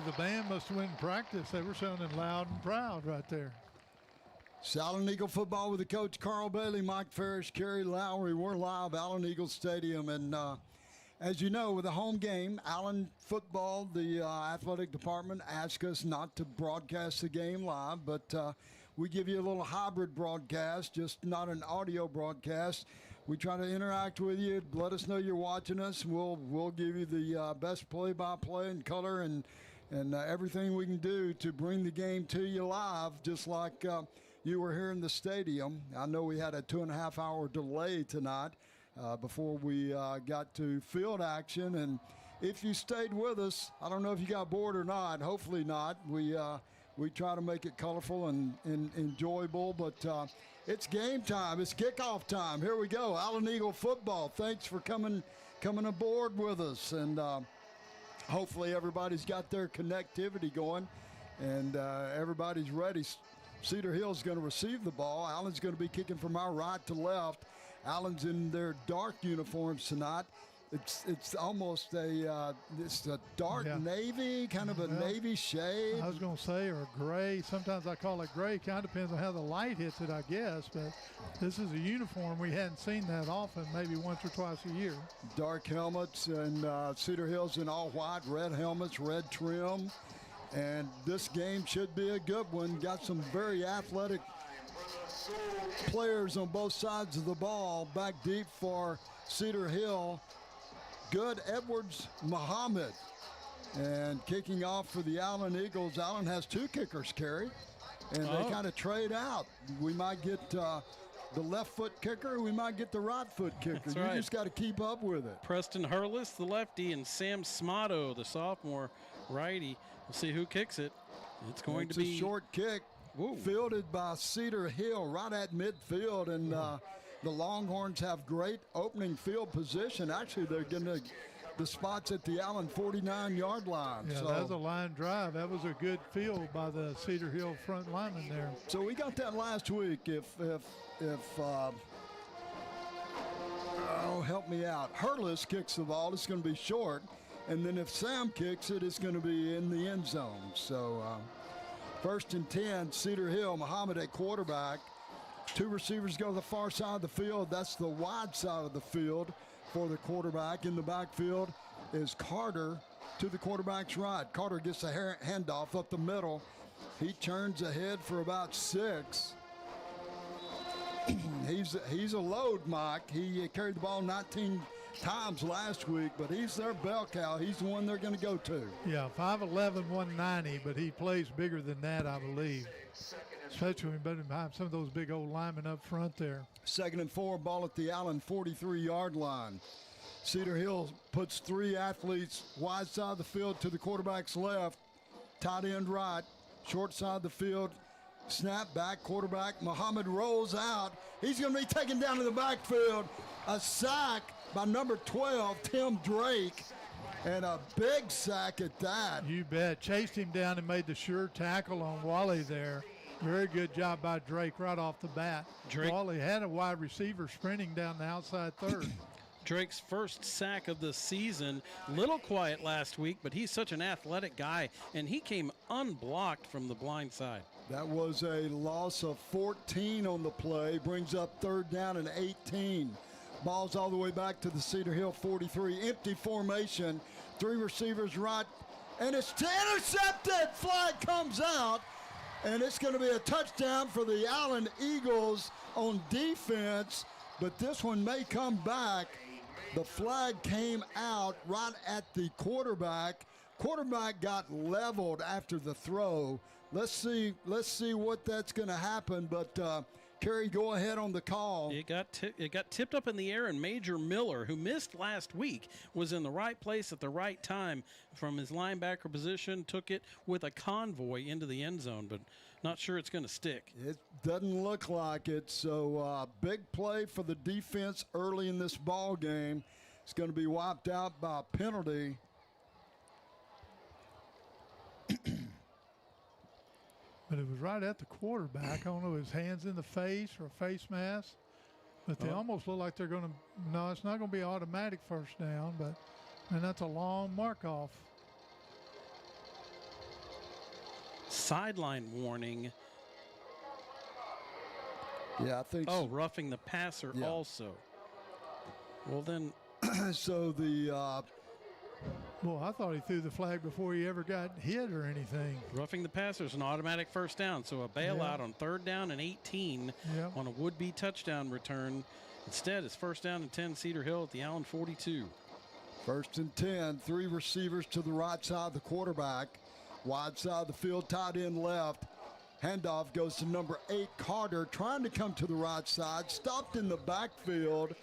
The band must win practice. They were sounding loud and proud right there. Allen Eagle football with the coach Carl Bailey, Mike Ferris, Kerry Lowry. We're live, Allen Eagle Stadium, and As you know, with a home game, Allen football, the athletic department asked us not to broadcast the game live, but we give you a little hybrid broadcast, just not an audio broadcast. We try to interact with you. Let us know you're watching us. We'll give you the best play-by-play and color and everything we can do to bring the game to you live, just like you were here in the stadium. I know we had a 2.5-hour delay tonight before we got to field action. And if you stayed with us, I don't know if you got bored or not. Hopefully not. We try to make it colorful and enjoyable, but it's game time. It's kickoff time. Here we go. Allen Eagle football. Thanks for coming aboard with us. And hopefully everybody's got their connectivity going and everybody's ready. Cedar Hill's going to receive the ball. Allen's going to be kicking from our right to left. Allen's in their dark uniforms tonight. It's almost a dark navy, kind of a navy shade. I was going to say, or gray. Sometimes I call it gray. Kind of depends on how the light hits it, I guess. But this is a uniform. We hadn't seen that often, maybe once or twice a year. Dark helmets, and Cedar Hill's in all white, red helmets, red trim. And this game should be a good one. Got some very athletic players on both sides of the ball. Back deep for Cedar Hill. Good Edwards Muhammad. And kicking off for the Allen Eagles. Allen has 2 kickers, Kerry. And they kind of trade out. We might get the left foot kicker. We might get the right foot kicker. That's you right. just got to keep up with it. Preston Hurlis, the lefty, and Sam Smato, the sophomore righty. We'll see who kicks it. It's going to be a short kick. Whoa. Fielded by Cedar Hill right at midfield, and the Longhorns have great opening field position. Actually, they're getting the spots at the Allen 49-yard line. Yeah, that was a line drive. That was a good field by the Cedar Hill front lineman there. So we got that last week. If help me out, Hurlis kicks the ball, it's going to be short, and then if Sam kicks it, it's going to be in the end zone. So. 1st and 10, Cedar Hill, Muhammad at quarterback. 2 receivers go to the far side of the field. That's the wide side of the field for the quarterback. In the backfield is Carter to the quarterback's right. Carter gets a handoff up the middle. He turns ahead for about 6. He's a load, Mike. He carried the ball 19 times last week, but he's their bell cow. He's the one they're going to go to. Yeah, 5'11", 190, but he plays bigger than that, I believe. Especially when behind some of those big old linemen up front there. 2nd and 4, ball at the Allen 43-yard line. Cedar Hill puts 3 athletes wide side of the field to the quarterback's left, tight end right, short side of the field. Snap back, quarterback Muhammad rolls out. He's going to be taken down to the backfield. A sack by number 12, Tim Drake, and a big sack at that. You bet. Chased him down and made the sure tackle on Wally there. Very good job by Drake right off the bat. Wally had a wide receiver sprinting down the outside third. Drake's first sack of the season. Little quiet last week, but he's such an athletic guy, and he came unblocked from the blind side. That was a loss of 14 on the play, brings up 3rd down and 18. Ball's all the way back to the Cedar Hill 43. Empty formation. 3 receivers right. And it's intercepted. Flag comes out. And it's going to be a touchdown for the Allen Eagles on defense. But this one may come back. The flag came out right at the quarterback. Quarterback got leveled after the throw. Let's see what that's going to happen. But Kerry, go ahead on the call. It got tipped up in the air, and Major Miller, who missed last week, was in the right place at the right time from his linebacker position, took it with a convoy into the end zone, but not sure it's going to stick. It doesn't look like it, so big play for the defense early in this ball game. It's going to be wiped out by a penalty. But it was right at the quarterback. I don't know, his hands in the face or a face mask. But they almost look like they're going to – no, it's not going to be automatic first down, but – and that's a long mark-off. Sideline warning. Yeah, I think so. Roughing the passer also. Well, then So the Well, I thought he threw the flag before he ever got hit or anything. Roughing the passer is an automatic first down, so a bailout on 3rd down and 18 on a would-be touchdown return. Instead, it's 1st down and 10, Cedar Hill at the Allen 42. 1st and 10, 3 receivers to the right side of the quarterback. Wide side of the field, tight end left. Handoff goes to number 8, Carter, trying to come to the right side. Stopped in the backfield.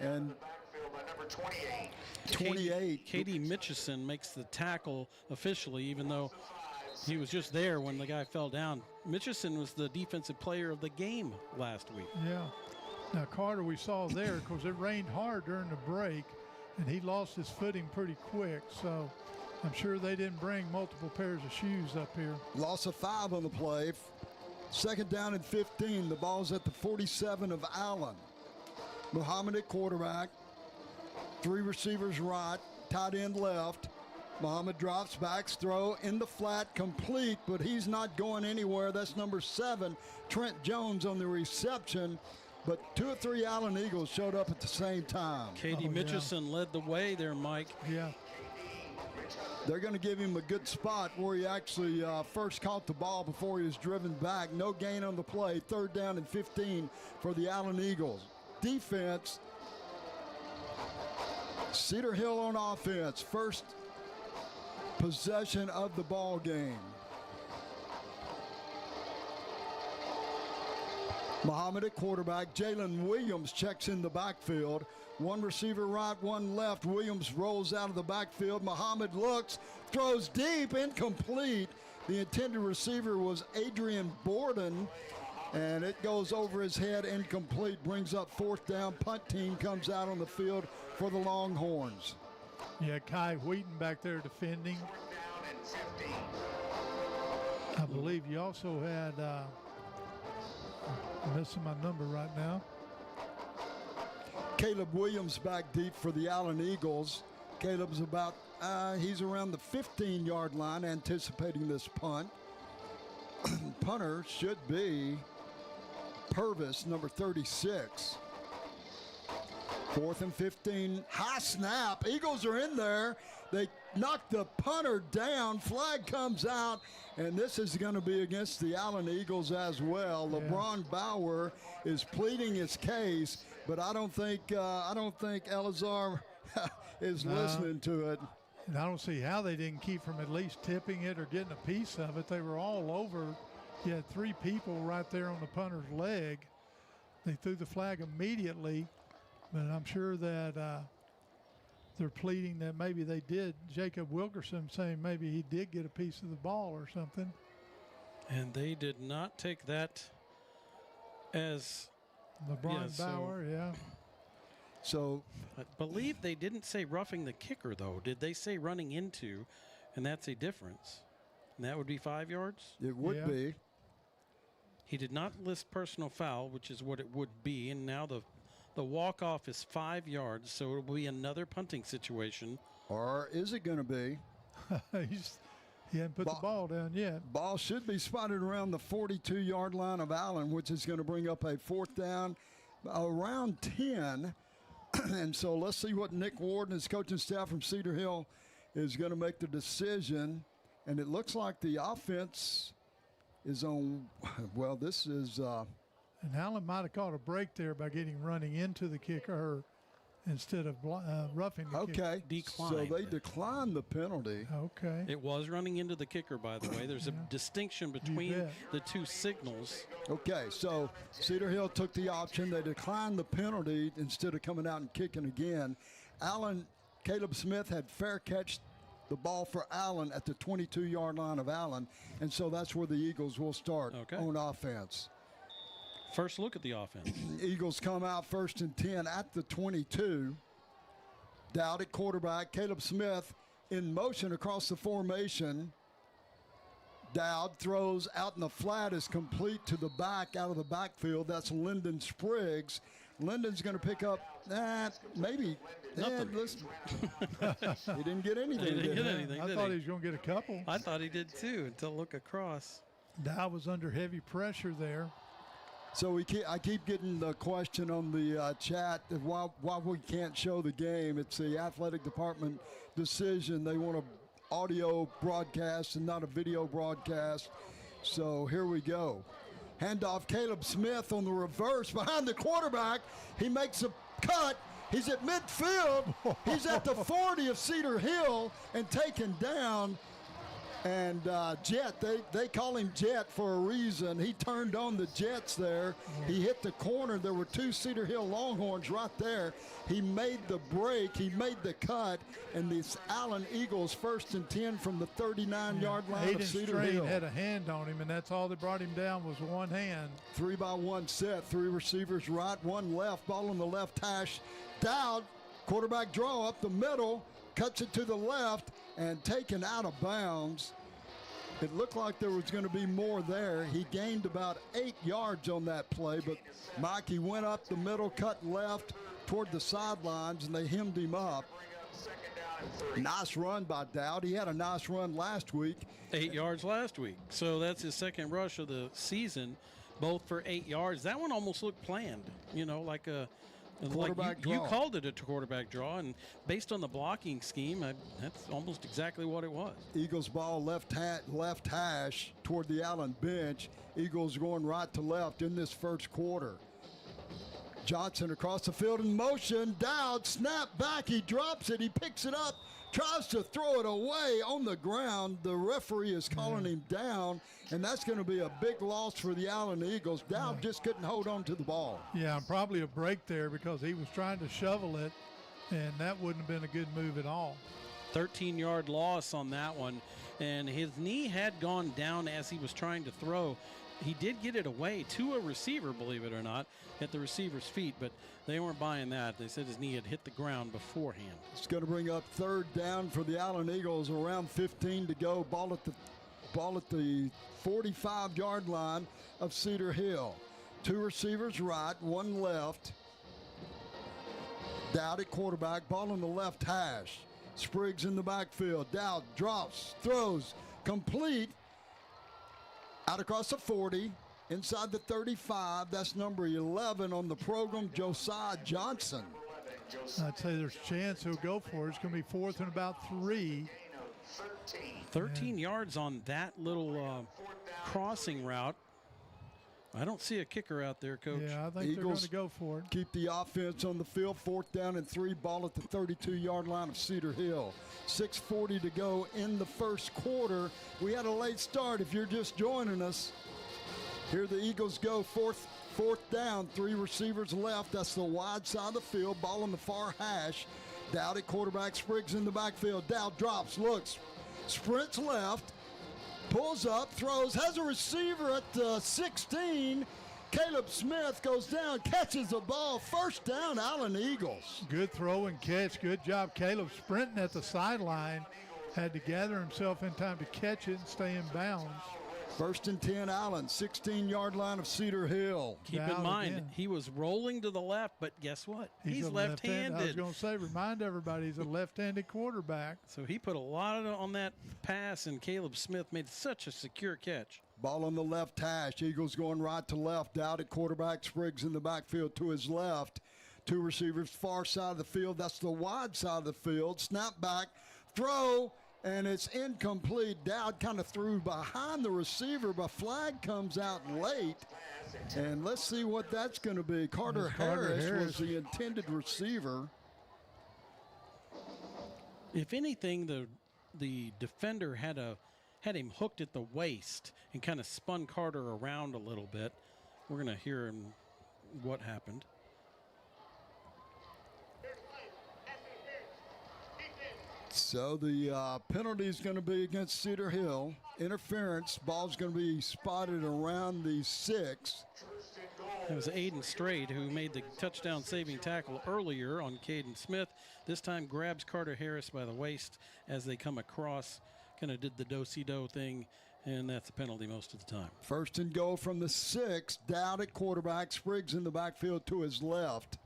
And number 28. 28. Katie Mitchison makes the tackle officially, even though he was just there when the guy fell down. Mitchison was the defensive player of the game last week. Yeah. Now, Carter, we saw there because it rained hard during the break, and he lost his footing pretty quick. So I'm sure they didn't bring multiple pairs of shoes up here. Loss of 5 on the play. 2nd down and 15. The ball's at the 47 of Allen. Muhammad at quarterback. 3 receivers right, tight end left. Muhammad drops back, throw in the flat, complete, but he's not going anywhere. That's number 7, Trent Jones on the reception. But 2 or 3 Allen Eagles showed up at the same time. Katie Mitchison led the way there, Mike. Yeah. They're going to give him a good spot where he actually first caught the ball before he was driven back. No gain on the play. 3rd down and 15 for the Allen Eagles. Defense, Cedar Hill on offense. First possession of the ball game. Muhammad at quarterback. Jalen Williams checks in the backfield. 1 receiver right, 1 left. Williams rolls out of the backfield. Muhammad looks, throws deep, incomplete. The intended receiver was Adrian Borden, and it goes over his head, incomplete. Brings up 4th down. Punt team comes out on the field for the Longhorns. Yeah, Kai Wheaton back there defending. I believe you also had, I'm missing my number right now. Caleb Williams back deep for the Allen Eagles. Caleb's about, he's around the 15-yard line anticipating this punt. Punter should be Purvis, number 36. 4th and 15, high snap. Eagles are in there. They knock the punter down. Flag comes out, and this is going to be against the Allen Eagles as well. Yeah. LeBron Bauer is pleading his case, but I don't think Elazar is listening to it. And I don't see how they didn't keep from at least tipping it or getting a piece of it. They were all over. You had 3 people right there on the punter's leg. They threw the flag immediately, but I'm sure that they're pleading that maybe they did. Jacob Wilkerson saying maybe he did get a piece of the ball or something. And they did not take that as LeBron Bauer, yeah. So I believe they didn't say roughing the kicker, though. Did they say running into? And that's a difference. And that would be 5 yards? It would be. He did not list personal foul, which is what it would be. And now the walk-off is 5 yards, so it will be another punting situation. Or is it going to be? He hadn't put the ball down yet. Ball should be spotted around the 42-yard line of Allen, which is going to bring up a 4th down around 10. And so let's see what Nick Ward and his coaching staff from Cedar Hill is going to make the decision. And it looks like the offense is on, well, this is. And Allen might have caught a break there by running into the kicker instead of roughing the kicker. Okay, so they declined the penalty. Okay. It was running into the kicker, by the way. There's a distinction between the 2 signals. Okay, so Cedar Hill took the option. They declined the penalty instead of coming out and kicking again. Caleb Smith had fair catch the ball for Allen at the 22-yard line of Allen, and so that's where the Eagles will start on offense. First look at the offense. Eagles come out 1st and 10 at the 22. Dowd at quarterback. Caleb Smith in motion across the formation. Dowd throws out in the flat, is complete to the back, out of the backfield. That's Lyndon Spriggs. Lyndon's going to pick up maybe. Nothing. Listen. He didn't get anything. He didn't get anything, I thought he was going to get a couple. I thought he did too until look across. Dowd was under heavy pressure there. So I keep getting the question on the chat of why we can't show the game. It's the athletic department decision. They want an audio broadcast and not a video broadcast. So here we go. Handoff, Caleb Smith on the reverse behind the quarterback. He makes a cut. He's at midfield. He's at the 40 of Cedar Hill and taken down. And Jet, they call him Jet for a reason. He turned on the Jets there. He hit the corner. There were two Cedar Hill Longhorns right there. He made the break. He made the cut. And this Allen Eagles 1st and 10 from the 39-yard line of Cedar Hill. Had a hand on him, and that's all that brought him down was one hand. 3-by-1 set. 3 receivers right, 1 left. Ball on the left hash. Dowd, quarterback draw up the middle. Cuts it to the left and taken out of bounds. It looked like there was going to be more there. He gained about 8 yards on that play, but Mikey went up the middle, cut left toward the sidelines, and they hemmed him up. Nice run by Dowd. He had a nice run last week. 8 yards last week. So that's his second rush of the season, both for 8 yards. That one almost looked planned, like a quarterback draw. You called it a quarterback draw, and based on the blocking scheme, that's almost exactly what it was. Eagles ball left hash toward the Allen bench. Eagles going right to left in this first quarter. Johnson across the field in motion. Dowd, snap back. He drops it. He picks it up. Tries to throw it away on the ground. The referee is calling him down, and that's going to be a big loss for the Allen Eagles. Dowd just couldn't hold on to the ball. Yeah, and probably a break there because he was trying to shovel it, and that wouldn't have been a good move at all. 13-yard loss on that one, and his knee had gone down as he was trying to throw. He did get it away to a receiver, believe it or not, at the receiver's feet, but they weren't buying that. They said his knee had hit the ground beforehand. It's going to bring up 3rd down for the Allen Eagles, around 15 to go. Ball at the 45-yard line of Cedar Hill. 2 receivers right, 1 left. Dowd at quarterback, ball on the left hash. Spriggs in the backfield. Dowd drops, throws, complete. Out across the 40, inside the 35. That's number 11 on the program, Josiah Johnson. I'd say there's a chance he'll go for it. It's going to be 4th and about 3. 13 yards on that little crossing route. I don't see a kicker out there, Coach. Yeah, I think they're going to go for it. Keep the offense on the field. 4th down and 3. Ball at the 32-yard line of Cedar Hill. 6:40 to go in the first quarter. We had a late start if you're just joining us. Here the Eagles go. Fourth down. 3 receivers left. That's the wide side of the field. Ball on the far hash. Dowd at quarterback. Spriggs in the backfield. Dowd drops, looks, sprints left. Pulls up, throws, has a receiver at the 16. Caleb Smith goes down, catches the ball. 1st down, Allen Eagles. Good throw and catch. Good job, Caleb, sprinting at the sideline. Had to gather himself in time to catch it and stay in bounds. 1st and 10, Allen, 16-yard line of Cedar Hill. Keep in mind, he was rolling to the left, but guess what? He's left-handed. I was going to say, remind everybody, he's a left-handed quarterback. So he put a lot on that pass, and Caleb Smith made such a secure catch. Ball on the left hash. Eagles going right to left. Dowd at quarterback. Spriggs in the backfield to his left. 2 receivers far side of the field. That's the wide side of the field. Snap back, throw, and it's incomplete. Dowd kind of threw behind the receiver, but flag comes out late. And let's see what that's going to be. Carter Harris was the intended receiver. If anything, the defender had him hooked at the waist and kind of spun Carter around a little bit. We're going to hear him what happened. So the penalty is going to be against Cedar Hill. Interference. Ball's going to be spotted around the 6. It was Aiden Straight who made the touchdown saving tackle earlier on Caden Smith. This time grabs Carter Harris by the waist as they come across. Kind of did the do-si-do thing, and that's a penalty most of the time. 1st and goal from the 6. Dowd at quarterback. Spriggs in the backfield to his left.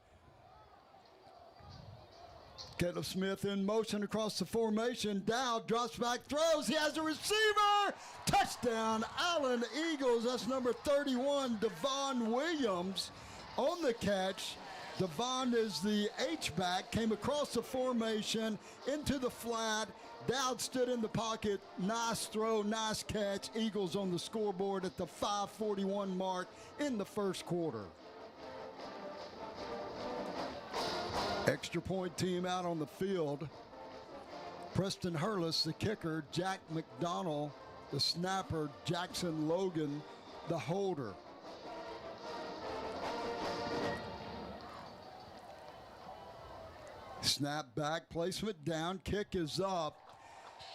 Caleb Smith in motion across the formation. Dowd drops back, throws. He has a receiver. Touchdown, Allen Eagles. That's number 31, Devon Williams on the catch. Devon is the H-back, came across the formation into the flat. Dowd stood in the pocket. Nice throw, nice catch. Eagles on the scoreboard at the 5:41 mark in the first quarter. Extra point team out on the field. Preston Hurlis, the kicker. Jack McDonald, the snapper. Jackson Logan, the holder. Snap back, placement down, kick is up.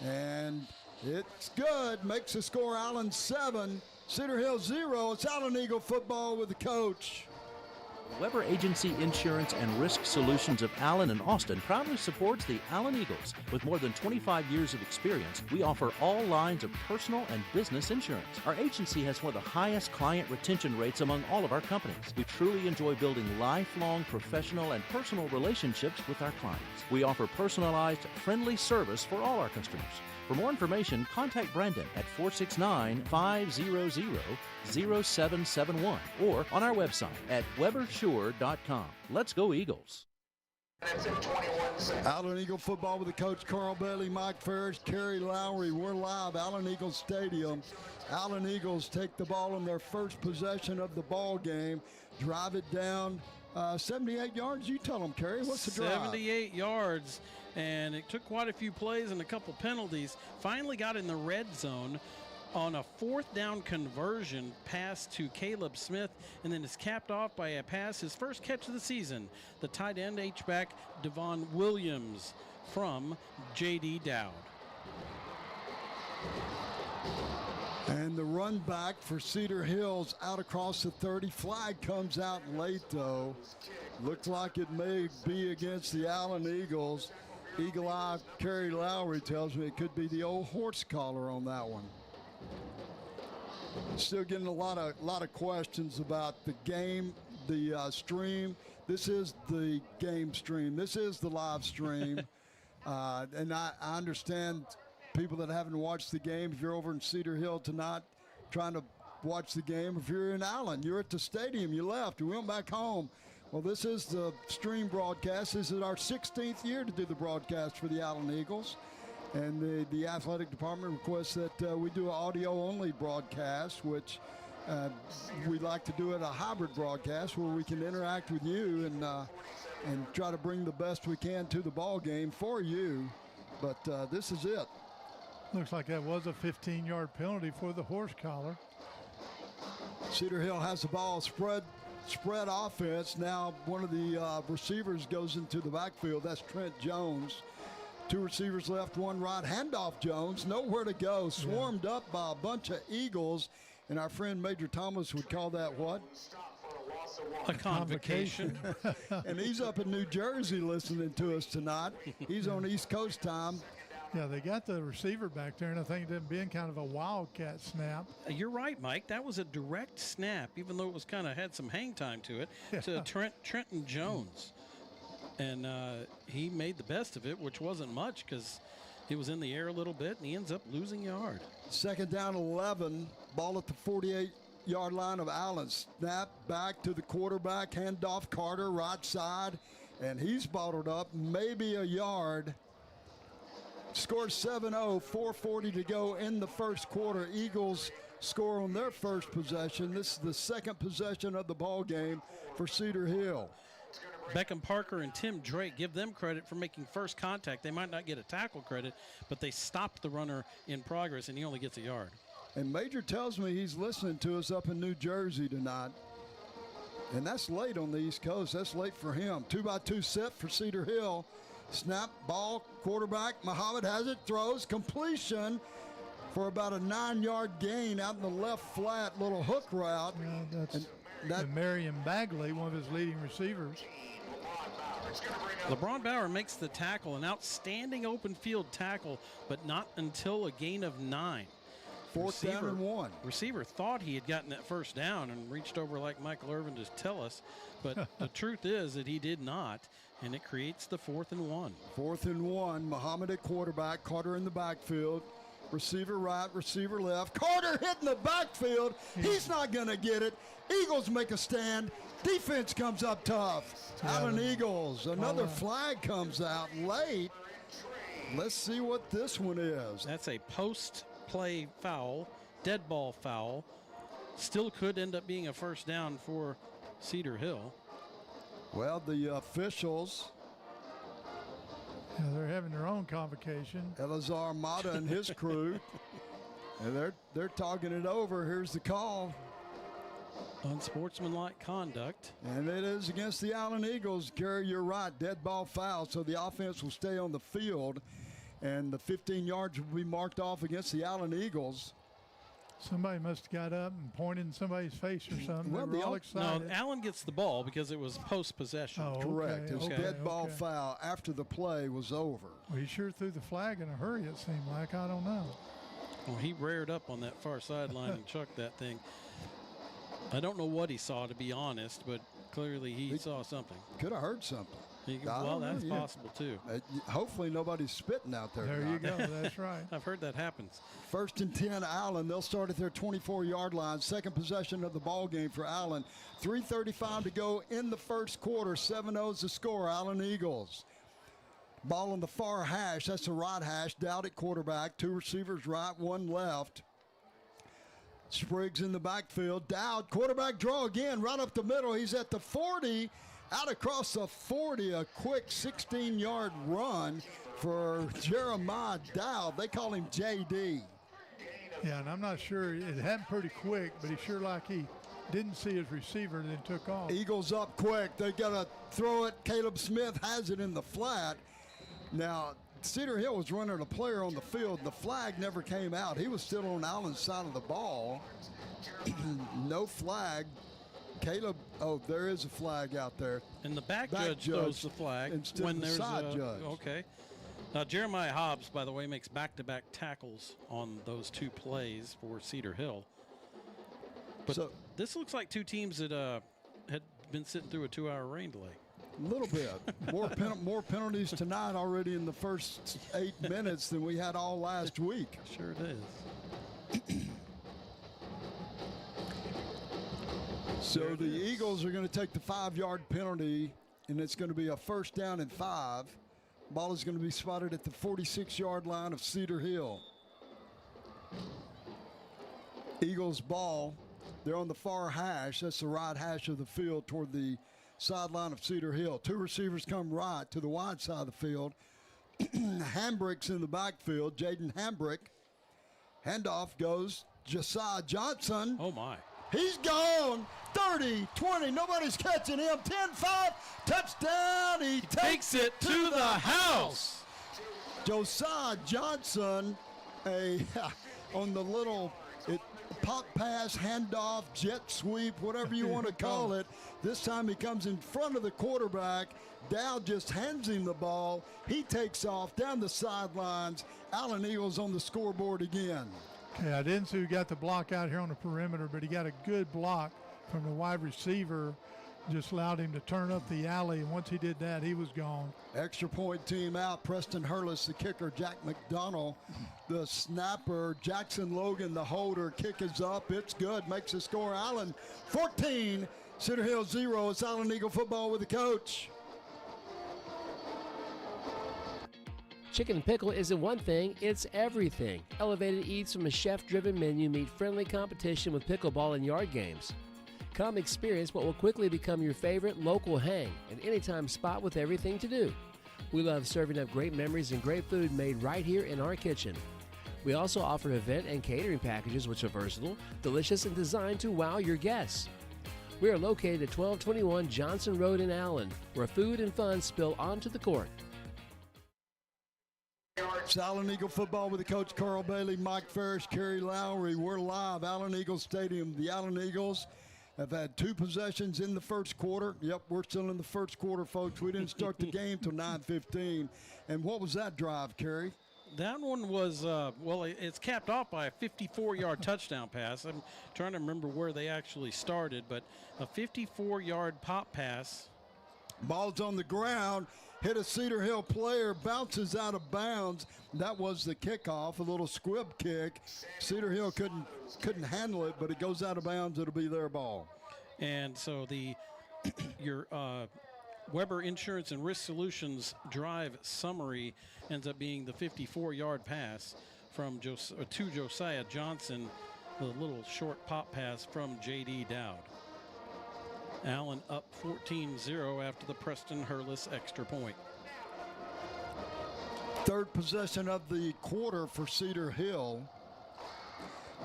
And it's good. Makes the score Allen 7, Cedar Hill 0. It's Allen Eagle football with the coach. Weber Agency Insurance and Risk Solutions of Allen and Austin proudly supports the Allen Eagles. With more than 25 years of experience, we offer all lines of personal and business insurance. Our agency has one of the highest client retention rates among all of our companies. We truly enjoy building lifelong professional and personal relationships with our clients. We offer personalized, friendly service for all our customers. For more information, contact Brandon at 469-500-0771 or on our website at webersure.com. Let's go Eagles. Allen Eagle football with the coach Carl Bailey, Mike Ferris, Kerry Lowry. We're live, Allen Eagle Stadium. Allen Eagles take the ball in their first possession of the ball game, drive it down 78 yards. You tell them, Kerry, what's the drive? 78 yards, and it took quite a few plays and a couple penalties. Finally got in the red zone on a fourth down conversion pass to Caleb Smith, and then is capped off by a pass, his first catch of the season, the tight end H-back Devon Williams from J.D. Dowd. And the run back for Cedar Hill's out across the 30. Flag comes out late, though. Looks like it may be against the Allen Eagles. Eagle Eye Kerry Lowry tells me it could be the old horse collar on that one. Still getting a lot of questions about the game, the stream. This is the game stream. This is the live stream. And I understand people that haven't watched the game, if you're over in Cedar Hill tonight trying to watch the game, if you're in Allen, you're at the stadium, you left, you went back home. Well, this is the stream broadcast. This is our 16th year to do the broadcast for the Allen Eagles. And the athletic department requests that we do an audio-only broadcast, which we like to do it a hybrid broadcast where we can interact with you and try to bring the best we can to the ball game for you. But this is it. Looks like that was a 15-yard penalty for the horse collar. Cedar Hill has the ball, spread offense. Now one of the receivers goes into the backfield. That's Trent Jones. Two receivers left, one right. Handoff Jones, nowhere to go. Swarmed up by a bunch of Eagles. And our friend Major Thomas would call that what? A convocation. And he's up in New Jersey listening to us tonight. He's on East Coast time. Yeah, they got the receiver back there, and I think it being kind of a wildcat snap. You're right, Mike. That was a direct snap, even though it was kind of had some hang time to it, to Trenton Jones. And he made the best of it, which wasn't much because he was in the air a little bit, and he ends up losing yard. Second down 11, ball at the 48-yard line of Allen. Snap back to the quarterback, handoff Carter, right side, and he's bottled up, maybe a yard. Scores 7-0, 4:40 to go in the first quarter. Eagles score on their first possession. This is the second possession of the ball game for Cedar Hill. Beckham Parker and Tim Drake, give them credit for making first contact. They might not get a tackle credit, but they stopped the runner in progress, and he only gets a yard. And Major tells me he's listening to us up in New Jersey tonight. And that's late on the East Coast. That's late for him. 2-by-2 set for Cedar Hill. Snap, ball, quarterback. Muhammad has it, throws, completion for about a 9-yard gain out in the left flat, little hook route. Yeah, that's Marion Bagley, one of his leading receivers. LeBron Bauer makes the tackle, an outstanding open field tackle, but not until a gain of 9. Fourth down and 1. Receiver thought he had gotten that first down and reached over like Michael Irvin to tell us, but the truth is that he did not. And it creates the 4th and 1. 4th and 1. Muhammad at quarterback. Carter in the backfield. Receiver right, receiver left. Carter hitting the backfield. He's not going to get it. Eagles make a stand. Defense comes up tough. Allen Eagles. Another flag comes out late. Let's see what this one is. That's a post-play foul, dead ball foul. Still could end up being a first down for Cedar Hill. Well, the officials. Yeah, they're having their own convocation. Elazar Mata and his crew. And they're talking it over. Here's the call. Unsportsmanlike conduct. And it is against the Allen Eagles. Gary, you're right. Dead ball foul. So the offense will stay on the field. And the 15 yards will be marked off against the Allen Eagles. Somebody must have got up and pointed in somebody's face or something. Well, they were all excited. No, Allen gets the ball because it was post-possession. Oh, correct. It was dead ball foul after the play was over. Well, he sure threw the flag in a hurry, it seemed like. I don't know. Well, he reared up on that far sideline and chucked that thing. I don't know what he saw, to be honest, but clearly he saw something. Could have heard something. Well, that's possible, too. Hopefully nobody's spitting out there. There you go. That's right. I've heard that happens. 1st and 10, Allen. They'll start at their 24-yard line. Second possession of the ball game for Allen. 3:35 to go in the first quarter. 7-0 is the score. Allen Eagles. Ball on the far hash. That's the right hash. Dowd at quarterback. 2 receivers right, 1 left. Spriggs in the backfield. Dowd, quarterback draw again, right up the middle. He's at the 40. Out across the 40, a quick 16-yard run for Jeremiah Dowd. They call him JD. Yeah, and I'm not sure. It happened pretty quick, but he sure like he didn't see his receiver and then took off. Eagles up quick. They got to throw it. Caleb Smith has it in the flat. Now, Cedar Hill was running a player on the field. The flag never came out. He was still on Allen's side of the ball. No flag. Caleb, there is a flag out there. And the back judge throws the flag instead when of the there's side judge. Okay. Jeremiah Hobbs, by the way, makes back-to-back tackles on those 2 plays for Cedar Hill. But this looks like 2 teams that had been sitting through a 2-hour rain delay. A little bit. More penalties tonight already in the first 8 minutes than we had all last week. Sure it is. So the Eagles are going to take the 5-yard penalty, and it's going to be a first down and 5. Ball is going to be spotted at the 46-yard line of Cedar Hill. Eagles ball. They're on the far hash. That's the right hash of the field toward the sideline of Cedar Hill. 2 receivers come right to the wide side of the field. Hambrick's in the backfield. Jaden Hambrick. Handoff goes Josiah Johnson. Oh, my. He's gone. 30, 20. Nobody's catching him. 10-5. Touchdown. He takes it to the house. Josiah Johnson on the little pop pass, handoff, jet sweep, whatever you want to call it. This time he comes in front of the quarterback. Dowd just hands him the ball. He takes off down the sidelines. Allen Eagles on the scoreboard again. Okay, I didn't see who got the block out here on the perimeter, but he got a good block from the wide receiver. Just allowed him to turn up the alley, and once he did that, he was gone. Extra point team out. Preston Hurlis, the kicker. Jack McDonald, the snapper. Jackson Logan, the holder. Kick is up. It's good. Makes the score. Allen 14, Cedar Hill 0. It's Allen Eagle football with the coach. Chicken and pickle isn't one thing, it's everything. Elevated eats from a chef-driven menu meet friendly competition with pickleball and yard games. Come experience what will quickly become your favorite local hang, an anytime spot with everything to do. We love serving up great memories and great food made right here in our kitchen. We also offer event and catering packages which are versatile, delicious, and designed to wow your guests. We are located at 1221 Johnson Road in Allen, where food and fun spill onto the court. It's Allen Eagle football with the coach Carl Bailey, Mike Ferris, Kerry Lowry. We're live, Allen Eagle Stadium. The Allen Eagles have had 2 possessions in the first quarter. Yep, we're still in the first quarter, folks. We didn't start the game till 9:15. And what was that drive, Kerry? That one was, it's capped off by a 54-yard touchdown pass. I'm trying to remember where they actually started, but a 54-yard pop pass Ball's on the ground, hit a Cedar Hill player, bounces out of bounds. That was the kickoff, a little squib kick. Cedar Hill couldn't handle it, but it goes out of bounds. It'll be their ball. And so your Weber Insurance and Risk Solutions drive summary ends up being the 54-yard pass from to Josiah Johnson, the little short pop pass from J.D. Dowd. Allen up 14-0 after the Preston Hurlis extra point. Third possession of the quarter for Cedar Hill.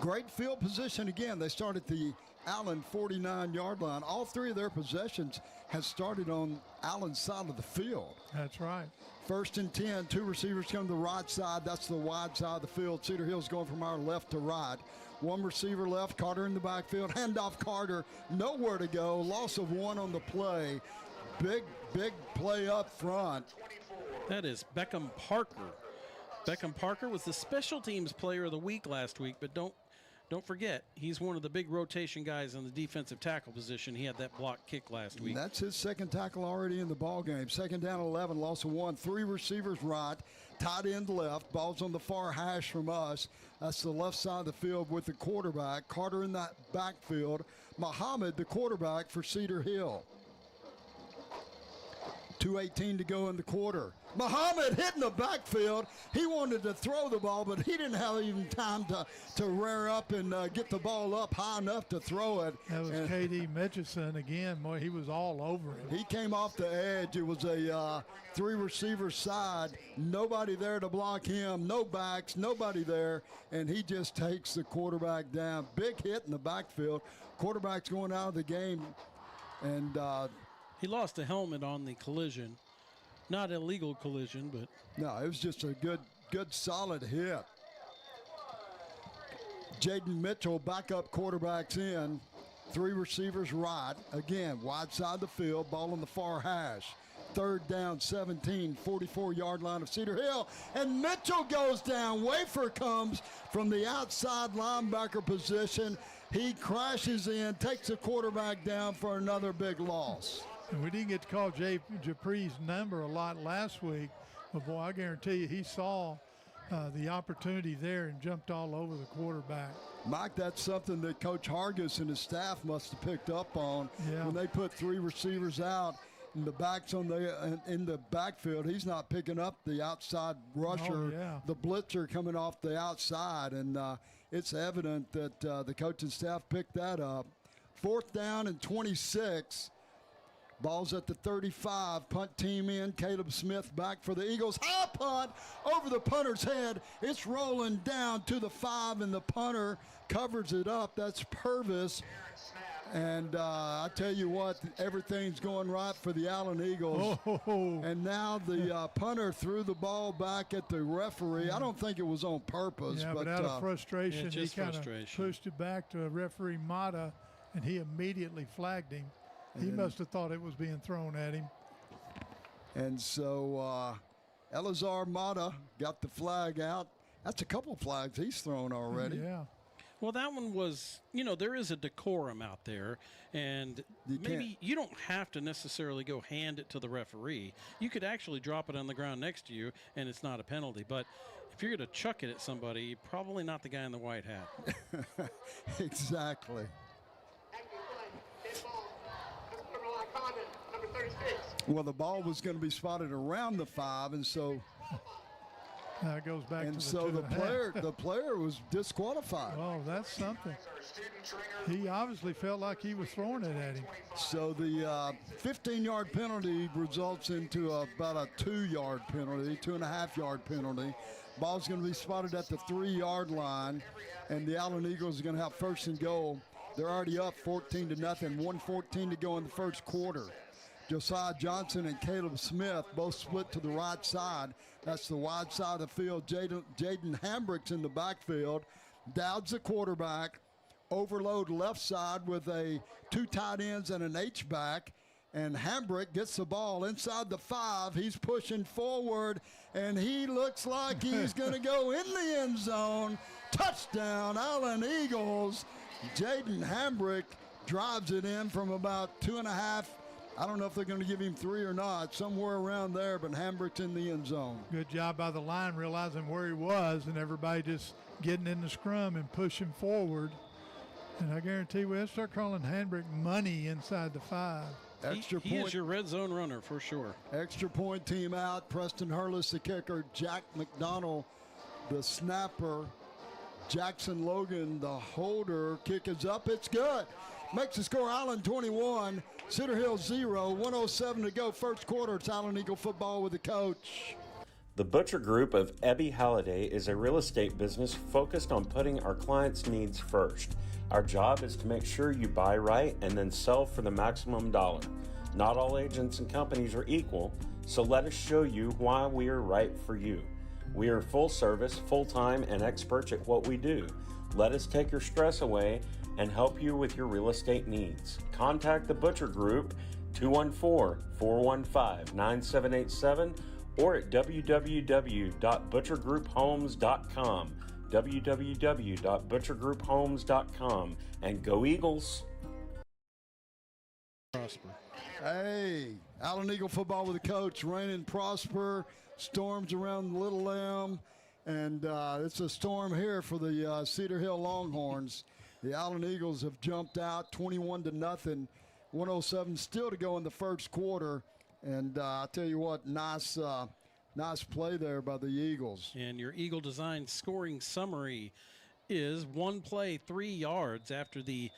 Great field position again. They start at the Allen 49-yard line. All three of their possessions have started on Allen's side of the field. That's right. First and 10, two receivers come to the right side. That's the wide side of the field. Cedar Hill's going from our left to right. One receiver left, Carter in the backfield. Handoff Carter, nowhere to go. Loss of one on the play. Big play up front. That is Beckham Parker. Beckham Parker was the special teams player of the week last week, but don't forget, he's one of the big rotation guys in the defensive tackle position. He had that block kick last week. And that's his second tackle already in the ball game. Second down 11, loss of one. Three receivers right, tight end left. Ball's on the far hash from us. That's the left side of the field with the quarterback. Carter in that backfield. Muhammad, the quarterback for Cedar Hill. 2:18 to go in the quarter. Muhammad hitting the backfield. He wanted to throw the ball, but he didn't have even time to rear up and get the ball up high enough to throw it. That was K.D. Mitchison again. Boy, he was all over him. He came off the edge. It was a three-receiver side. Nobody there to block him. No backs, nobody there. And he just takes the quarterback down. Big hit in the backfield. Quarterback's going out of the game. And he lost a helmet on the collision. Not illegal collision, but no, it was just a good solid hit. Jaden Mitchell, backup quarterbacks in. Three receivers right. Again, wide side of the field, ball on the far hash. Third down, 17, 44-yard line of Cedar Hill. And Mitchell goes down. Wafer comes from the outside linebacker position. He crashes in, takes the quarterback down for another big loss. And we didn't get to call Japree's number a lot last week, but boy, I guarantee you he saw the opportunity there and jumped all over the quarterback. Mike, that's something that Coach Hargis and his staff must have picked up on. Yeah. When they put three receivers out and the backs in the backfield, he's not picking up the outside rusher, the blitzer coming off the outside, and it's evident that the coaching staff picked that up. Fourth down and 26. Ball's at the 35. Punt team in. Caleb Smith back for the Eagles. High punt over the punter's head. It's rolling down to the 5, and the punter covers it up. That's Purvis. And I tell you what, everything's going right for the Allen Eagles. Oh. And now the punter threw the ball back at the referee. I don't think it was on purpose. Yeah, but out of frustration, he kind of frustration. pushed it back to referee Mata, and he immediately flagged him. He must have thought it was being thrown at him. And so Elazar Mata got the flag out. That's a couple flags he's thrown already. Yeah. Well, that one was, there is a decorum out there, and maybe you don't have to necessarily go hand it to the referee. You could actually drop it on the ground next to you, and it's not a penalty. But if you're going to chuck it at somebody, probably not the guy in the white hat. Exactly. Well, the ball was going to be spotted around the 5, and so now it goes back. And to the so two the player was disqualified. Oh, that's something. He obviously felt like he was throwing it at him. So the 15-yard penalty results into about a 2-yard penalty, 2.5-yard penalty. Ball's going to be spotted at the 3-yard line, and the Allen Eagles are going to have first and goal. They're already up 14-0, 1:14 to go in the first quarter. Josiah Johnson and Caleb Smith both split to the right side. That's the wide side of the field. Jaden Hambrick's in the backfield. Dowd's the quarterback. Overload left side with two tight ends and an H-back. And Hambrick gets the ball inside the 5. He's pushing forward, and he looks like he's going to go in the end zone. Touchdown, Allen Eagles. Jaden Hambrick drives it in from about 2.5 I don't know if they're going to give him 3 or not, somewhere around there, but Hambrick's in the end zone. Good job by the line, realizing where he was, and everybody just getting in the scrum and pushing forward. And I guarantee we'll start calling Hambrick money inside the 5. Extra He point. is your red zone runner for sure. Extra point team out. Preston Hurlis, the kicker. Jack McDonald, the snapper. Jackson Logan, the holder. Kick is up. It's good. Makes the score Allen 21, Cedar Hill 0, 107 to go. First quarter. It's Allen Eagle football with the coach. The Butcher Group of Ebby Halliday is a real estate business focused on putting our clients' needs first. Our job is to make sure you buy right and then sell for the maximum dollar. Not all agents and companies are equal, so let us show you why we are right for you. We are full service, full-time, and experts at what we do. Let us take your stress away and help you with your real estate needs. Contact the Butcher Group, 214-415-9787, or at www.butchergrouphomes.com, www.butchergrouphomes.com, and go Eagles! Prosper. Hey, Allen Eagle football with the coach. Rain and Prosper, storms around Little Elm, and it's a storm here for the Cedar Hill Longhorns. The Allen Eagles have jumped out 21-0, 107 still to go in the first quarter. And I'll tell you what, nice play there by the Eagles. And your Eagle Design scoring summary is 1 play, 3 yards after the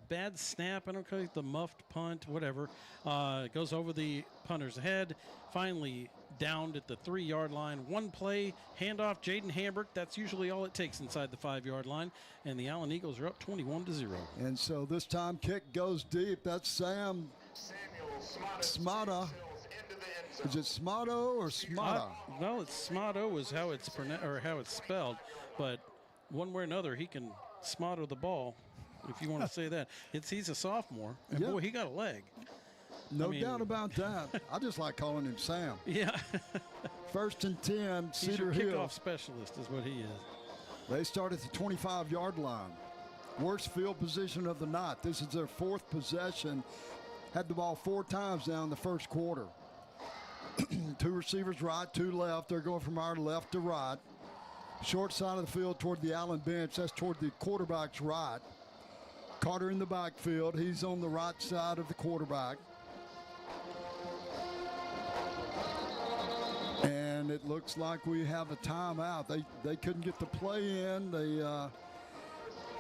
bad snap. I don't know, the muffed punt, whatever. It goes over the punter's head. Finally downed at the 3-yard line. 1 play, handoff, Jaden Hambrick. That's usually all it takes inside the 5-yard line. And the Allen Eagles are up 21-0. And so this time kick goes deep. That's Sam Smata. Is it Smato or Smata? Well, it's Smato is how it's how it's spelled, but one way or another, he can Smato the ball, if you want to say that. He's a sophomore, and boy, he got a leg. No doubt about that. I just like calling him Sam. Yeah. First and 10, He's Cedar your Hill. kickoff specialist is what he is. They start at the 25-yard line. Worst field position of the night. This is their 4th possession. Had the ball 4 times now in the first quarter. 2 receivers right, 2 left. They're going from our left to right. Short side of the field toward the Allen bench. That's toward the quarterback's right. Carter in the backfield. He's on the right side of the quarterback. And it looks like we have a timeout. They couldn't get the play in. They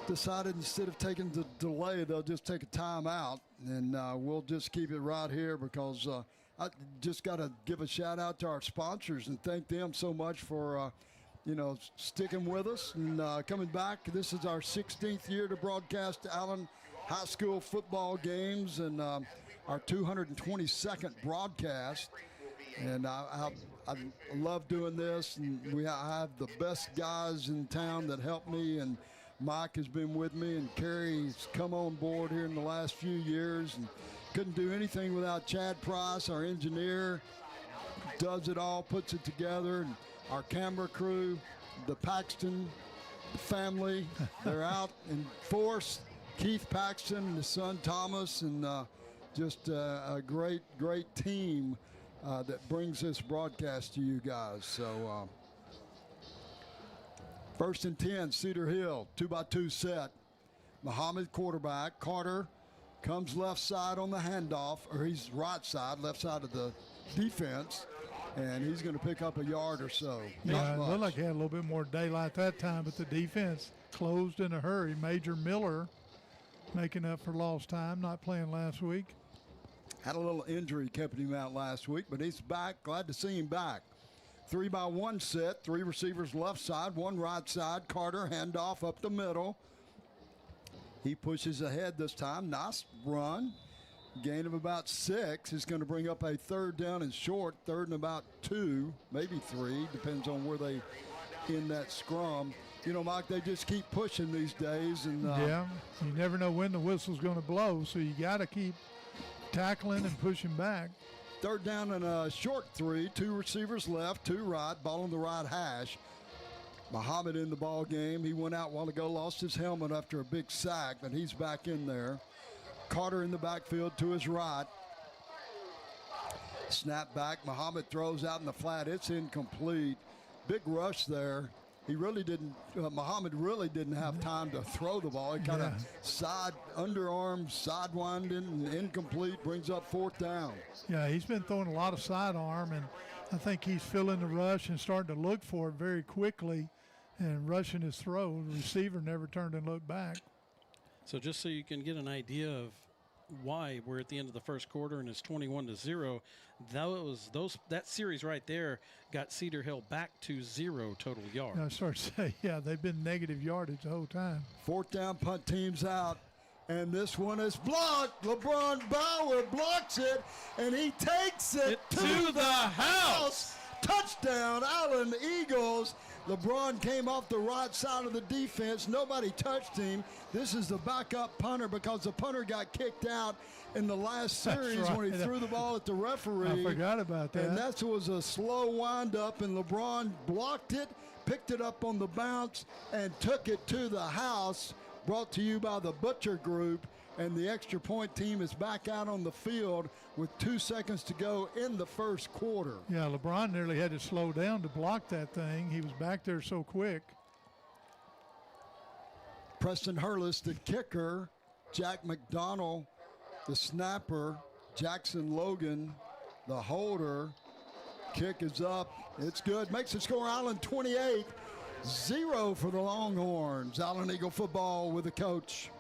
decided instead of taking the delay, they'll just take a timeout. And we'll just keep it right here because I just got to give a shout out to our sponsors and thank them so much for sticking with us and coming back. This is our 16th year to broadcast Allen High School football games and our 222nd broadcast. And I love doing this, and I have the best guys in town that help me, and Mike has been with me, and Kerry's come on board here in the last few years, and couldn't do anything without Chad Price, our engineer, does it all, puts it together, and our camera crew, the Paxton family, they're out in force. Keith Paxton and his son Thomas, and just a great team that brings this broadcast to you guys. So first and 10, Cedar Hill, 2-by-2 set. Muhammad quarterback. Carter comes left side on the handoff, or he's right side, left side of the defense, and he's going to pick up a yard or so. Yeah, it looked like he had a little bit more daylight that time, but the defense closed in a hurry. Major Miller making up for lost time, not playing last week. Had a little injury kept him out last week, but he's back. Glad to see him back. 3-by-1 set, 3 receivers left side, 1 right side. Carter, handoff up the middle. He pushes ahead this time. Nice run. Gain of about 6 is going to bring up a 3rd down and short, 3rd and about 2, maybe 3, depends on where they end that scrum. You know, Mike, they just keep pushing these days. And yeah, you never know when the whistle's going to blow, so you got to keep tackling and pushing back. 3rd down and a short 3, 2 receivers left, 2 right, ball on the right hash. Muhammad in the ball game. He went out a while ago, lost his helmet after a big sack, but he's back in there. Carter in the backfield to his right. Snap back. Muhammad throws out in the flat. It's incomplete. Big rush there. He really didn't, Muhammad really didn't have time to throw the ball. He kind of underarm, sidewinding, and incomplete, brings up 4th down. Yeah, he's been throwing a lot of sidearm, and I think he's feeling the rush and starting to look for it very quickly and rushing his throw. The receiver never turned and looked back. So just so you can get an idea of why we're at the end of the first quarter and it's 21-0, that series right there got Cedar Hill back to 0 total yards. I start to say, yeah, they've been negative yardage the whole time. 4th down, punt team's out. And this one is blocked. LeBron Bauer blocks it, and he takes it to the house. Touchdown, Allen Eagles. LeBron came off the right side of the defense. Nobody touched him. This is the backup punter because the punter got kicked out in the last series when he threw the ball at the referee. I forgot about that. And that was a slow windup, and LeBron blocked it, picked it up on the bounce, and took it to the house. Brought to you by the Butcher Group, and the extra point team is back out on the field with 2 seconds to go in the first quarter. Yeah, LeBron nearly had to slow down to block that thing. He was back there so quick. Preston Hurlis, the kicker. Jack McDonald, the snapper. Jackson Logan, the holder. Kick is up. It's good. Makes the score Allen 28. 0 for the Longhorns. Allen Eagle football with the coach.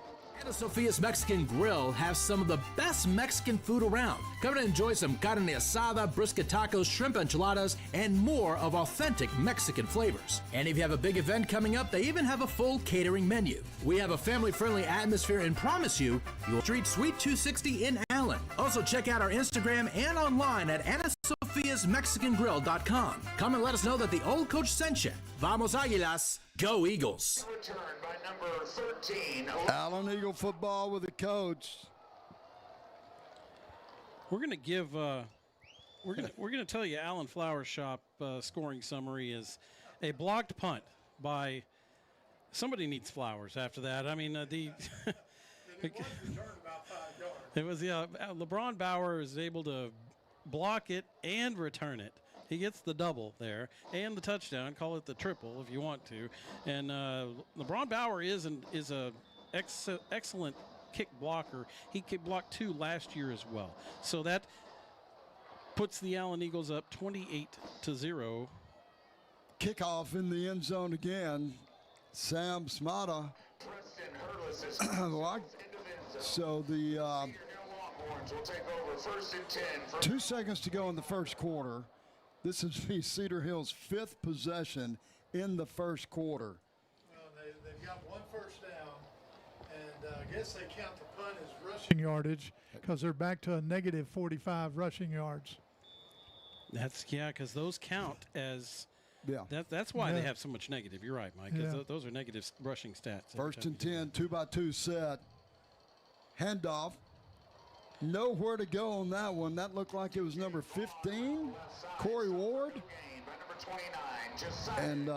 Ana Sophia's Mexican Grill has some of the best Mexican food around. Come and enjoy some carne asada, brisket tacos, shrimp enchiladas, and more of authentic Mexican flavors. And if you have a big event coming up, they even have a full catering menu. We have a family-friendly atmosphere and promise you will treat Suite 260 in Allen. Also check out our Instagram and online at AnaSophiasMexicanGrill.com. Come and let us know that the old coach sent you. Vamos Águilas, go Eagles. Return by number 13. Allen Eagle football with the coach. We're going to give we're going to tell you Allen Flower Shop scoring summary is a blocked punt by somebody needs flowers after that. I mean it was LeBron Bauer is able to block it and return it. He gets the double there and the touchdown. Call it the triple if you want to. And LeBron Bauer is a excellent kick blocker. He kick blocked 2 last year as well. So that puts the Allen Eagles up 28-0. Kickoff in the end zone again. Sam Smata. So the will take over 1st and 10. 2 seconds to go in the first quarter. This is Cedar Hill's 5th possession in the first quarter. Well, they've got 1 first down, and I guess they count the punt as rushing yardage because they're back to a negative 45 rushing yards. Because those count as. Yeah. That's why they have so much negative. You're right, Mike, because those are negative rushing stats. 1st and 10, 2-by-2 set. Handoff. Nowhere to go on that one. That looked like it was number 15, Corey Ward. And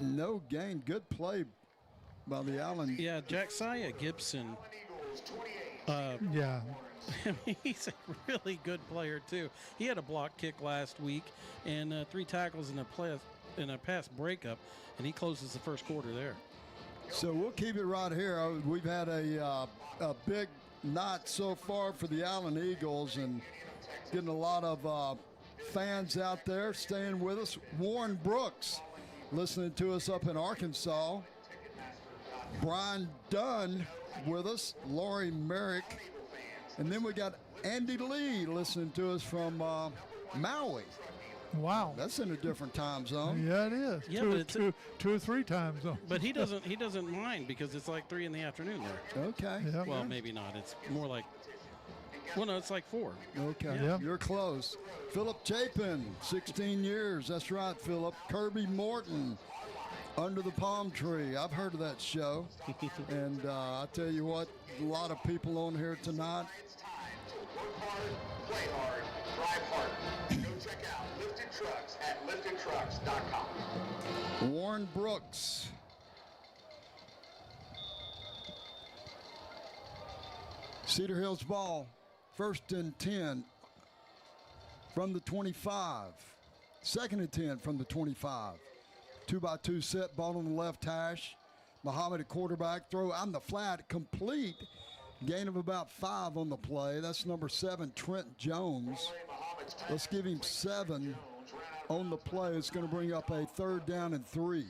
no gain. Good play by the Allen. Yeah, Josiah Gibson. Yeah. I mean, he's a really good player, too. He had a block kick last week and 3 tackles in a pass breakup, and he closes the first quarter there. So we'll keep it right here. We've had a big night so far for the Allen Eagles and getting a lot of fans out there staying with us. Warren Brooks listening to us up in Arkansas. Brian Dunn with us. Lori Merrick. And then we got Andy Lee listening to us from Maui. Wow, that's in a different time zone. Yeah, it is. Yeah, two or 3 time zones. But he doesn't mind because it's like 3 in the afternoon there. Okay. Yeah. Well, maybe not. It's more like. Well, no, it's like 4. Okay. Yeah. You're close. Philip Chapin, 16 years. That's right, Philip. Kirby Morton, Under the Palm Tree. I've heard of that show. And I tell you what, a lot of people on here tonight. Work hard, play hard, drive hard. Go check out Lifted Trucks at liftedtrucks.com. Warren Brooks. Cedar Hill's ball. First and 10 from the 25. Second and 10 from the 25. 2-by-2 set, ball on the left hash. Muhammad at quarterback, throw on the flat, complete. Gain of about 5 on the play. That's number 7, Trent Jones. Let's give him 7 on the play. It's going to bring up a 3rd down and 3.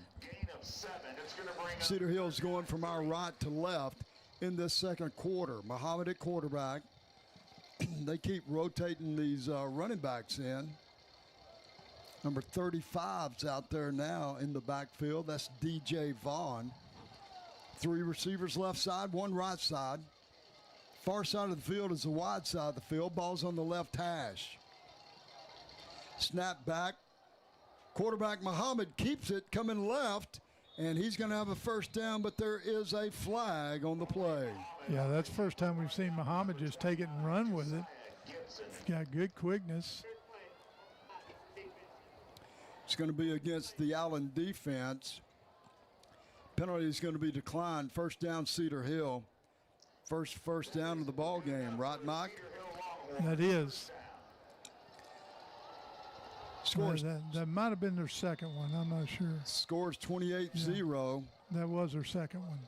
Cedar Hill's going from our right to left in this second quarter. Muhammad at quarterback. They keep rotating these running backs in. Number 35's out there now in the backfield. That's DJ Vaughn. 3 receivers left side, 1 right side. Far side of the field is the wide side of the field. Ball's on the left hash. Snap back. Quarterback Muhammad keeps it coming left, and he's going to have a first down, but there is a flag on the play. Yeah, that's the first time we've seen Muhammad just take it and run with it. He's got good quickness. It's going to be against the Allen defense. Penalty is going to be declined. First down, Cedar Hill. First down of the ball game, right, Mike? That is. Scores. That might have been their second one. I'm not sure. Scores 28-0. Yeah, that was their second one.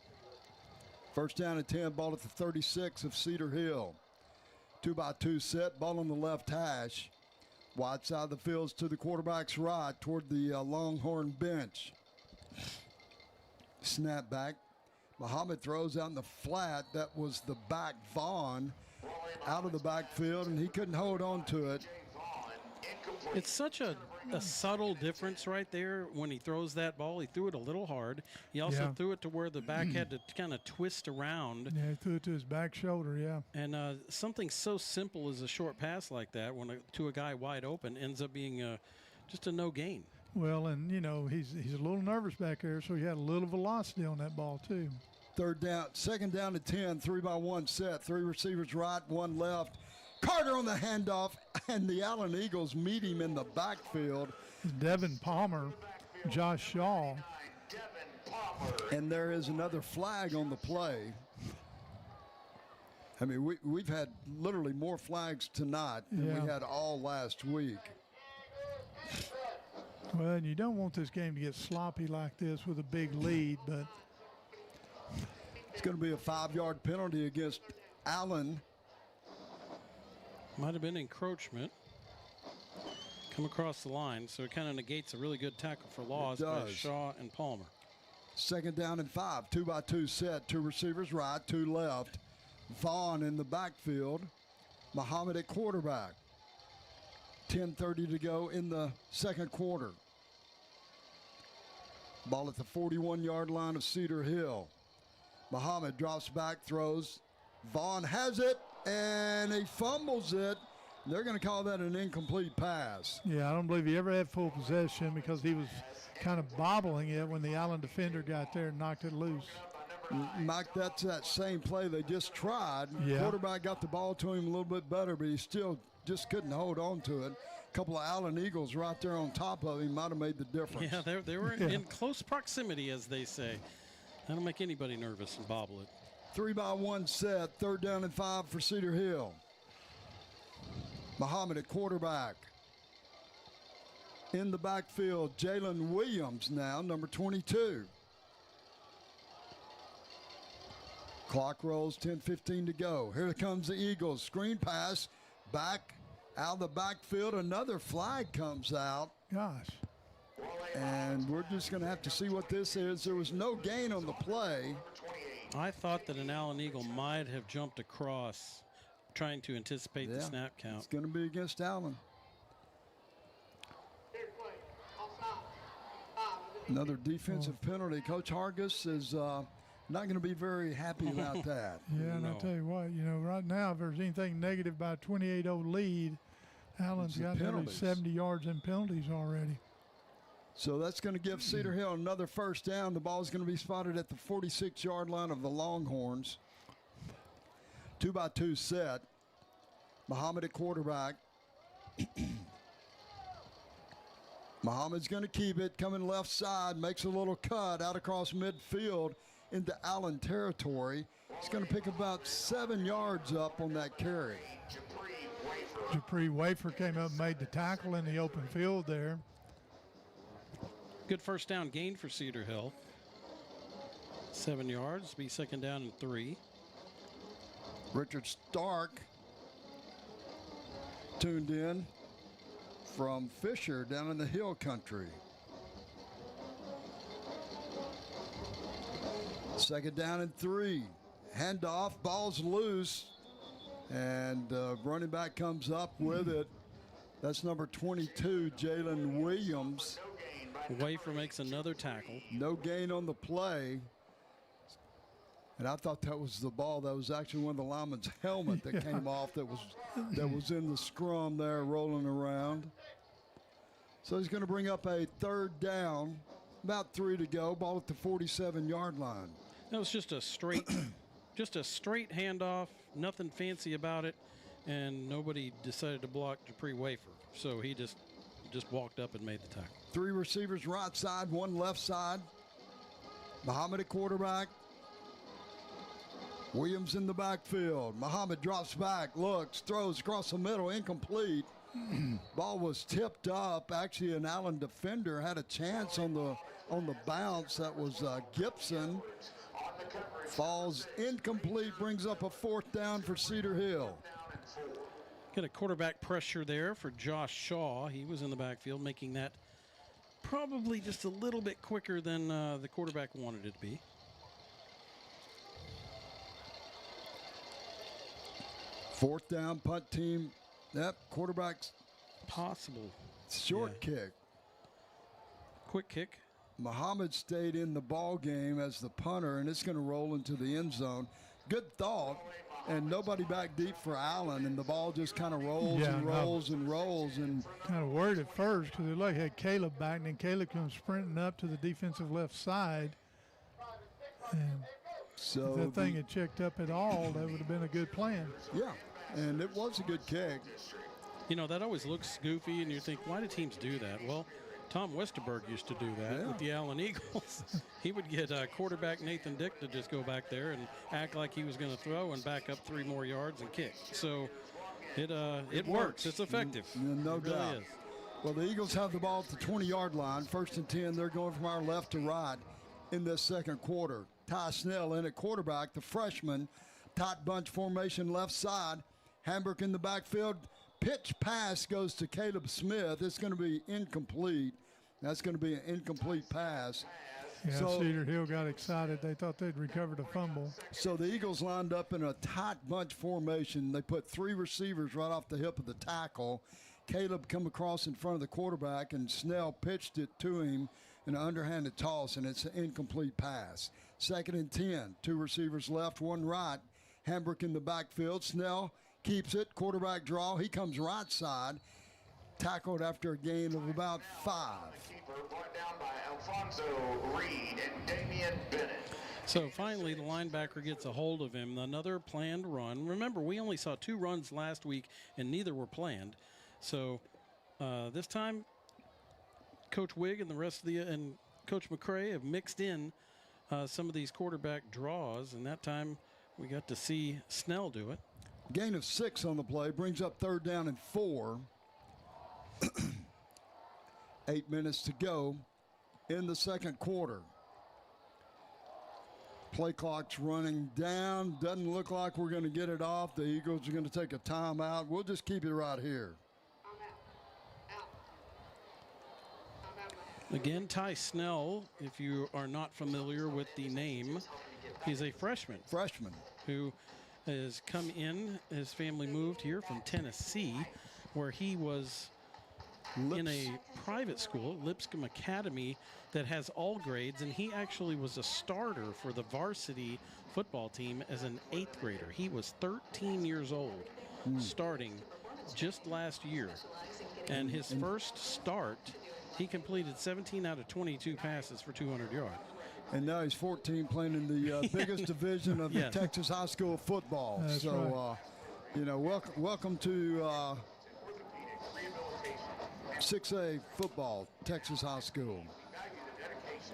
First down and 10, ball at the 36 of Cedar Hill. 2-by-2 set, ball on the left hash. Wide side of the field to the quarterback's right toward the Longhorn bench. Snap back. Muhammad throws out in the flat. That was the back, Vaughn, out of the backfield, and he couldn't hold on to it. It's such a subtle difference right there when he throws that ball. He threw it a little hard. He also threw it to where the back had to kind of twist around. Yeah, he threw it to his back shoulder, yeah. And something so simple as a short pass like that to a guy wide open ends up being just a no gain. Well, and, you know, he's a little nervous back there, so he had a little velocity on that ball, too. Second down to 10, 3-by-1 set. 3 receivers right, 1 left. Carter on the handoff, and the Allen Eagles meet him in the backfield. Devin Palmer, Josh Shaw. And there is another flag on the play. I mean, we've had literally more flags tonight than we had all last week. Well, and you don't want this game to get sloppy like this with a big lead, but it's going to be a 5-yard penalty against Allen. Might have been encroachment. Come across the line, so it kind of negates a really good tackle for loss by Shaw and Palmer. Second down and 5, 2-by-2 set. 2 receivers right, 2 left. Vaughn in the backfield. Muhammad at quarterback. 10:30 to go in the second quarter. Ball at the 41-yard line of Cedar Hill. Muhammad drops back, throws. Vaughn has it, and he fumbles it. They're going to call that an incomplete pass. Yeah, I don't believe he ever had full possession because he was kind of bobbling it when the Allen defender got there and knocked it loose. Mike, that's that same play they just tried. Yeah. Quarterback got the ball to him a little bit better, but he still just couldn't hold on to it. A couple of Allen Eagles right there on top of him might have made the difference. Yeah, they were in close proximity, as they say. That'll make anybody nervous and bobble it. 3-by-1 set, 3rd down and 5 for Cedar Hill. Muhammad at quarterback. In the backfield, Jalen Williams now, number 22. Clock rolls, 10:15 to go. Here comes the Eagles. Screen pass, back out of the backfield. Another flag comes out. Gosh. And we're just going to have to see what this is. There was no gain on the play. I thought that an Allen Eagle might have jumped across, trying to anticipate the snap count. It's going to be against Allen. Another defensive penalty. Coach Hargis is not going to be very happy about that. Yeah, and I'll tell you what, you know, right now, if there's anything negative by a 28-0 lead, Allen's got nearly 70 yards in penalties already. So that's going to give Cedar Hill another first down. The ball is going to be spotted at the 46-yard line of the Longhorns. 2-by-2 set. Muhammad at quarterback. Muhammad's going to keep it, coming left side, makes a little cut out across midfield into Allen territory. He's going to pick about 7 yards up on that carry. Dupree Wafer came up and made the tackle in the open field there. Good first down gain for Cedar Hill. 7 yards, be second down and 3. Richard Stark tuned in from Fisher down in the hill country. Second down and 3. Handoff, ball's loose, and running back comes up with it. That's number 22, Jalen Williams. Wafer makes another tackle. No gain on the play. And I thought that was the ball. That was actually one of the linemen's helmet that came off that was in the scrum there rolling around. So he's going to bring up a third down. About 3 to go. Ball at the 47-yard line. That was just a straight handoff. Nothing fancy about it. And nobody decided to block Dupree Wafer. So he just walked up and made the tackle. 3 receivers right side, 1 left side. Muhammad at quarterback. Williams in the backfield. Muhammad drops back, looks, throws across the middle, incomplete. Ball was tipped up. Actually, an Allen defender had a chance on the bounce. That was Gibson. Falls incomplete, brings up a 4th down for Cedar Hill. Got a quarterback pressure there for Josh Shaw. He was in the backfield, making that probably just a little bit quicker than the quarterback wanted it to be. Fourth down, punt team. Yep, quarterback's possible. Short kick. Quick kick. Muhammad stayed in the ball game as the punter, and it's going to roll into the end zone. Good thought, and nobody back deep for Allen, and the ball just kind of rolls and rolls and rolls. And kind of worried at first because they had Caleb back, and then Caleb comes sprinting up to the defensive left side. And so if that thing had checked up at all, that would have been a good plan. Yeah, and it was a good kick. You know, that always looks goofy, and you think, why do teams do that? Well, Tom Westerberg used to do that with the Allen Eagles. He would get quarterback Nathan Dick to just go back there and act like he was going to throw and back up 3 more yards and kick. So it works. It's effective. No doubt. Really is. Well, the Eagles have the ball at the 20-yard line. 1st and 10. They're going from our left to right in this second quarter. Ty Snell in at quarterback, the freshman. Tight bunch formation left side. Hamburg in the backfield. Pitch pass goes to Caleb Smith. It's going to be incomplete. That's going to be an incomplete pass. Yeah, so, Cedar Hill got excited. They thought they'd recovered a fumble. So the Eagles lined up in a tight bunch formation. They put 3 receivers right off the hip of the tackle. Caleb come across in front of the quarterback, and Snell pitched it to him in an underhanded toss, and it's an incomplete pass. 2nd and 10. 2 receivers left, 1 right. Hamburg in the backfield. Snell keeps it, quarterback draw. He comes right side, tackled after a gain of about 5. Brought down by Alfonso Reed and Damian Bennett. So finally, the linebacker gets a hold of him. Another planned run. Remember, we only saw 2 runs last week, and neither were planned. So this time, Coach Wigg and the rest of and Coach McCray have mixed in some of these quarterback draws, and that time we got to see Snell do it. Gain of 6 on the play, brings up 3rd down and 4. 8 minutes to go in the second quarter. Play clock's running down. Doesn't look like we're going to get it off. The Eagles are going to take a timeout. We'll just keep it right here. Again, Ty Snell, if you are not familiar with the name, he's a freshman. Who has come in. His family moved here from Tennessee, where he was in a private school, Lipscomb Academy, that has all grades, and he actually was a starter for the varsity football team as an 8th grader. He was 13 years old, starting just last year. And his first start, he completed 17 out of 22 passes for 200 yards. And now he's 14, playing in the biggest division of the Texas high school football. That's right. You know, welcome to 6A football, Texas high school.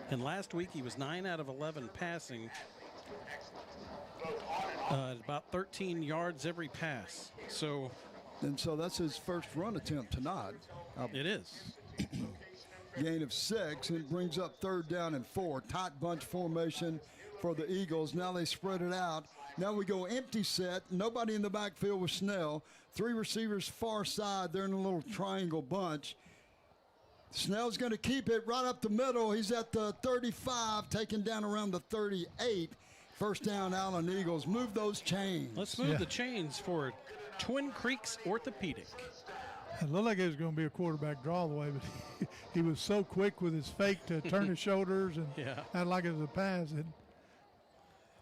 And last week he was 9 out of 11 passing, about 13 yards every pass. So And so that's his first run attempt tonight. It is. Gain of 6, and brings up 3rd down and 4. Tight bunch formation for the Eagles. Now they spread it out. Now we go empty set. Nobody in the backfield with Snell. 3 receivers far side. They're in a little triangle bunch. Snell's going to keep it right up the middle. He's at the 35, taken down around the 38. First down, Allen Eagles. Move those chains. Let's move the chains for Twin Creeks Orthopedic. It looked like it was going to be a quarterback draw all the way, but he was so quick with his fake to turn his shoulders and had like it was a pass. It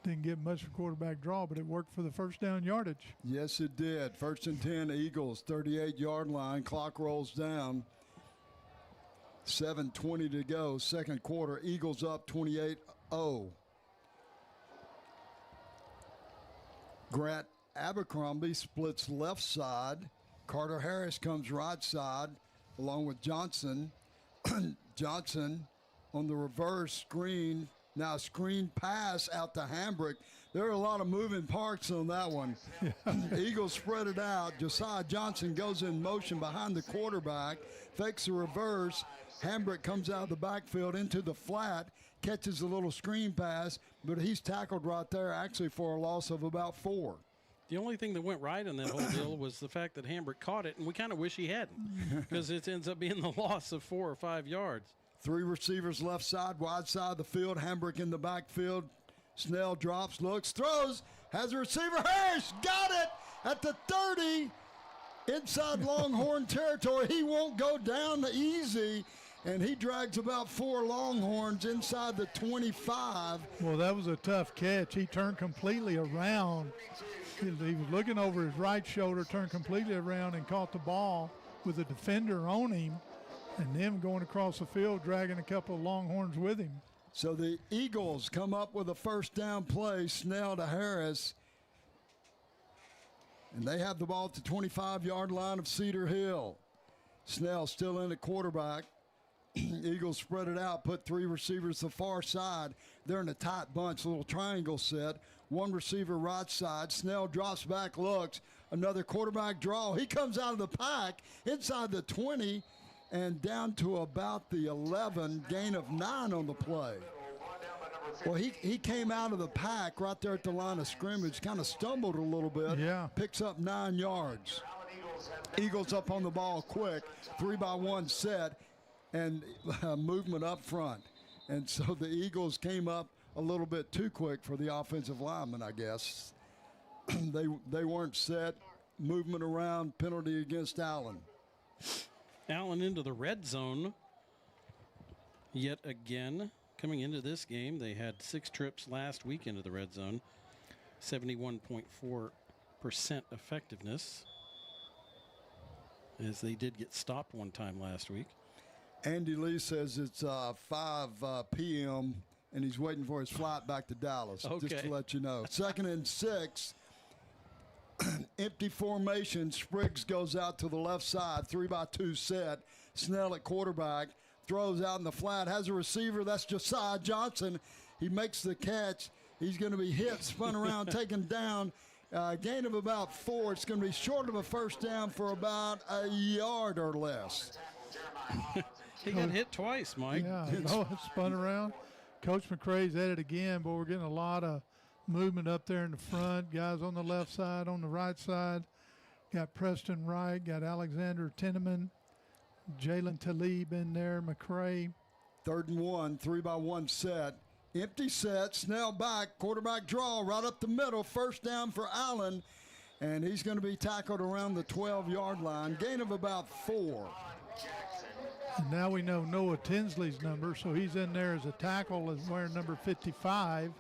didn't get much for quarterback draw, but it worked for the first down yardage. Yes, it did. 1st and 10, Eagles, 38-yard line. Clock rolls down. 7:20 to go. Second quarter, Eagles up 28-0. Grant Abercrombie splits left side. Carter Harris comes right side along with Johnson. Johnson on the reverse screen. Now screen pass out to Hambrick. There are a lot of moving parts on that one. Eagles spread it out. Josiah Johnson goes in motion behind the quarterback, fakes a reverse. Hambrick comes out of the backfield into the flat, catches a little screen pass, but he's tackled right there actually for a loss of about 4. The only thing that went right in that whole deal was the fact that Hambrick caught it, and we kind of wish he hadn't because it ends up being the loss of 4 or 5 yards. 3 receivers left side, wide side of the field. Hambrick in the backfield. Snell drops, looks, throws, has a receiver. Harris got it at the 30. Inside Longhorn territory. He won't go down easy, and he drags about 4 Longhorns inside the 25. Well, that was a tough catch. He turned completely around. He was looking over his right shoulder, turned completely around and caught the ball with a defender on him, and them going across the field, dragging a couple of Longhorns with him. So the Eagles come up with a first down play, Snell to Harris, and they have the ball at the 25-yard line of Cedar Hill. Snell still in at quarterback. Eagles spread it out, put 3 receivers to the far side. They're in a tight bunch, little triangle set. 1 receiver right side. Snell drops back, looks. Another quarterback draw. He comes out of the pack inside the 20 and down to about the 11. Gain of 9 on the play. Well, he came out of the pack right there at the line of scrimmage, kind of stumbled a little bit. Yeah. Picks up 9 yards. Eagles up on the ball quick. 3-by-1 set. And movement up front. And so the Eagles came up a little bit too quick for the offensive linemen, I guess. They weren't set. Movement around, penalty against Allen. Allen into the red zone yet again. Coming into this game, they had 6 trips last week into the red zone. 71.4% effectiveness, as they did get stopped one time last week. Andy Lee says it's 5 p.m. and he's waiting for his flight back to Dallas. Okay. Just to let you know. 2nd and 6. Empty formation. Spriggs goes out to the left side. 3-by-2 set. Snell at quarterback. Throws out in the flat. Has a receiver. That's Josiah Johnson. He makes the catch. He's going to be hit, spun around, taken down. Gain of about 4. It's going to be short of a first down for about a yard or less. He got hit twice, Mike. Yeah, it spun around. Coach McCrae's at it again, but we're getting a lot of movement up there in the front. Guys on the left side, on the right side. Got Preston Wright, got Alexander Tinneman, Jalen Talib in there, McCrae. 3rd and 1, 3-by-1 set. Empty set, Snell back, quarterback draw right up the middle. First down for Allen, and he's going to be tackled around the 12-yard line. Gain of about 4. And now we know Noah Tinsley's number, so he's in there as a tackle as wearing number 55.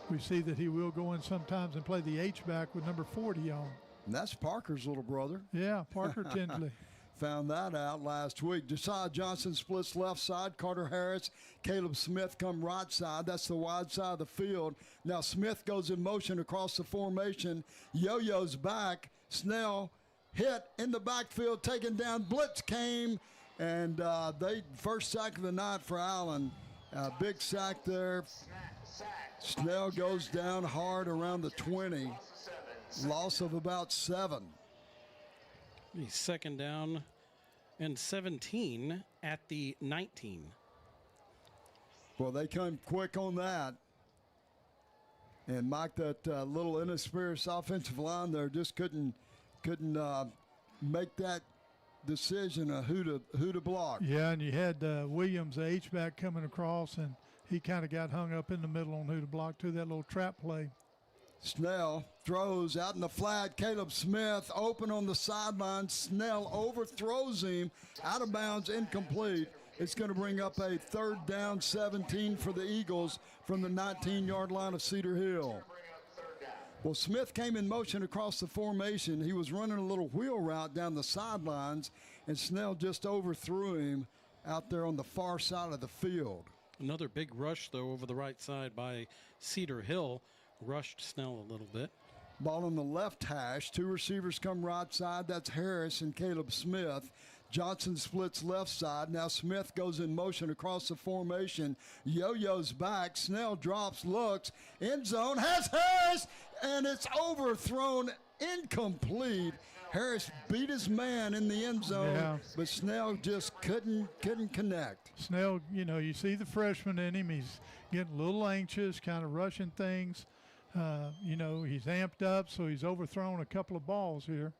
We see that he will go in sometimes and play the H-back with number 40 on. And that's Parker's little brother. Yeah, Parker Tinsley. Found that out last week. Josiah Johnson splits left side. Carter Harris, Caleb Smith come right side. That's the wide side of the field. Now Smith goes in motion across the formation. Yo-yo's back. Snell hit in the backfield, taken down. Blitz came. And they first sack of the night for Allen. Big sack there. Snell goes down hard around the 20. Loss of about 7. He's second down and 17 at the 19. Well, they come quick on that. And Mike, that little inexperienced offensive line there just couldn't make that decision of who to block. Yeah, and you had Williams, the H-back, coming across, and he kind of got hung up in the middle on who to block to that little trap play. Snell throws out in the flat. Caleb Smith open on the sideline. Snell overthrows him out of bounds, incomplete. It's going to bring up a 3rd down 17 for the Eagles from the 19-yard line of Cedar Hill. Well, Smith came in motion across the formation. He was running a little wheel route down the sidelines, and Snell just overthrew him out there on the far side of the field. Another big rush, though, over the right side by Cedar Hill. Rushed Snell a little bit. Ball on the left hash. 2 receivers come right side. That's Harris and Caleb Smith. Johnson splits left side. Now Smith goes in motion across the formation. Yo-yo's back. Snell drops, looks. End zone. Has Harris. And it's overthrown. Incomplete. Harris beat his man in the end zone, but Snell just couldn't connect. Snell, you see the freshman in him. He's getting a little anxious, kind of rushing things. He's amped up, so he's overthrown a couple of balls here.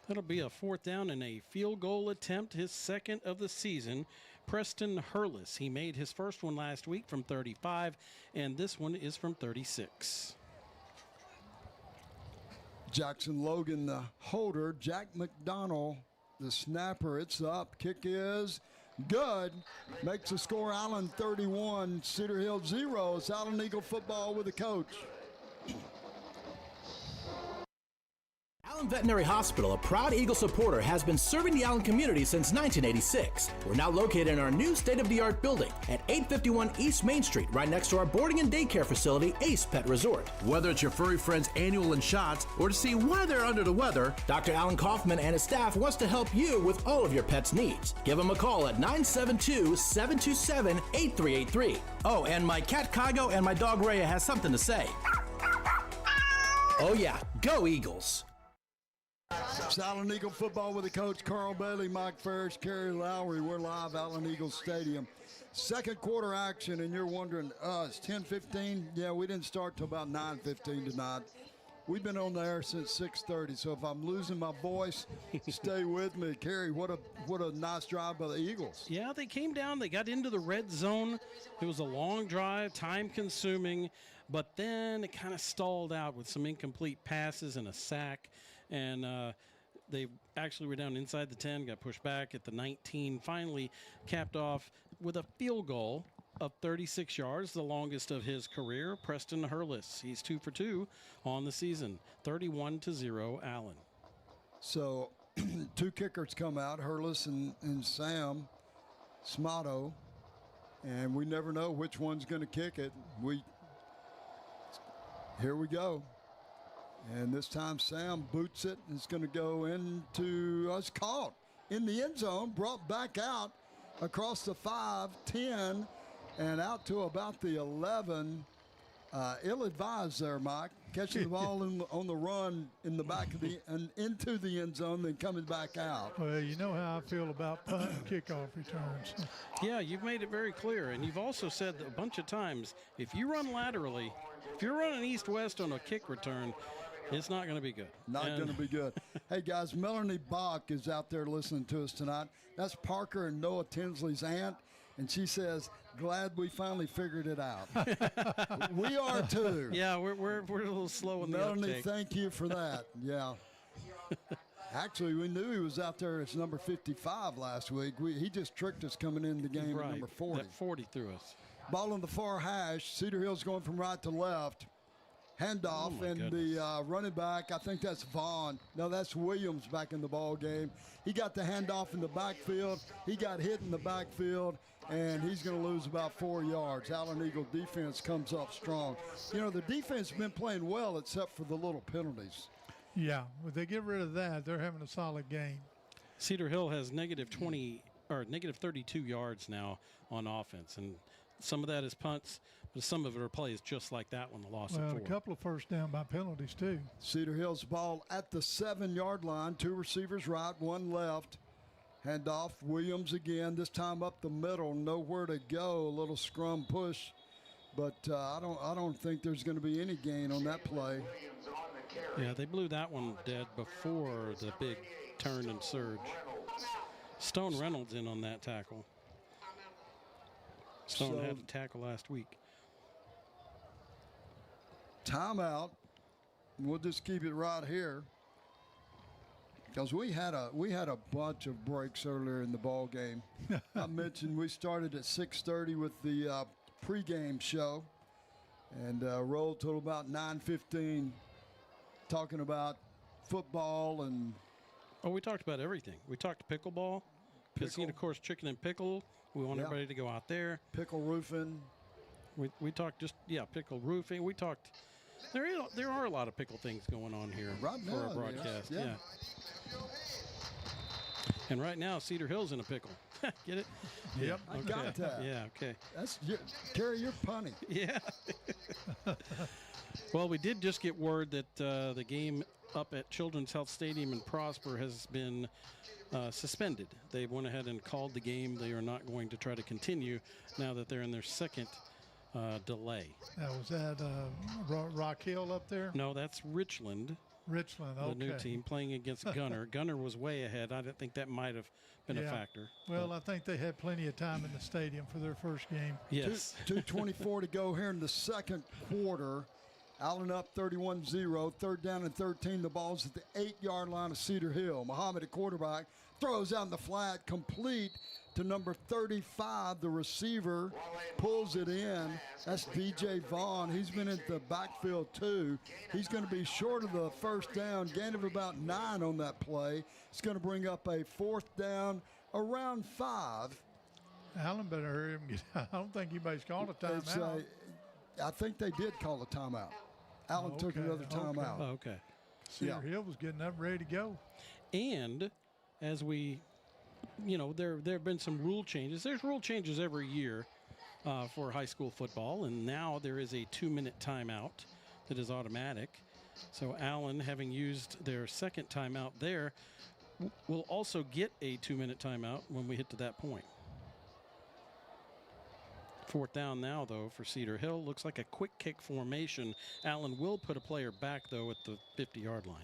That'll be a 4th down and a field goal attempt, his 2nd of the season. Preston Hurlis. He made his first one last week from 35, and this one is from 36. Jackson Logan, the holder. Jack McDonald, the snapper. It's up. Kick is good. Makes the score Allen 31, Cedar Hill 0. It's Allen Eagle football with the coach. Allen Veterinary Hospital, a proud Eagle supporter, has been serving the Allen community since 1986. We're now located in our new state-of-the-art building at 851 East Main Street, right next to our boarding and daycare facility, Ace Pet Resort. Whether it's your furry friend's annual and shots or to see why they're under the weather, Dr. Alan Kaufman and his staff wants to help you with all of your pet's needs. Give them a call at 972-727-8383. Oh, and my cat Kygo and my dog Rhea has something to say. Oh yeah, go Eagles! It's Allen Eagle football with the coach Carl Bailey, Mike Ferris, Kerry Lowry. We're live Allen Eagle Stadium. 2nd quarter action, and you're wondering, it's 10:15. Yeah, we didn't start till about 9:15 tonight. We've been on the air since 6:30, so if I'm losing my voice, stay with me. Kerry, what a nice drive by the Eagles. Yeah, they came down. They got into the red zone. It was a long drive, time-consuming, but then it kind of stalled out with some incomplete passes and a sack. And they actually were down inside the 10, got pushed back at the 19, finally capped off with a field goal of 36 yards, the longest of his career. Preston Hurlis, he's 2 for 2 on the season, 31-0 Allen. So 2 kickers come out, Hurlis and Sam Smato, and we never know which one's going to kick it. Here we go. And this time Sam boots it. It's going to go into us, caught in the end zone, brought back out across the 5, 10, and out to about the 11. Ill-advised there, Mike. Catching the ball on the run in the back of and into the end zone, then coming back out. Well, you know how I feel about punt and kickoff returns. Yeah, you've made it very clear, and you've also said a bunch of times, if you run laterally, if you're running east-west on a kick return, it's not going to be good. Not going to be good. Hey, guys, Melanie Bach is out there listening to us tonight. That's Parker and Noah Tinsley's aunt, and she says, glad we finally figured it out. We are too. Yeah, we're a little slow in the Melanie, uptake. thank you for that. Yeah. Actually, we knew he was out there as number 55 last week. He just tricked us coming in the game at number 40. That 40 threw us. Ball on the far hash. Cedar Hill's going from right to left. Handoff, and the running back, I think that's Vaughn. No, that's Williams back in the ball game. He got the handoff in the backfield. He got hit in the backfield, and he's going to lose about 4 yards. Allen Eagle defense comes up strong. The defense has been playing well except for the little penalties. Yeah, if they get rid of that, they're having a solid game. Cedar Hill has negative 32 yards now on offense, and some of that is punts, But some of it are plays just like that one, the loss Well, of 4. a couple of first down by penalties, too. Cedar Hill's ball at the 7-yard line. 2 receivers right, 1 left. Handoff, Williams again, this time up the middle, nowhere to go. A little scrum push, but I don't think there's going to be any gain on that play. Yeah, they blew that one dead before the big turn and surge. Stone Reynolds in on that tackle. Stone had a tackle last week. Timeout. We'll just keep it right here because we had a bunch of breaks earlier in the ball game. I mentioned we started at 6:30 with the pregame show and rolled till about 9:15, talking about football and. Oh, we talked about everything. We talked pickleball, casino course, chicken and pickle. We want everybody to go out there. Pickle roofing. We talked pickle roofing. We talked. There are a lot of pickle things going on here right now, for our broadcast. Yeah. And right now, Cedar Hill's in a pickle. Get it? Yep. I got that. Yeah. Okay. Carrie, you're punny. Yeah. Well, we did just get word that the game up at Children's Health Stadium in Prosper has been suspended. They went ahead and called the game. They are not going to try to continue now that they're in their second delay. Now, was that Rock Hill up there? No, that's Richland. Richland, okay. The new team playing against Gunner. Gunner was way ahead. I didn't think that might have been a factor. Well, I think they had plenty of time in the stadium for their first game. Yes. 2:24 to go here in the second quarter. Allen up 31-0, 3rd down and 13. The ball's at the 8-yard line of Cedar Hill. Muhammad at quarterback throws out in the flat, complete to number 35. The receiver pulls it in. That's DJ Vaughn. He's been at the backfield too. He's going to be short of the first down, gain of about 9 on that play. It's going to bring up a 4th down around 5. Allen better hurry him. I don't think anybody's called a timeout. I think they did call a timeout. Allen took another timeout. Okay. Cedar Hill was getting up ready to go. And as we, there have been some rule changes. There's rule changes every year for high school football, and now there is a 2-minute timeout that is automatic. So Allen, having used their second timeout there, will also get a 2-minute timeout when we hit to that point. 4th down now, though, for Cedar Hill. Looks like a quick kick formation. Allen will put a player back, though, at the 50-yard line.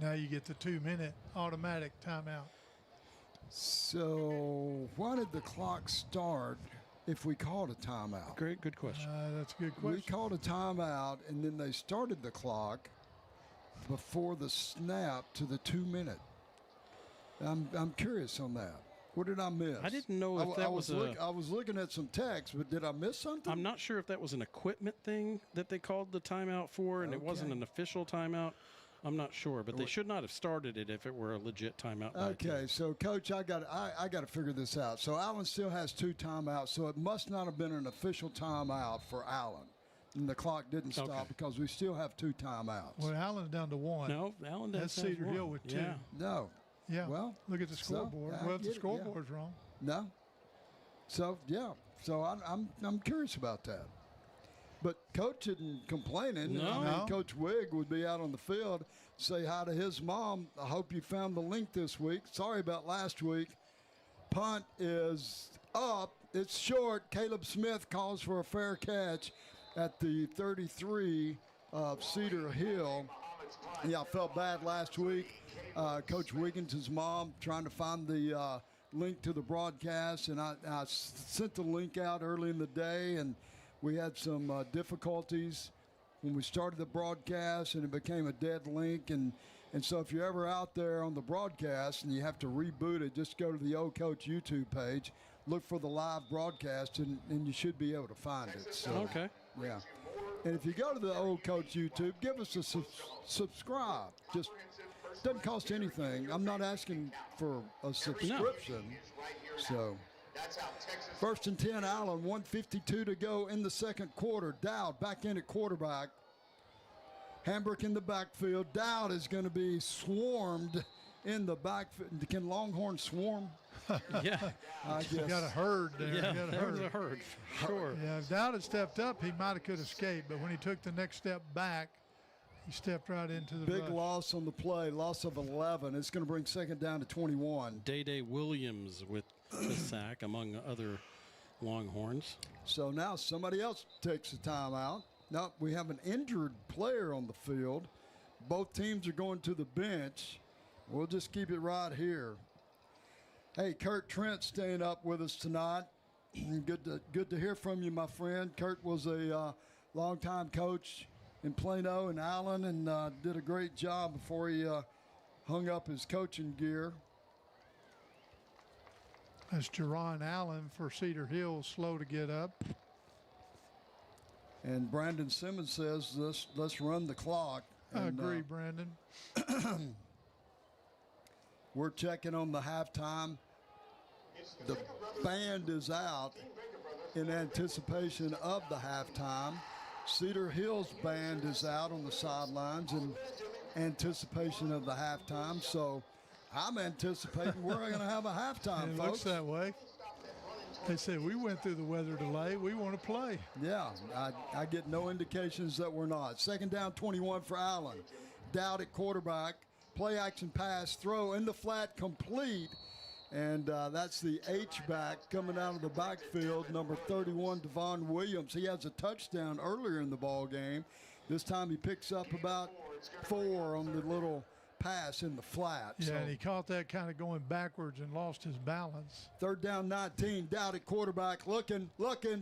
Now you get the 2-minute automatic timeout. So why did the clock start if we called a timeout? Good question. That's a good question. We called a timeout, and then they started the clock before the snap to the 2-minute. I'm curious on that. What did I miss? I didn't know if that was I was looking at some text, but did I miss something? I'm not sure if that was an equipment thing that they called the timeout for, and it wasn't an official timeout. I'm not sure, but they should not have started it if it were a legit timeout. Okay, so Coach, I got to figure this out. So Allen still has 2 timeouts, so it must not have been an official timeout for Allen. And the clock didn't stop because we still have 2 timeouts. Well, Allen's down to 1. No, Allen That's Cedar Hill with 2. Yeah. No. Yeah. Well, look at the scoreboard. The scoreboard's wrong. No. So So I'm curious about that. But Coach isn't complaining. No. I mean, Coach Wigg would be out on the field. Say hi to his mom. I hope you found the link this week. Sorry about last week. Punt is up. It's short. Caleb Smith calls for a fair catch at the 33 of Cedar Hill. Yeah, I felt bad last week. Coach Wiggins' mom trying to find the link to the broadcast, and I sent the link out early in the day, and we had some difficulties when we started the broadcast, and it became a dead link. And so if you're ever out there on the broadcast and you have to reboot it, just go to the Old Coach YouTube page, look for the live broadcast, and you should be able to find it. So, okay. Yeah. And if you go to the Old Coach YouTube, give us a subscribe. Just doesn't cost anything. I'm not asking for a subscription. No. So, 1st and 10, Allen, 1:52 to go in the second quarter. Dowd back in at quarterback. Hambrick in the backfield. Dowd is going to be swarmed in the backfield. Can Longhorn swarm? Yeah. I guess. You got a herd there. Yeah, You got there was a herd. Sure. Yeah, if Dowd had stepped up, he might have could escape. But when he took the next step back, he stepped right into the Big rush. loss on the play, loss of 11. It's going to bring second down to 21. Day Williams with the sack, among other Longhorns. So now somebody else takes the timeout. Now we have an injured player on the field. Both teams are going to the bench. We'll just keep it right here. Hey, Kurt Trent staying up with us tonight. Good to hear from you, my friend. Kurt was a longtime coach in Plano and Allen, and did a great job before he hung up his coaching gear. That's Jerron Allen for Cedar Hill, slow to get up. And Brandon Simmons says, let's run the clock. I And, agree, Brandon. We're checking on the halftime. The band is out in anticipation of the halftime. Cedar Hill's band is out on the sidelines in anticipation of the halftime. So I'm anticipating we're going to have a halftime, It folks. looks that way. They said, we went through the weather delay. We want to play. Yeah, I get no indications that we're not. Second down, 21 for Allen. Dowd at quarterback. Play action pass, throw in the flat, complete. And that's the H-back coming out of the backfield, number 31, Devon Williams. He has a touchdown earlier in the ball game. This time he picks up about 4 on the little pass in the flat. Yeah, So and he caught that kind of going backwards and lost his balance. third down, 19. Dowd at quarterback, looking,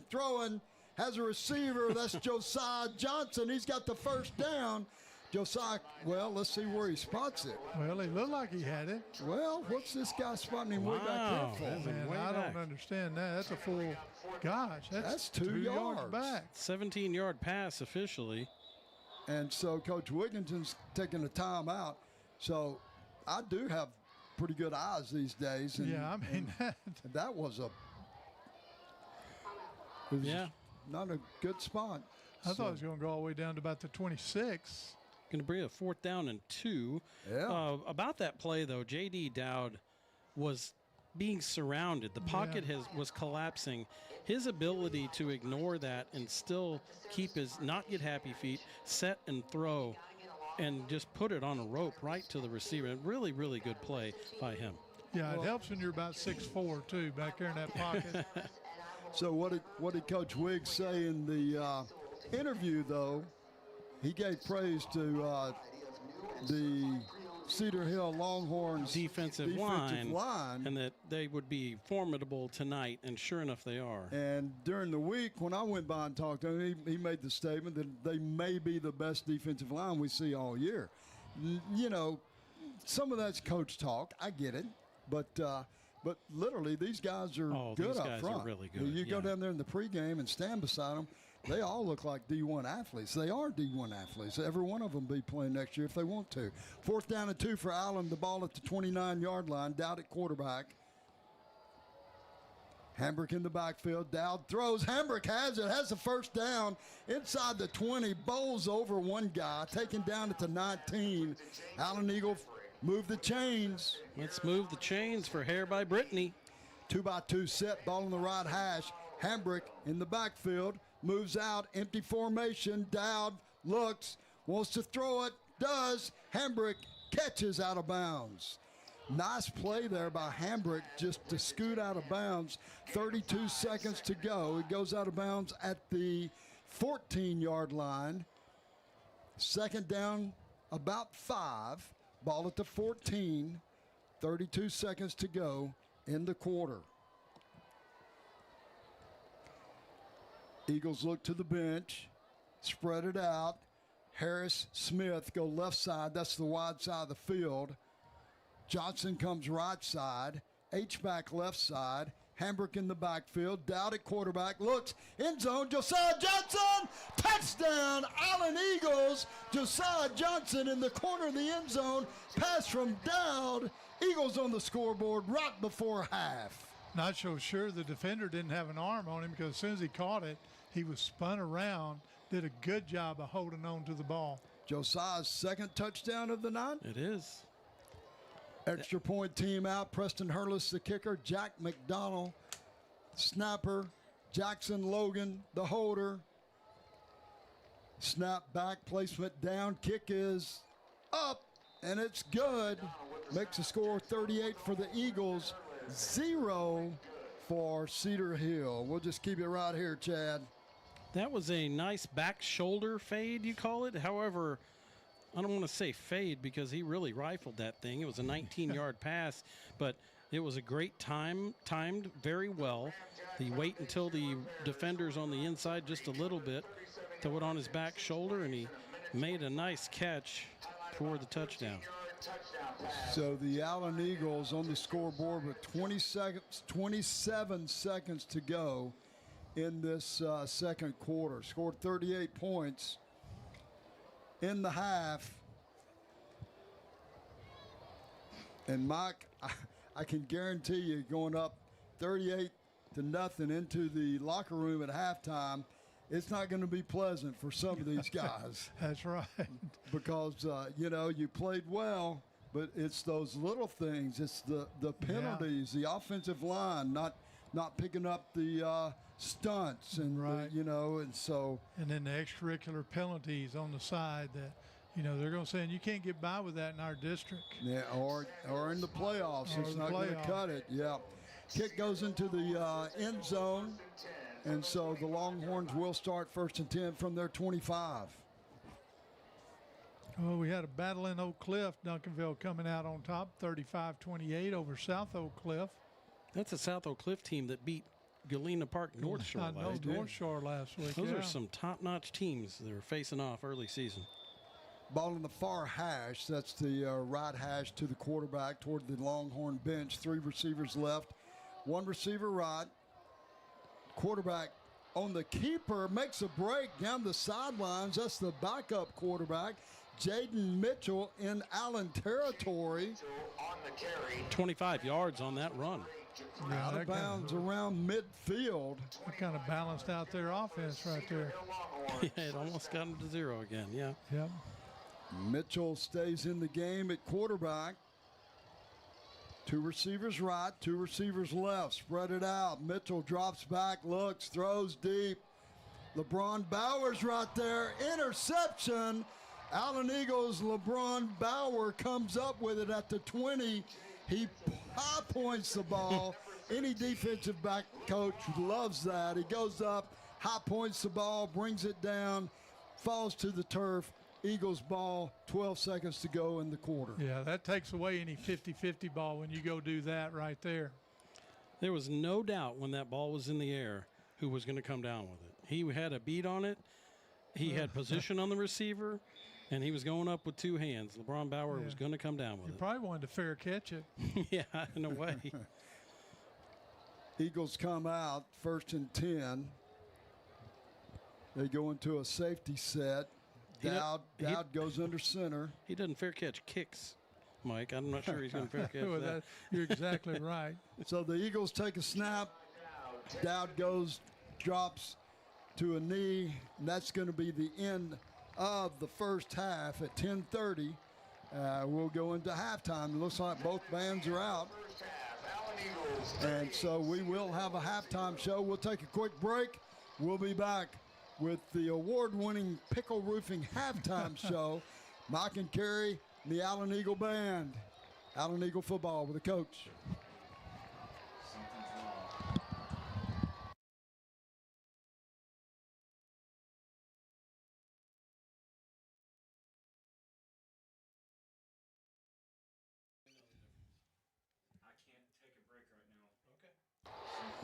throwing. Has a receiver. That's Josiah Johnson. He's got the first down. Josiah, well, let's see where he spots it. Well, he looked like he had it. Well, what's this guy spotting him way back here for? Man, I don't understand that. That's a full, gosh, that's 2 yards back. 17-yard pass officially. And so Coach Wigginton's taking a timeout. So I do have pretty good eyes these days. And, Yeah, I mean, that was it was not a good spot. I thought it was going to go all the way down to about the 26. Going to bring a 4th down and 2. Yeah. About that play, though, J.D. Dowd was being surrounded. The pocket was collapsing. His ability to ignore that and still keep his not get happy feet, set and throw, and just put it on a rope right to the receiver. Really, really good play by him. Yeah, it helps when you're about 6'4", too, back there in that pocket. So what did Coach Wiggs say in the interview, though? He gave praise to the Cedar Hill Longhorns defensive line, and that they would be formidable tonight, and sure enough, they are. And during the week, when I went by and talked to him, he made the statement that they may be the best defensive line we see all year. You know, some of that's coach talk. I get it, but literally these guys are good these up guys front. are really good. You go down there in the pregame and stand beside them. They all look like D1 athletes. They are D1 athletes. Every one of them be playing next year if they want to. 4th down and 2 for Allen. The ball at the 29-yard line. Dowd at quarterback. Hambrick in the backfield. Dowd throws. Hambrick has it. Has the first down inside the 20. Bowls over one guy. Taken down at the 19. Allen Eagle move the chains. Let's move the chains for Hair by Brittany. 2-by-2 set. Ball on the right hash. Hambrick in the backfield. Moves out, empty formation. Dowd looks, wants to throw it, does. Hambrick catches out of bounds. Nice play there by Hambrick just to scoot out of bounds. 32 seconds to go. It goes out of bounds at the 14-yard line. Second down, about 5. Ball at the 14. 32 seconds to go in the quarter. Eagles look to the bench, spread it out. Harris, Smith go left side. That's the wide side of the field. Johnson comes right side. H-back left side. Hambrick in the backfield. Dowd at quarterback. Looks, end zone. Josiah Johnson! Touchdown! Allen Eagles. Josiah Johnson in the corner of the end zone. Pass from Dowd. Eagles on the scoreboard right before half. Not so sure the defender didn't have an arm on him because as soon as he caught it, he was spun around, did a good job of holding on to the ball. Josiah's second touchdown of the night. It is. Extra point team out. Preston Hurlis, the kicker. Jack McDonald, snapper. Jackson Logan, the holder. Snap back, placement down. Kick is up, and it's good. Makes the score 38 for the Eagles, 0 for Cedar Hill. We'll just keep it right here, Chad. That was a nice back shoulder fade, you call it. However, I don't want to say fade because he really rifled that thing. It was a 19-yard pass, but it was a great timed very well. He wait until the defender's on the inside just a little bit, throw it on his back shoulder, and he made a nice catch for the touchdown. So the Allen Eagles on the scoreboard with 27 seconds to go in this second quarter. Scored 38 points in the half. And Mike, I can guarantee you going up 38-0 into the locker room at halftime, it's not going to be pleasant for some of these guys. That's right. Because, you played well, but it's those little things. It's the penalties, the offensive line not picking up the stunts, and right. And so. And then the extracurricular penalties on the side that, they're going to say, and you can't get by with that in our district. Yeah, or in the playoffs. It's not going to cut it. Yeah. Kick goes into the end zone, and so the Longhorns will start 1st and 10 from their 25. Well, we had a battle in Oak Cliff. Duncanville coming out on top, 35-28 over South Oak Cliff. That's a South Oak Cliff team that beat Galena Park North Shore last week. North Shore last week. Those are some top-notch teams that are facing off early season. Ball in the far hash. That's the right hash to the quarterback toward the Longhorn bench. 3 receivers left. 1 receiver right. Quarterback on the keeper makes a break down the sidelines. That's the backup quarterback, Jaden Mitchell, in Allen territory. 25 yards on that run. Yeah, out of bounds around midfield. That kind of balanced out their offense right there. Yeah, it almost got them to 0 again, yeah. Yep. Mitchell stays in the game at quarterback. 2 receivers right, 2 receivers left. Spread it out. Mitchell drops back, looks, throws deep. LeBron Bowers right there. Interception. Allen Eagles' LeBron Bauer comes up with it at the 20. He high points the ball. Any defensive back coach loves that. He goes up, high points the ball, brings it down, falls to the turf. Eagles ball, 12 seconds to go in the quarter. Yeah, that takes away any 50-50 ball when you go do that right there. There was no doubt when that ball was in the air who was going to come down with it. He had a beat on it. He had position on the receiver, and he was going up with 2 hands. LeBron Bauer was going to come down with you it. Probably wanted to fair catch it. Yeah, in a way. Eagles come out, 1st and 10. They go into a safety set. Dowd goes under center. He doesn't fair catch kicks, Mike. I'm not sure he's going to fair catch Well, that. You're exactly right. So the Eagles take a snap. Dowd drops to a knee, and that's going to be the end of the first half at 10:30. We'll go into halftime. It looks like both bands are out. And so we will have a halftime show. We'll take a quick break. We'll be back with the award-winning Pickle Roofing halftime show. Mike and Kerry, and the Allen Eagle Band. Allen Eagle football with the coach.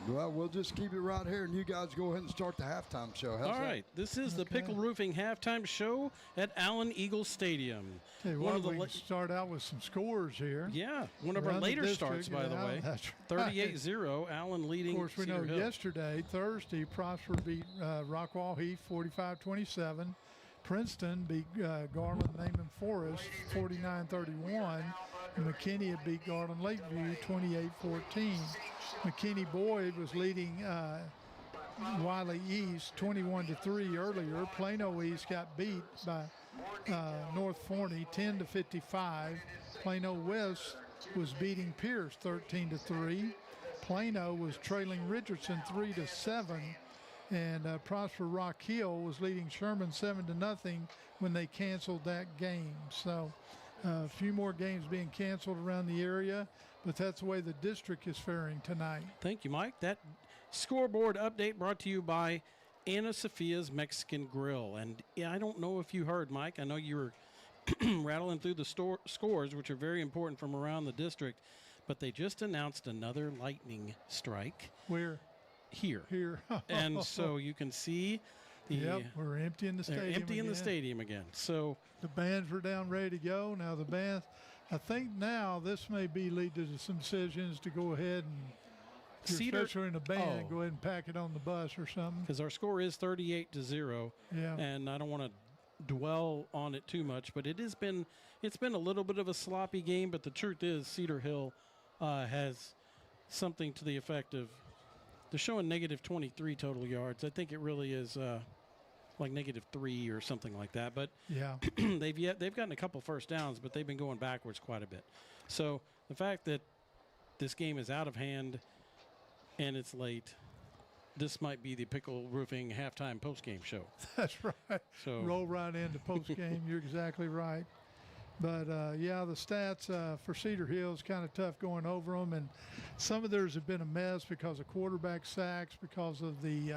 Well, we'll just keep it right here, and you guys go ahead and start the halftime show. How's All that? right, this is the Pickle Roofing halftime show at Allen Eagle Stadium. Hey, we can start out with some scores here. Yeah, one of our later starts, by the way. That's 38-0, Allen leading. Of course, we know Cedar Hill. yesterday, Thursday, Prosper beat Rockwall Heath 45-27. Princeton beat Garland Naaman Forest 49-31. And McKinney had beat Garland Lakeview 28-14. McKinney Boyd was leading Wiley East 21-3 earlier. Plano East got beat by North Forney 10-55. Plano West was beating Pierce 13-3. Plano was trailing Richardson 3-7. And Prosper Rock Hill was leading Sherman 7-0 when they canceled that game. So a few more games being canceled around the area, but that's the way the district is faring tonight. Thank you, Mike. That scoreboard update brought to you by Ana Sophia's Mexican Grill. And I don't know if you heard, Mike. I know you were rattling through the scores, which are very important from around the district, but they just announced another lightning strike. Where? Here. And so you can see we're emptying the stadium. Emptying the stadium again. So the bands were down ready to go. Now the band, I think now this may be lead to some decisions to go ahead and especially in the band, go ahead and pack it on the bus or something. Because our score is 38-0. Yeah. And I don't want to dwell on it too much, but it's been a little bit of a sloppy game, but the truth is Cedar Hill has something to the effect of they're showing negative 23 total yards. I think it really is like -3 or something like that. But yeah, they've gotten a couple first downs, but they've been going backwards quite a bit. So the fact that this game is out of hand and it's late, this might be the Pickle Roofing halftime postgame show. That's right. So roll right into postgame. You're exactly right. But, the stats for Cedar Hill is kind of tough going over them. And some of theirs have been a mess because of quarterback sacks, because of the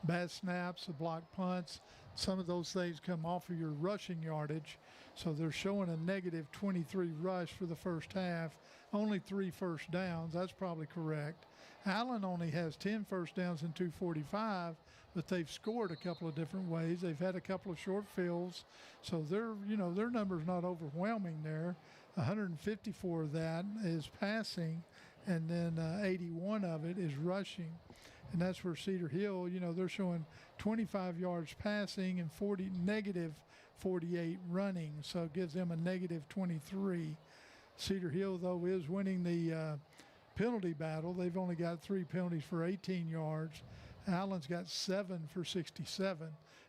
bad snaps, the blocked punts. Some of those things come off of your rushing yardage. So they're showing a negative 23 rush for the first half, only 3 first downs. That's probably correct. Allen only has 10 first downs and 245, but they've scored a couple of different ways. They've had a couple of short fields, so their number's not overwhelming there. 154 of that is passing, and then 81 of it is rushing. And that's where Cedar Hill, they're showing 25 yards passing and negative 48 running, so it gives them a negative 23. Cedar Hill, though, is winning the penalty battle. They've only got 3 penalties for 18 yards. Allen's got 7 for 67.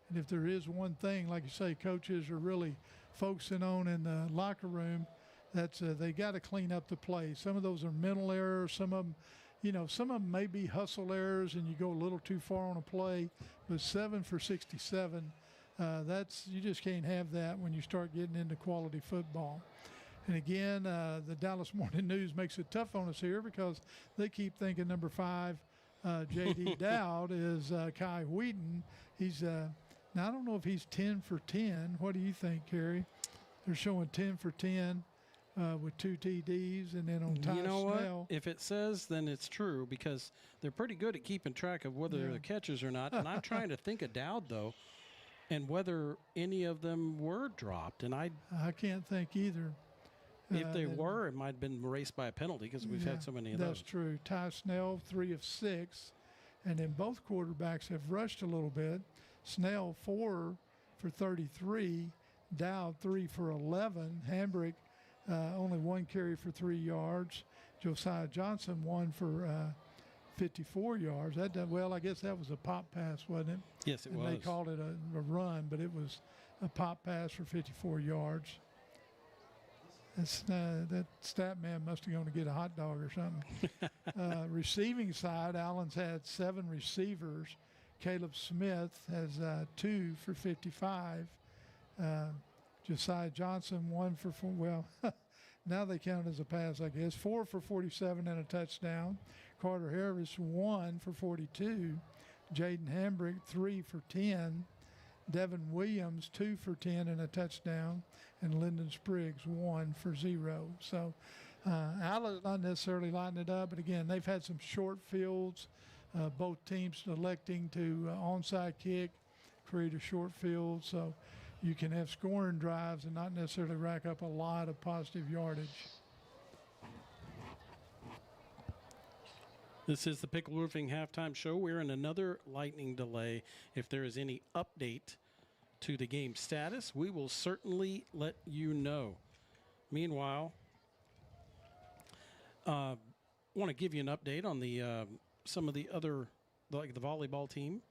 And if there is one thing, like you say, coaches are really focusing on in the locker room, that's they got to clean up the play. Some of those are mental errors. Some of them may be hustle errors and you go a little too far on a play. But 7 for 67, you just can't have that when you start getting into quality football. And again, the Dallas Morning News makes it tough on us here because they keep thinking number 5, J.D. Dowd, is Kai Wheaton. He's now I don't know if he's 10 for 10. What do you think, Kerry? They're showing 10 for 10 with 2 TDs, and then on Ty Snell. What? If it says, then it's true because they're pretty good at keeping track of whether they're catchers or not. And I'm trying to think of Dowd, though, and whether any of them were dropped. And I can't think either. If they were, it might have been erased by a penalty because we've had so many of those. That's true. Ty Snell, 3 of 6. And then both quarterbacks have rushed a little bit. Snell, 4 for 33. Dowd, 3 for 11. Hambrick, only 1 carry for 3 yards. Josiah Johnson, 1 for 54 yards. I guess that was a pop pass, wasn't it? Yes, it was. They called it a run, but it was a pop pass for 54 yards. That stat man must have gone to get a hot dog or something. Receiving side, Allen's had 7 receivers. Caleb Smith has 2 for 55. Josiah Johnson, 1 for 4. Well, now they count as a pass, I guess. 4 for 47 and a touchdown. Carter Harris, 1 for 42. Jaden Hambrick, 3 for 10. Devin Williams, 2 for 10 and a touchdown, and Lyndon Spriggs, 1 for 0. So Allen's not necessarily lighting it up, but again, they've had some short fields. Both teams electing to onside kick, create a short field, so you can have scoring drives and not necessarily rack up a lot of positive yardage. This is the Pickle Roofing halftime show. We're in another lightning delay. If there is any update to the game status, we will certainly let you know. Meanwhile, want to give you an update on the some of the other, like the volleyball team.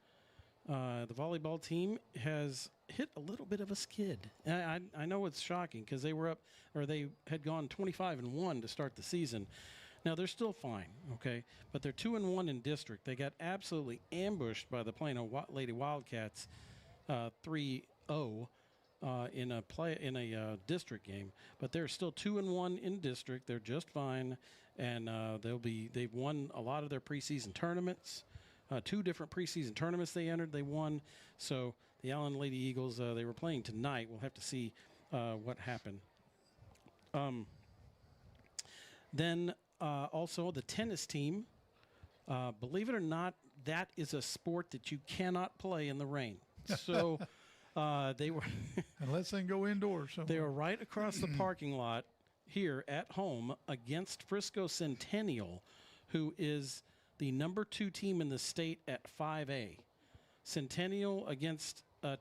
the volleyball team has hit a little bit of a skid. I know it's shocking because they were up, or they had gone 25-1 to start the season. Now they're still fine, okay, but they're 2-1 in district. They got absolutely ambushed by the Plano Lady Wildcats, 3-0 in a district game. But they're still 2-1 in district. They're just fine, and they've won a lot of their preseason tournaments. 2 different preseason tournaments they entered, they won. So the Allen Lady Eagles, they were playing tonight. We'll have to see what happened. Then also the tennis team. Believe it or not, that is a sport that you cannot play in the rain. So they were unless they can go indoors somewhere. They were right across the parking lot here at home against Frisco Centennial, who is the number 2 team in the state at 5A. Centennial against a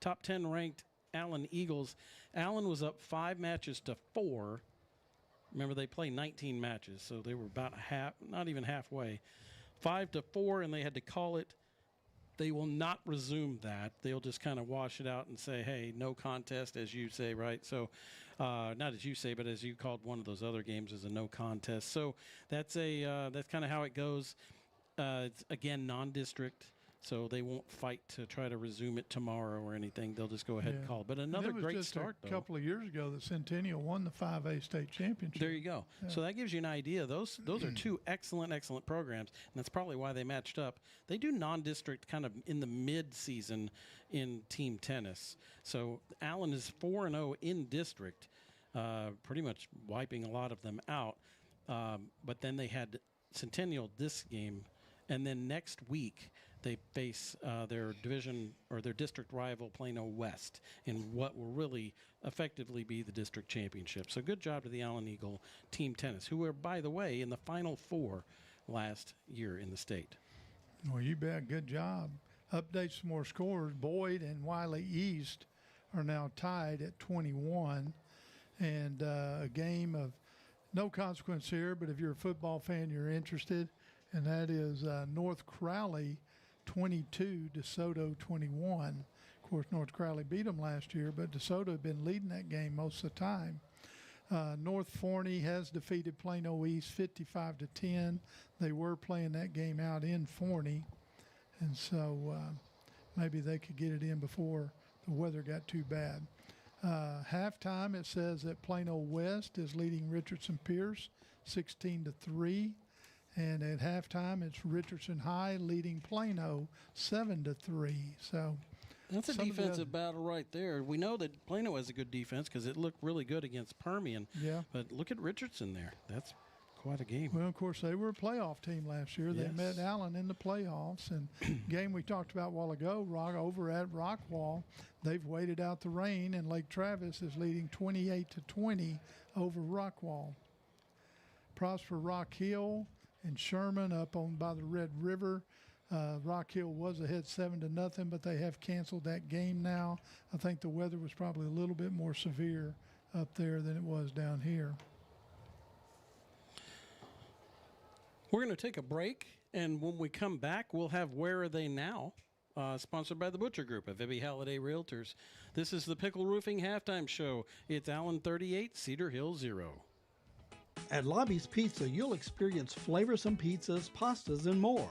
top 10 ranked Allen Eagles. Allen was up 5-4. Remember, they play 19 matches, so they were about not even halfway. 5-4, and they had to call it. They will not resume that. They'll just kind of wash it out and say, hey, no contest, as you say, right? So not as you say, but as you called one of those other games as a no contest. So that's kind of how it goes. It's, again, non-district, so they won't fight to try to resume it tomorrow or anything. They'll just go ahead and call it. But another great start, though. A couple of years ago, the Centennial won the 5A state championship. There you go. Yeah. So that gives you an idea. Those are 2 excellent programs, and that's probably why they matched up. They do non-district kind of in the mid-season in team tennis. So Allen is 4-0 in district, pretty much wiping a lot of them out. But then they had Centennial this game, and then next week they face their division or their district rival Plano West in what will really effectively be the district championship. So good job to the Allen Eagle team tennis, who were, by the way, in the Final 4 last year in the state. Well, you bet. Good job. Update some more scores. Boyd and Wiley East are now tied at 21. And a game of no consequence here, but if you're a football fan, you're interested. And that is North Crowley 22, DeSoto 21. Of course, North Crowley beat them last year, but DeSoto had been leading that game most of the time. North Forney has defeated Plano East 55-10. They were playing that game out in Forney, and so maybe they could get it in before the weather got too bad. Halftime, it says that Plano West is leading Richardson Pierce 16-3. And at halftime, it's Richardson High leading Plano 7-3. So that's a defensive battle right there. We know that Plano has a good defense because it looked really good against Permian. Yeah. But look at Richardson there. That's quite a game. Well, of course, they were a playoff team last year. They met Allen in the playoffs. And game we talked about a while ago, over at Rockwall, they've waited out the rain, and Lake Travis is leading 28-20 over Rockwall. Prosper Rock Hill and Sherman up on by the Red River. Rock Hill was ahead 7-0, but they have canceled that game now. I think the weather was probably a little bit more severe up there than it was down here. We're going to take a break, and when we come back, we'll have Where Are They Now? Sponsored by the Butcher Group of Ebby Halliday Realtors. This is the Pickle Roofing Halftime Show. It's Allen 38, Cedar Hill 0. At Lobby's Pizza, you'll experience flavorsome pizzas, pastas, and more.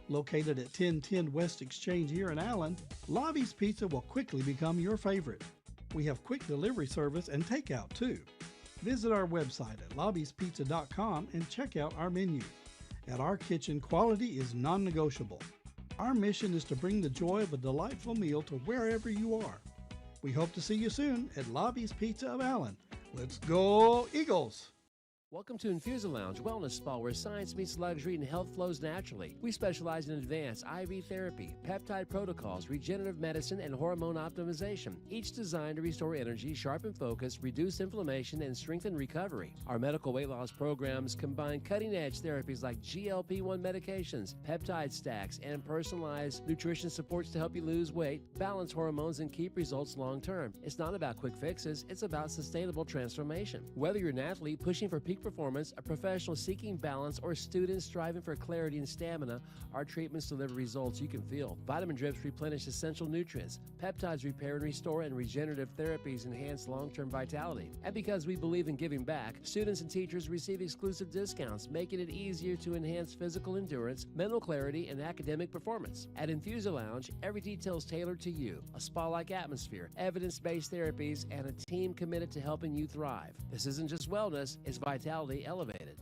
Located at 1010 West Exchange here in Allen, Lobby's Pizza will quickly become your favorite. We have quick delivery service and takeout too. Visit our website at lobbyspizza.com and check out our menu. At our kitchen, quality is non-negotiable. Our mission is to bring the joy of a delightful meal to wherever you are. We hope to see you soon at Lobby's Pizza of Allen. Let's go Eagles! Welcome to Infusa Lounge Wellness Spa, where science meets luxury and health flows naturally. We specialize in advanced IV therapy, peptide protocols, regenerative medicine, and hormone optimization, each designed to restore energy, sharpen focus, reduce inflammation, and strengthen recovery. Our medical weight loss programs combine cutting-edge therapies like GLP-1 medications, peptide stacks, and personalized nutrition supports to help you lose weight, balance hormones, and keep results long-term. It's not about quick fixes, it's about sustainable transformation. Whether you're an athlete pushing for peak performance, a professional seeking balance, or students striving for clarity and stamina, our treatments deliver results you can feel. Vitamin drips replenish essential nutrients. Peptides repair and restore, and regenerative therapies enhance long-term vitality. And because we believe in giving back, students and teachers receive exclusive discounts, making it easier to enhance physical endurance, mental clarity, and academic performance. At Infusa Lounge, every detail is tailored to you. A spa-like atmosphere, evidence-based therapies, and a team committed to helping you thrive. This isn't just wellness, it's vitality elevated.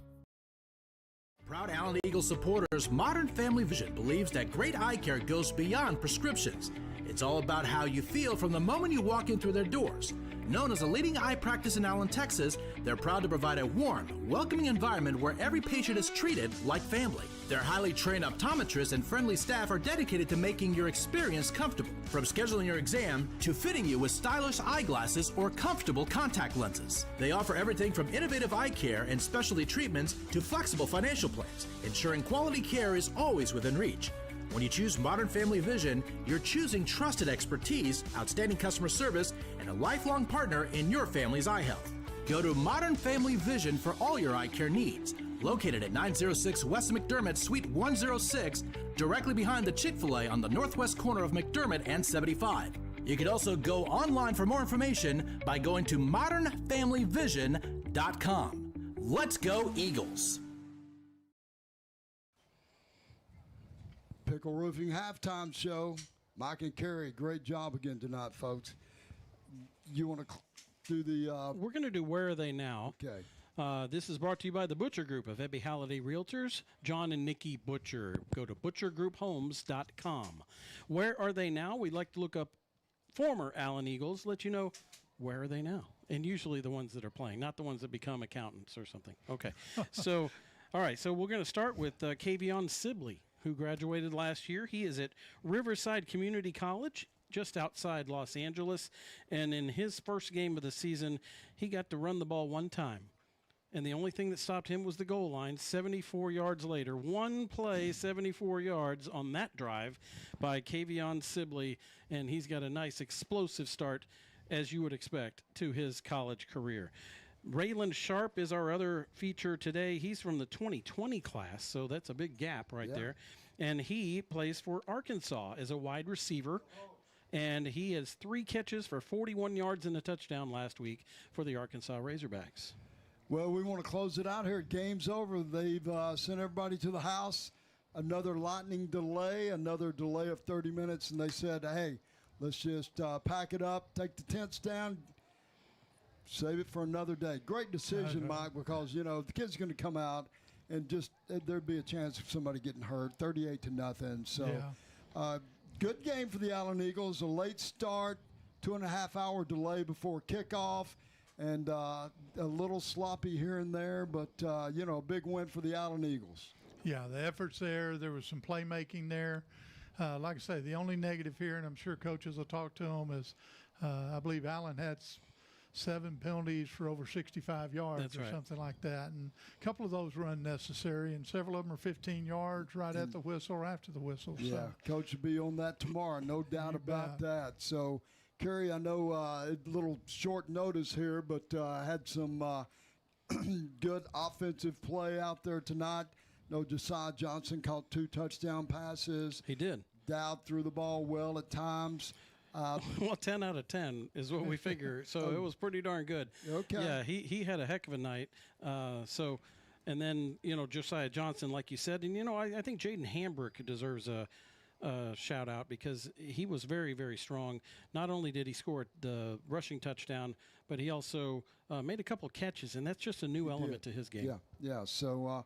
Proud Allen Eagles supporters, Modern Family Vision believes that great eye care goes beyond prescriptions. It's all about how you feel from the moment you walk in through their doors. Known as a leading eye practice in Allen, Texas, they're proud to provide a warm, welcoming environment where every patient is treated like family. Their highly trained optometrists and friendly staff are dedicated to making your experience comfortable, from scheduling your exam to fitting you with stylish eyeglasses or comfortable contact lenses. They offer everything from innovative eye care and specialty treatments to flexible financial plans, ensuring quality care is always within reach. When you choose Modern Family Vision, you're choosing trusted expertise, outstanding customer service, and a lifelong partner in your family's eye health. Go to Modern Family Vision for all your eye care needs. Located at 906 West McDermott, Suite 106, directly behind the Chick-fil-A on the northwest corner of McDermott and 75. You can also go online for more information by going to modernfamilyvision.com. Let's go Eagles! Pickle Roofing halftime show. Mike and Kerry, great job again tonight, folks. You want to do the... We're going to do Where Are They Now? Okay. This is brought to you by the Butcher Group of Ebby Halliday Realtors, John and Nikki Butcher. Go to butchergrouphomes.com. Where are they now? We like to look up former Allen Eagles, let you know where are they now. And usually the ones that are playing, not the ones that become accountants or something. Okay. So, all right. So we're going to start with Kavion Sibley, who graduated last year. He is at Riverside Community College, just outside Los Angeles. And in his first game of the season, he got to run the ball one time. And the only thing that stopped him was the goal line. 74 yards later, one play, 74 yards on that drive by Kavion Sibley. And he's got a nice explosive start, as you would expect, to his college career. Raylan Sharp is our other feature today. He's from the 2020 class, so that's a big gap right there. And he plays for Arkansas as a wide receiver. And he has 3 catches for 41 yards and a touchdown last week for the Arkansas Razorbacks. Well, we want to close it out here. Game's over. They've sent everybody to the house. Another lightning delay, another delay of 30 minutes. And they said, hey, let's just pack it up, take the tents down, save it for another day. Great decision, Mike, because, you know, the kid's going to come out and just there'd be a chance of somebody getting hurt, 38-0. So good game for the Allen Eagles. A late start, 2.5-hour delay before kickoff. And a little sloppy here and there, but, you know, a big win for the Allen Eagles. Yeah, the effort's there. There was some playmaking there. Like I say, the only negative here, and I'm sure coaches will talk to them, is I believe Allen had 7 penalties for over 65 yards something like that. And a couple of those were unnecessary, and several of them are 15 yards right at the whistle or after the whistle. Yeah, so. Coach will be on that tomorrow, no doubt about that. So, Kerry, I know a little short notice here, but had some good offensive play out there tonight. No, Josiah Johnson caught 2 touchdown passes. He did. Dowd threw the ball well at times. Well, 10 out of 10 is what we figure. So it was pretty darn good. Okay. Yeah, he had a heck of a night. And then, you know, Josiah Johnson, like you said, and, you know, I think Jaden Hambrick deserves a shout out because he was very, very strong. Not only did he score the rushing touchdown, but he also made a couple of catches, and that's just a new element to his game. Yeah. So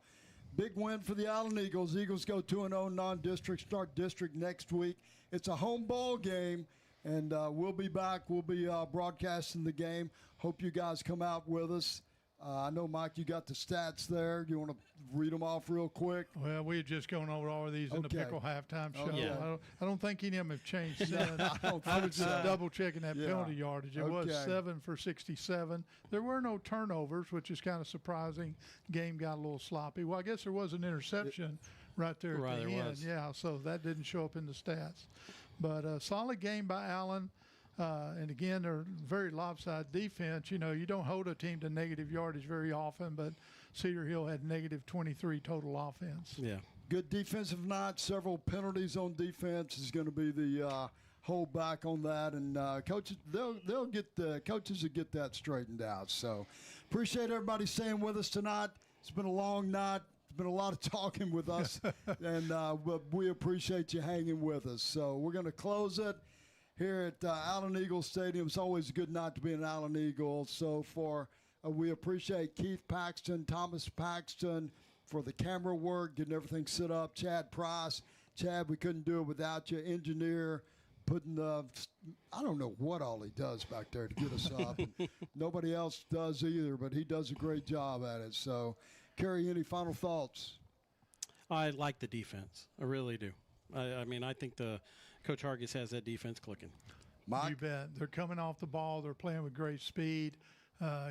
big win for the Allen Eagles. Eagles go 2-0 non-district, start district next week. It's a home ball game, and we'll be back. We'll be broadcasting the game. Hope you guys come out with us. I know, Mike, you got the stats there. Do you want to read them off real quick? Well, we had just gone over all of these in the Pickle halftime show. Yeah. I don't think any of them have changed since. I was just double-checking that penalty yardage. It was 7 for 67. There were no turnovers, which is kind of surprising. Game got a little sloppy. Well, I guess there was an interception right there at the end. Yeah, so that didn't show up in the stats. But a solid game by Allen. And again, they're very lopsided defense. You know, you don't hold a team to negative yardage very often, but Cedar Hill had negative 23 total offense. Yeah. Good defensive night. Several penalties on defense is going to be the hold back on that, and coaches they'll get the coaches will get that straightened out. So appreciate everybody staying with us tonight. It's been a long night. It's been a lot of talking with us, and but we appreciate you hanging with us. So we're going to close it here at Allen Eagles Stadium. It's always a good night to be an Allen Eagle. So for we appreciate Keith Paxton, Thomas Paxton for the camera work, getting everything set up. Chad Price. Chad, we couldn't do it without you. Engineer, putting the, I don't know what all he does back there to get us up. Nobody else does either, but he does a great job at it. So, Kerry, any final thoughts? I like the defense. I really do. I mean, I think Coach Hargis has that defense clicking. Mike? You bet. They're coming off the ball. They're playing with great speed.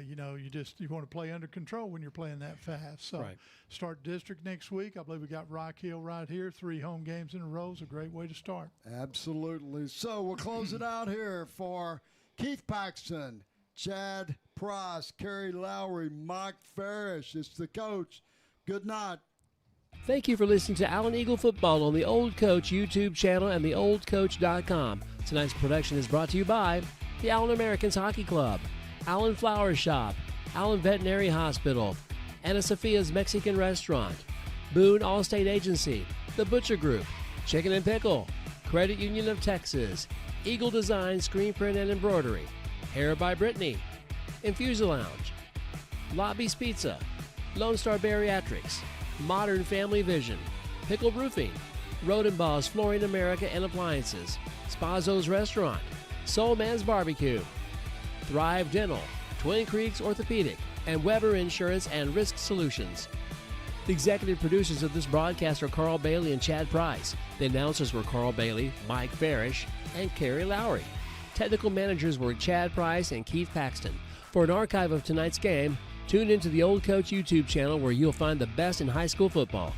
You know, you want to play under control when you're playing that fast. So Right. Start district next week. I believe we got Rock Hill right here. 3 home games in a row is a great way to start. Absolutely. So we'll close it out here for Keith Paxton, Chad Price, Kerry Lowry, Mike Farish. It's the coach. Good night. Thank you for listening to Allen Eagle Football on the Old Coach YouTube channel and theoldcoach.com. Tonight's production is brought to you by the Allen Americans Hockey Club, Allen Flower Shop, Allen Veterinary Hospital, Ana Sophia's Mexican Restaurant, Boone Allstate Agency, The Butcher Group, Chicken and Pickle, Credit Union of Texas, Eagle Design Screen Print and Embroidery, Hair by Brittany, Infusa Lounge, Lobby's Pizza, Lone Star Bariatrics, Modern Family Vision, Pickle Roofing, Rodenbaugh's Flooring America and Appliances, Spazzo's Restaurant, Soul Man's Barbecue, Thrive Dental, Twin Creeks Orthopedic, and Weber Insurance and Risk Solutions. The executive producers of this broadcast are Carl Bailey and Chad Price. The announcers were Carl Bailey, Mike Farish, and Kerry Lowry. Technical managers were Chad Price and Keith Paxton. For an archive of tonight's game, tune into the Old Coach YouTube channel where you'll find the best in high school football.